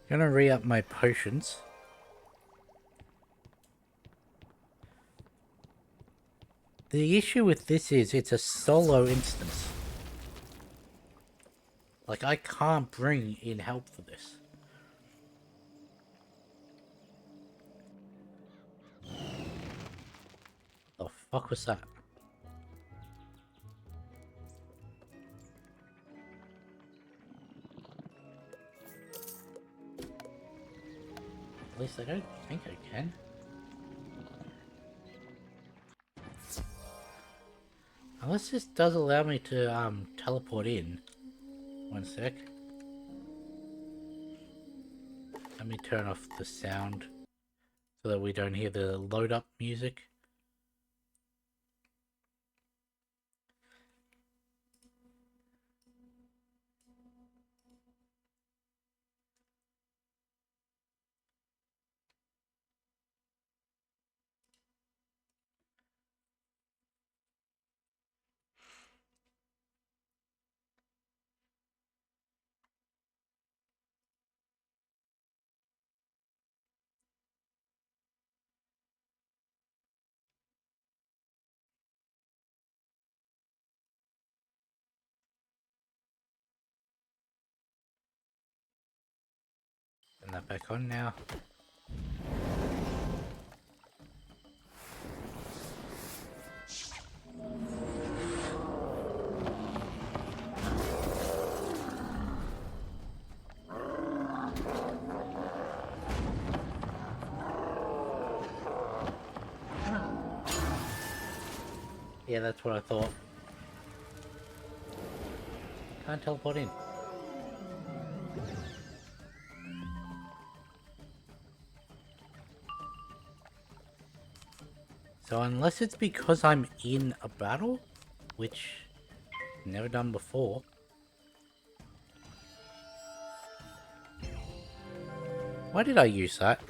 Gonna re-up my potions. The issue with this is it's a solo instance. Like, I can't bring in help for this. The fuck was that? At least I don't think I can. Unless this does allow me to teleport in. One sec. Let me turn off the sound so that we don't hear the load up music. Turn that back on now. Yeah, that's what I thought. Can't teleport in. So unless it's because I'm in a battle, which I've never done before. Why did I use that?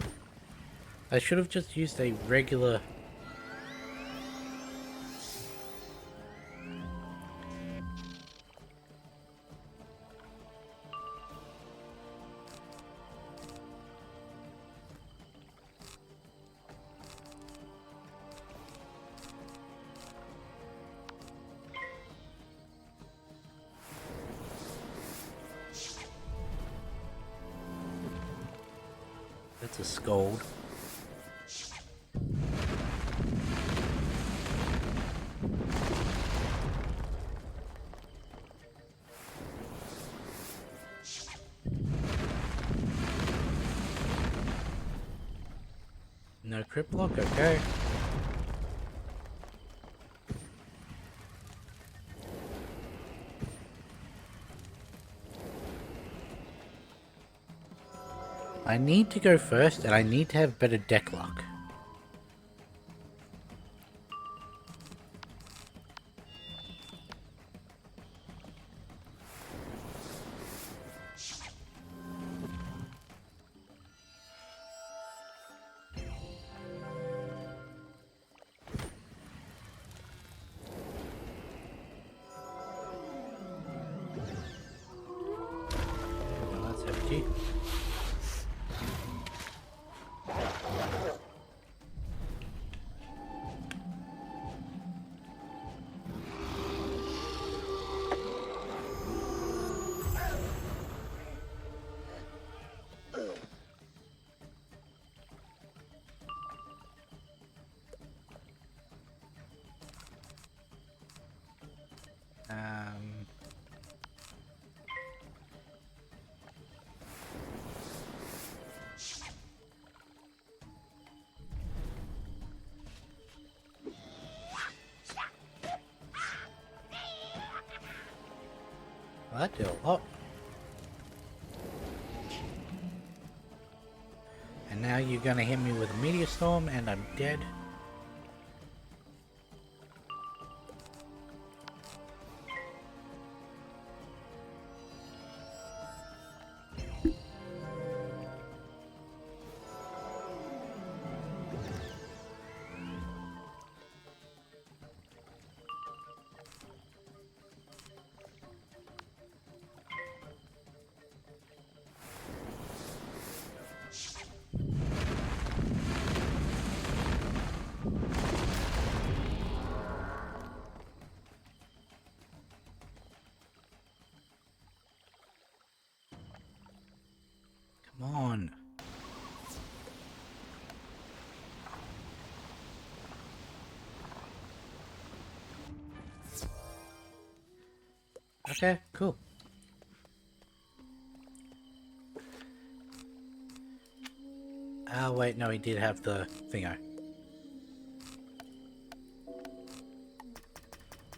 I should have just used a regular... That's a scold. No crypt block, okay. I need to go first, and I need to have better deck luck. Oh, that's empty. Well, that did a lot. And now you're gonna hit me with a meteor storm and I'm dead. Come on. Okay, cool. wait, no, he did have the thingo.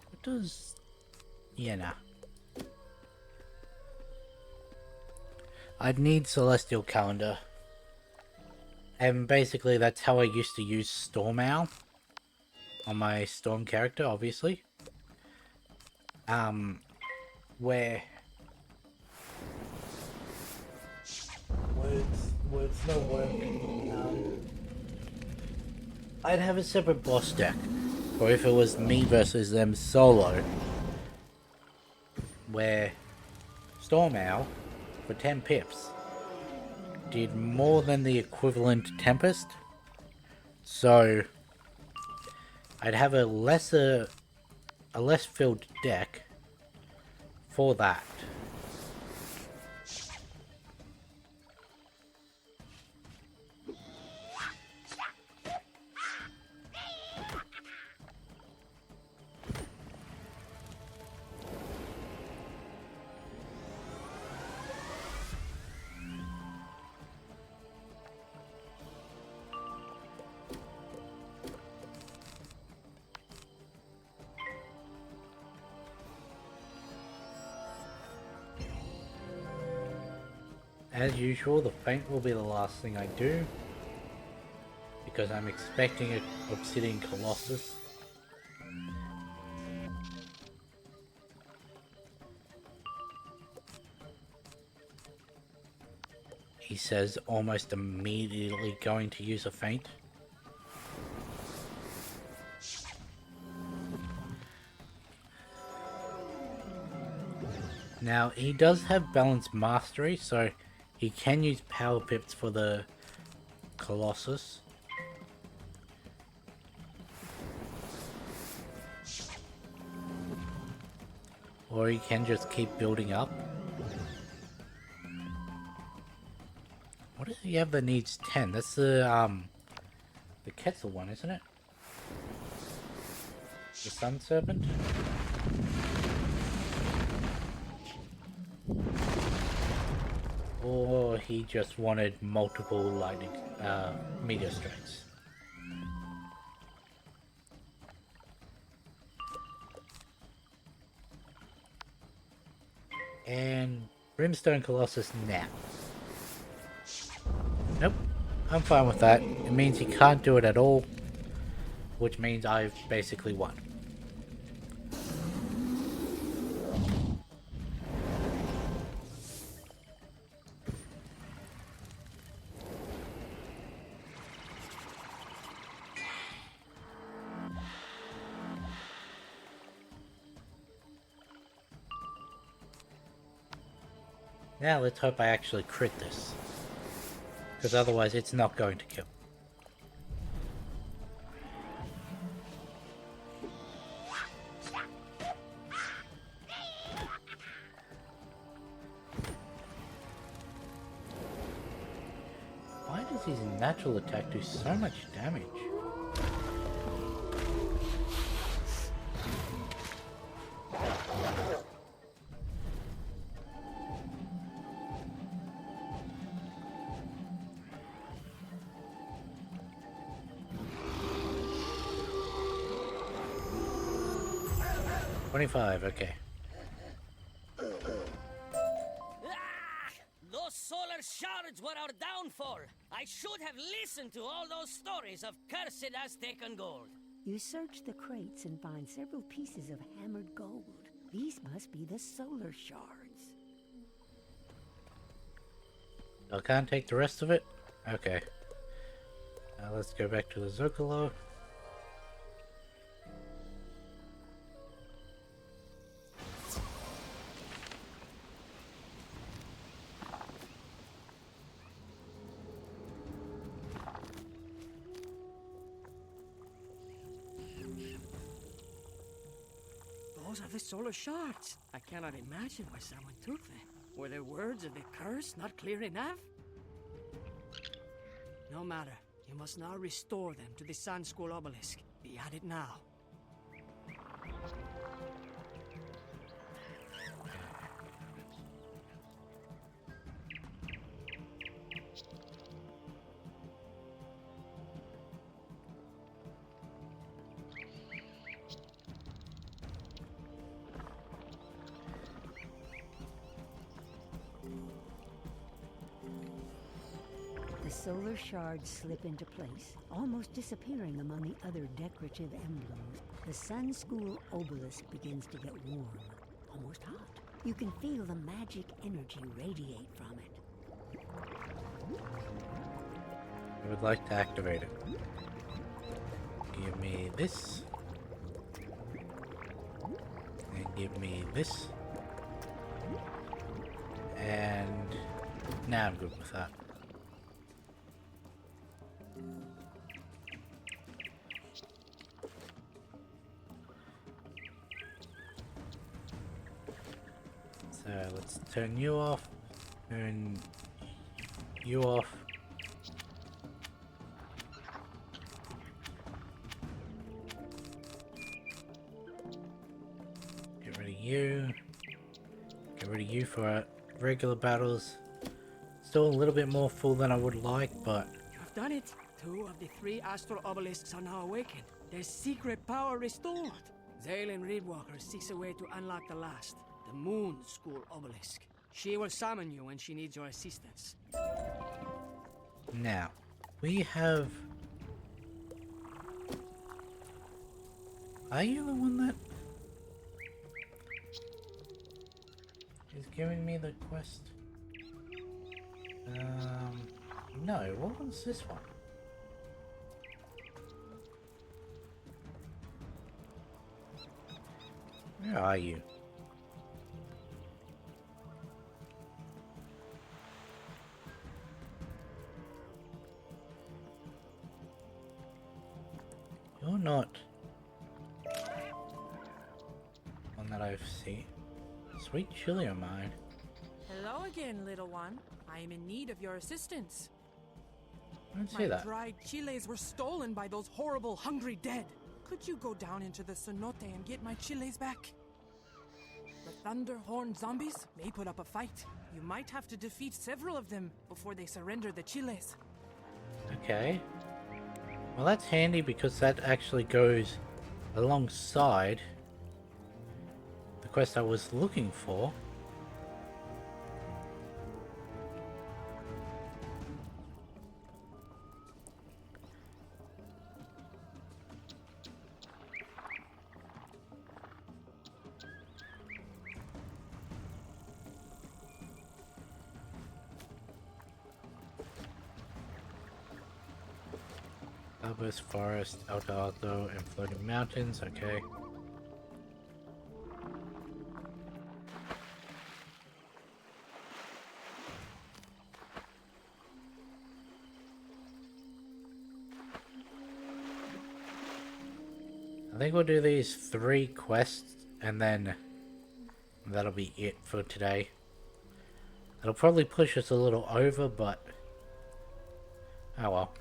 What does... Yeah, nah. I'd need Celestial Calendar. And basically that's how I used to use Storm Owl. On my Storm character, obviously. Where... Words not work. I'd have a separate boss deck. Or if it was me versus them solo. Where Storm Owl, for 10 pips, did more than the equivalent Tempest. So I'd have a less filled deck for that. As usual, the Feint will be the last thing I do, because I'm expecting an Obsidian Colossus. He says almost immediately going to use a Feint. Now, he does have Balanced Mastery, so he can use Power Pips for the Colossus. Or he can just keep building up. What does he have that needs 10? That's the Quetzal one, isn't it? The Sun Serpent? Or he just wanted multiple lightning, meteor strikes. And Brimstone Colossus now. Nope, I'm fine with that. It means he can't do it at all, which means I've basically won. Now let's hope I actually crit this. Because otherwise it's not going to kill. Why does his natural attack do so much damage? Okay. Those solar shards were our downfall. I should have listened to all those stories of cursed Aztecan gold. You search the crates and find several pieces of hammered gold. These must be the solar shards. I can't take the rest of it? Okay. Now let's go back to the Zocalo. Those are the solar shards. I cannot imagine why someone took them. Were the words of the curse not clear enough? No matter. You must now restore them to the Sun School obelisk. Be at it now. solar shards slip into place, almost disappearing among the other decorative emblems. The Sun School obelisk begins to get warm, almost hot. You can feel the magic energy radiate from it. I would like to activate it. Give me this. And give me this. And now I'm good with that. So let's turn you off, turn you off. Get rid of you. Get rid of you for regular battles. Still a little bit more full than I would like, but... You have done it! 2 of the 3 astral obelisks are now awakened. Their secret power restored. Zalen Reedwalker seeks a way to unlock the last, the Moon School obelisk. She will summon you when she needs your assistance. Now, we have... Are you the one that is giving me the quest? No, what was this one? Where are you? You're not one that I've seen. Sweet chili of mine. Hello again, little one. I am in need of your assistance. I didn't see that. My dried chiles were stolen by those horrible hungry dead. Could you go down into the cenote and get my chiles back? The Thunderhorn zombies may put up a fight. You might have to defeat several of them before they surrender the chiles. Okay. Well, that's handy because that actually goes alongside the quest I was looking for. Albus Forest, Alto Alto, and Floating Mountains, okay. I think we'll do these 3 quests and then that'll be it for today. It'll probably push us a little over, but oh well.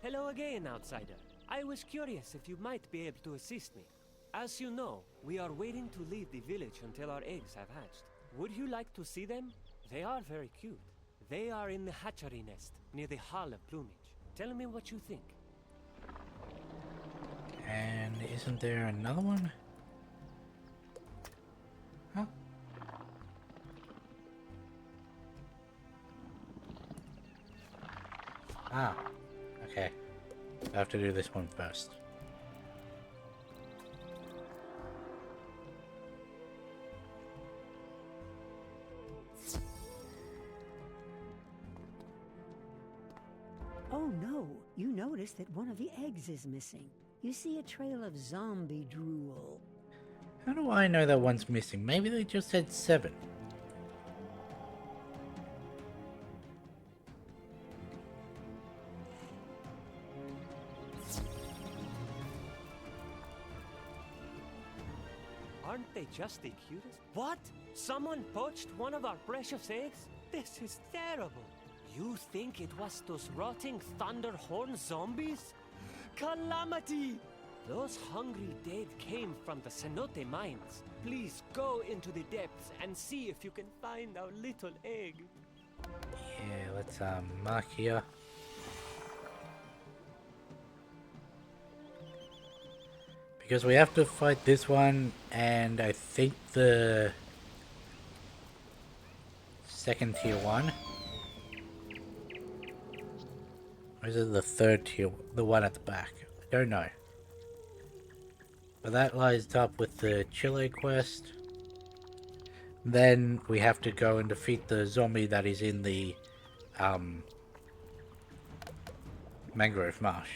Hello again, outsider. I was curious if you might be able to assist me. As you know, we are waiting to leave the village until our eggs have hatched. Would you like to see them? They are very cute. They are in the hatchery nest, near the Hall of Plumage. Tell me what you think. And isn't there another one? Huh? Ah. Okay, I have to do this one first. Oh no, you notice that one of the eggs is missing. You see a trail of zombie drool. How do I know that one's missing? Maybe they just said 7. Aren't they just the cutest? What? Someone poached one of our precious eggs? This is terrible. You think it was those rotting Thunderhorn zombies? Calamity! Those hungry dead came from the cenote mines. Please go into the depths and see if you can find our little egg. Yeah, let's mark here. Because we have to fight this one, and I think the second tier one. Or is it the third tier? The one at the back? I don't know. But that lines up with the Chile quest. Then we have to go and defeat the zombie that is in the mangrove marsh.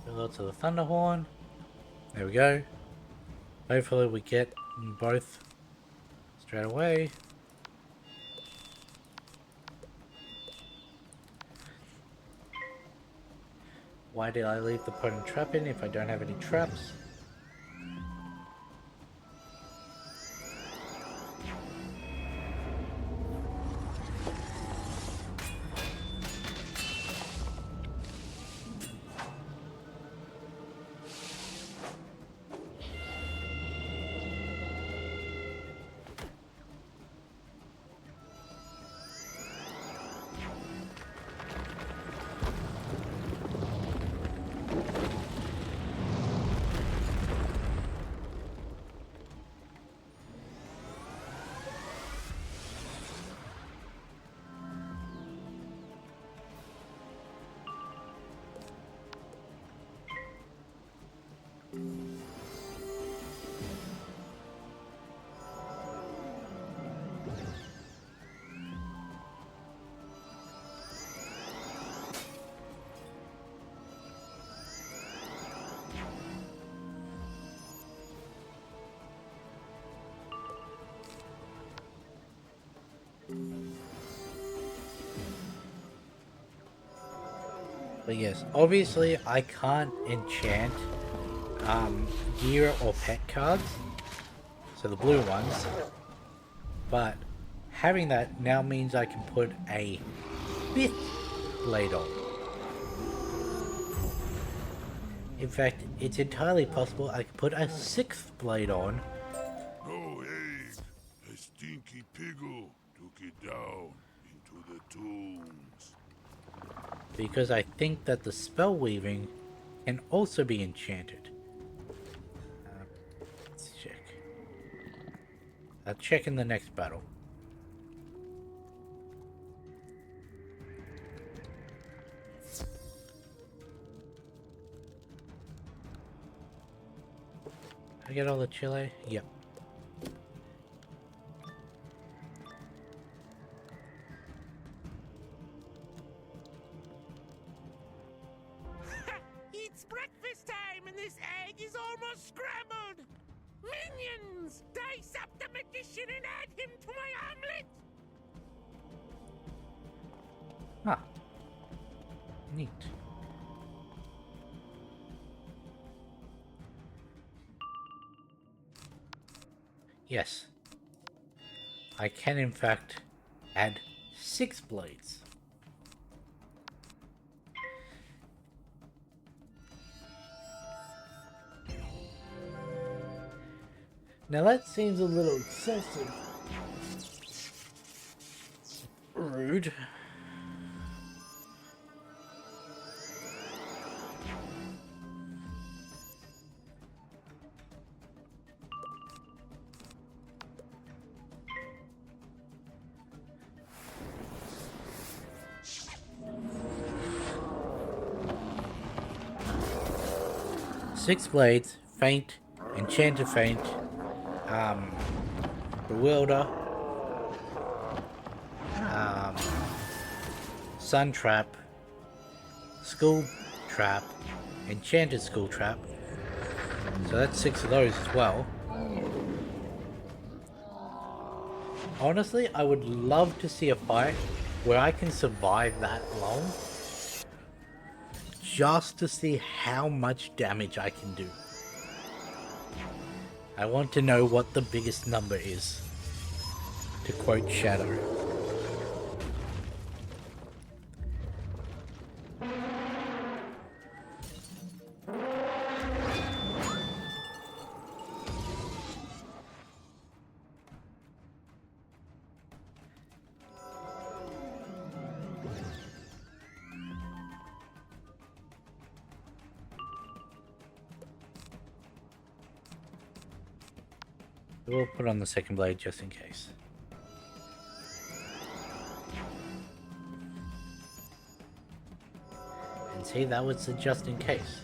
Lots of the Thunderhorn. There we go. Hopefully we get both straight away. Why did I leave the potent trap in if I don't have any traps? But yes, obviously I can't enchant gear or pet cards, so the blue ones, but having that now means I can put a 5th blade on. In fact, it's entirely possible I could put a 6th blade on. Oh, hey, a stinky piggle took it down into the tombs. Because I think that the spell weaving can also be enchanted. Let's check. I'll check in the next battle. I get all the Chile? Yep. It's breakfast time and this egg is almost scrambled! Minions! Dice up the magician and add him to my omelet! Ah. Neat. Yes. I can in fact add 6 blades. Now that seems a little excessive. Rude. Six blades, feint, enchanted feint, bewilder, sun trap, school trap, enchanted school trap. So that's 6 of those as well. Honestly, I would love to see a fight where I can survive that long. Just to see how much damage I can do. I want to know what the biggest number is. To quote Shadow. We'll put on the second blade just in case. And see, that was the just in case.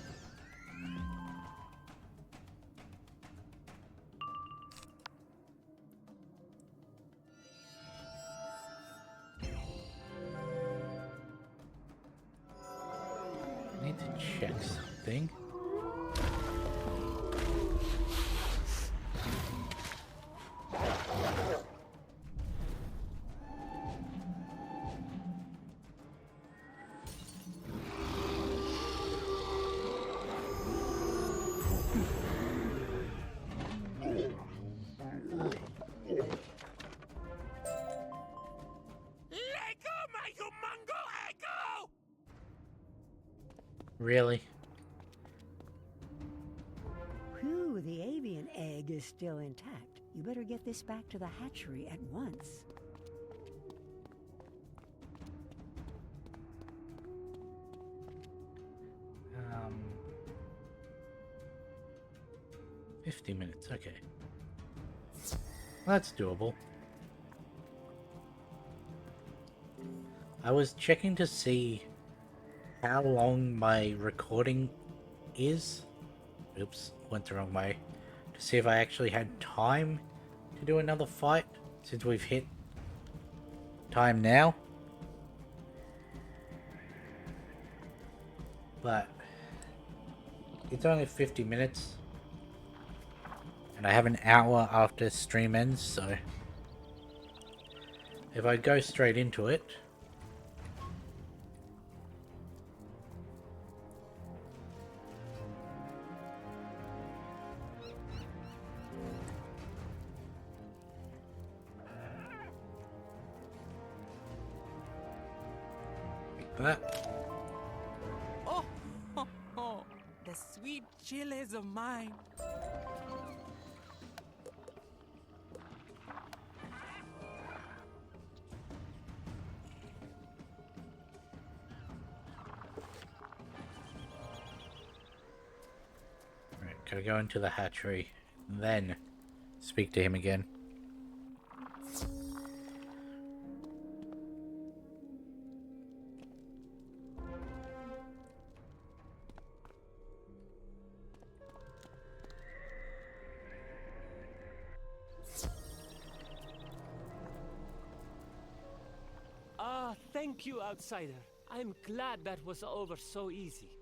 I need to check something. Really? Whew, the avian egg is still intact. You better get this back to the hatchery at once. 50 minutes, okay. That's doable. I was checking to see how long my recording is. Oops, went the wrong way. To see if I actually had time to do another fight, since we've hit time now. But it's only 50 minutes. And I have an hour after stream ends, so if I go straight into it, like that. Oh, ho, ho, the sweet chilies of mine. Right, gotta go into the hatchery, then speak to him again. Thank you, Outsider. I'm glad that was over so easy.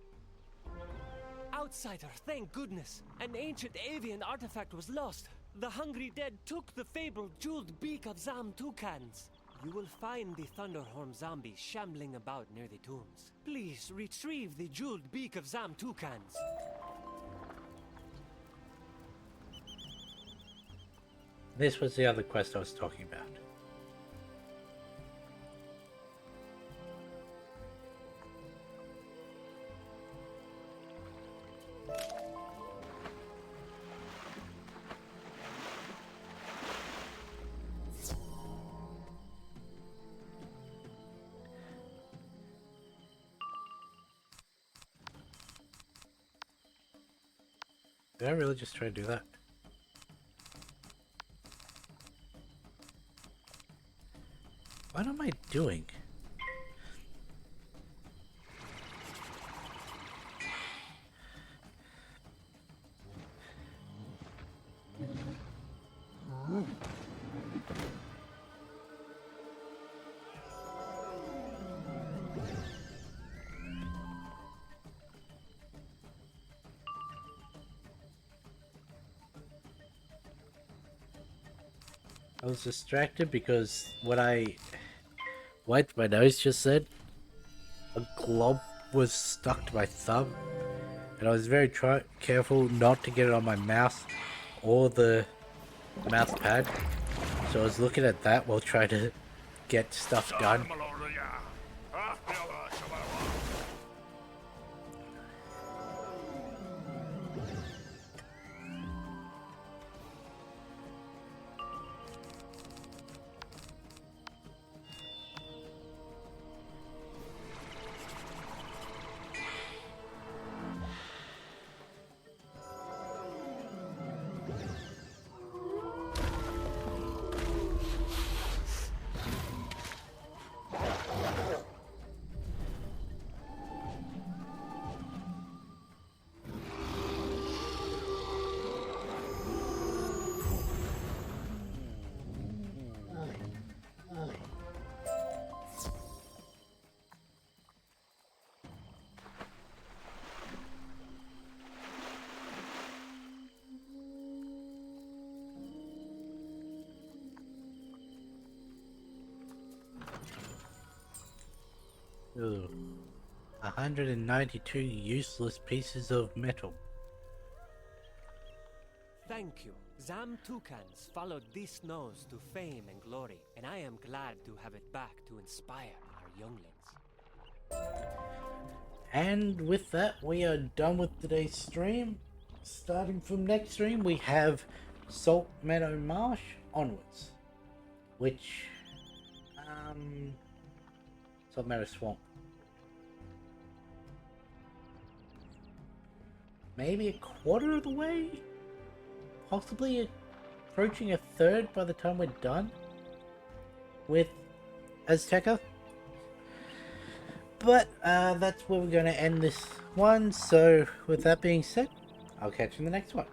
Outsider, thank goodness. An ancient avian artifact was lost. The hungry dead took the fabled jeweled beak of Zam Toucans. You will find the Thunderhorn zombies shambling about near the tombs. Please retrieve the jeweled beak of Zam Toucans. This was the other quest I was talking about. Did I really just try to do that? What am I doing? I was distracted because when I wiped my nose just said a glob was stuck to my thumb, and I was very careful not to get it on my mouse or the mouse pad, so I was looking at that while trying to get stuff done. Ooh. 192 useless pieces of metal. Thank you. Zam Toucans followed this nose to fame and glory, and I am glad to have it back to inspire our younglings. And with that, we are done with today's stream. Starting from next stream, we have Salt Meadow Marsh onwards, which, Salt Meadow Swamp. Maybe a quarter of the way? Possibly approaching a third by the time we're done with Azteca. But that's where we're going to end this one. So with that being said, I'll catch you in the next one.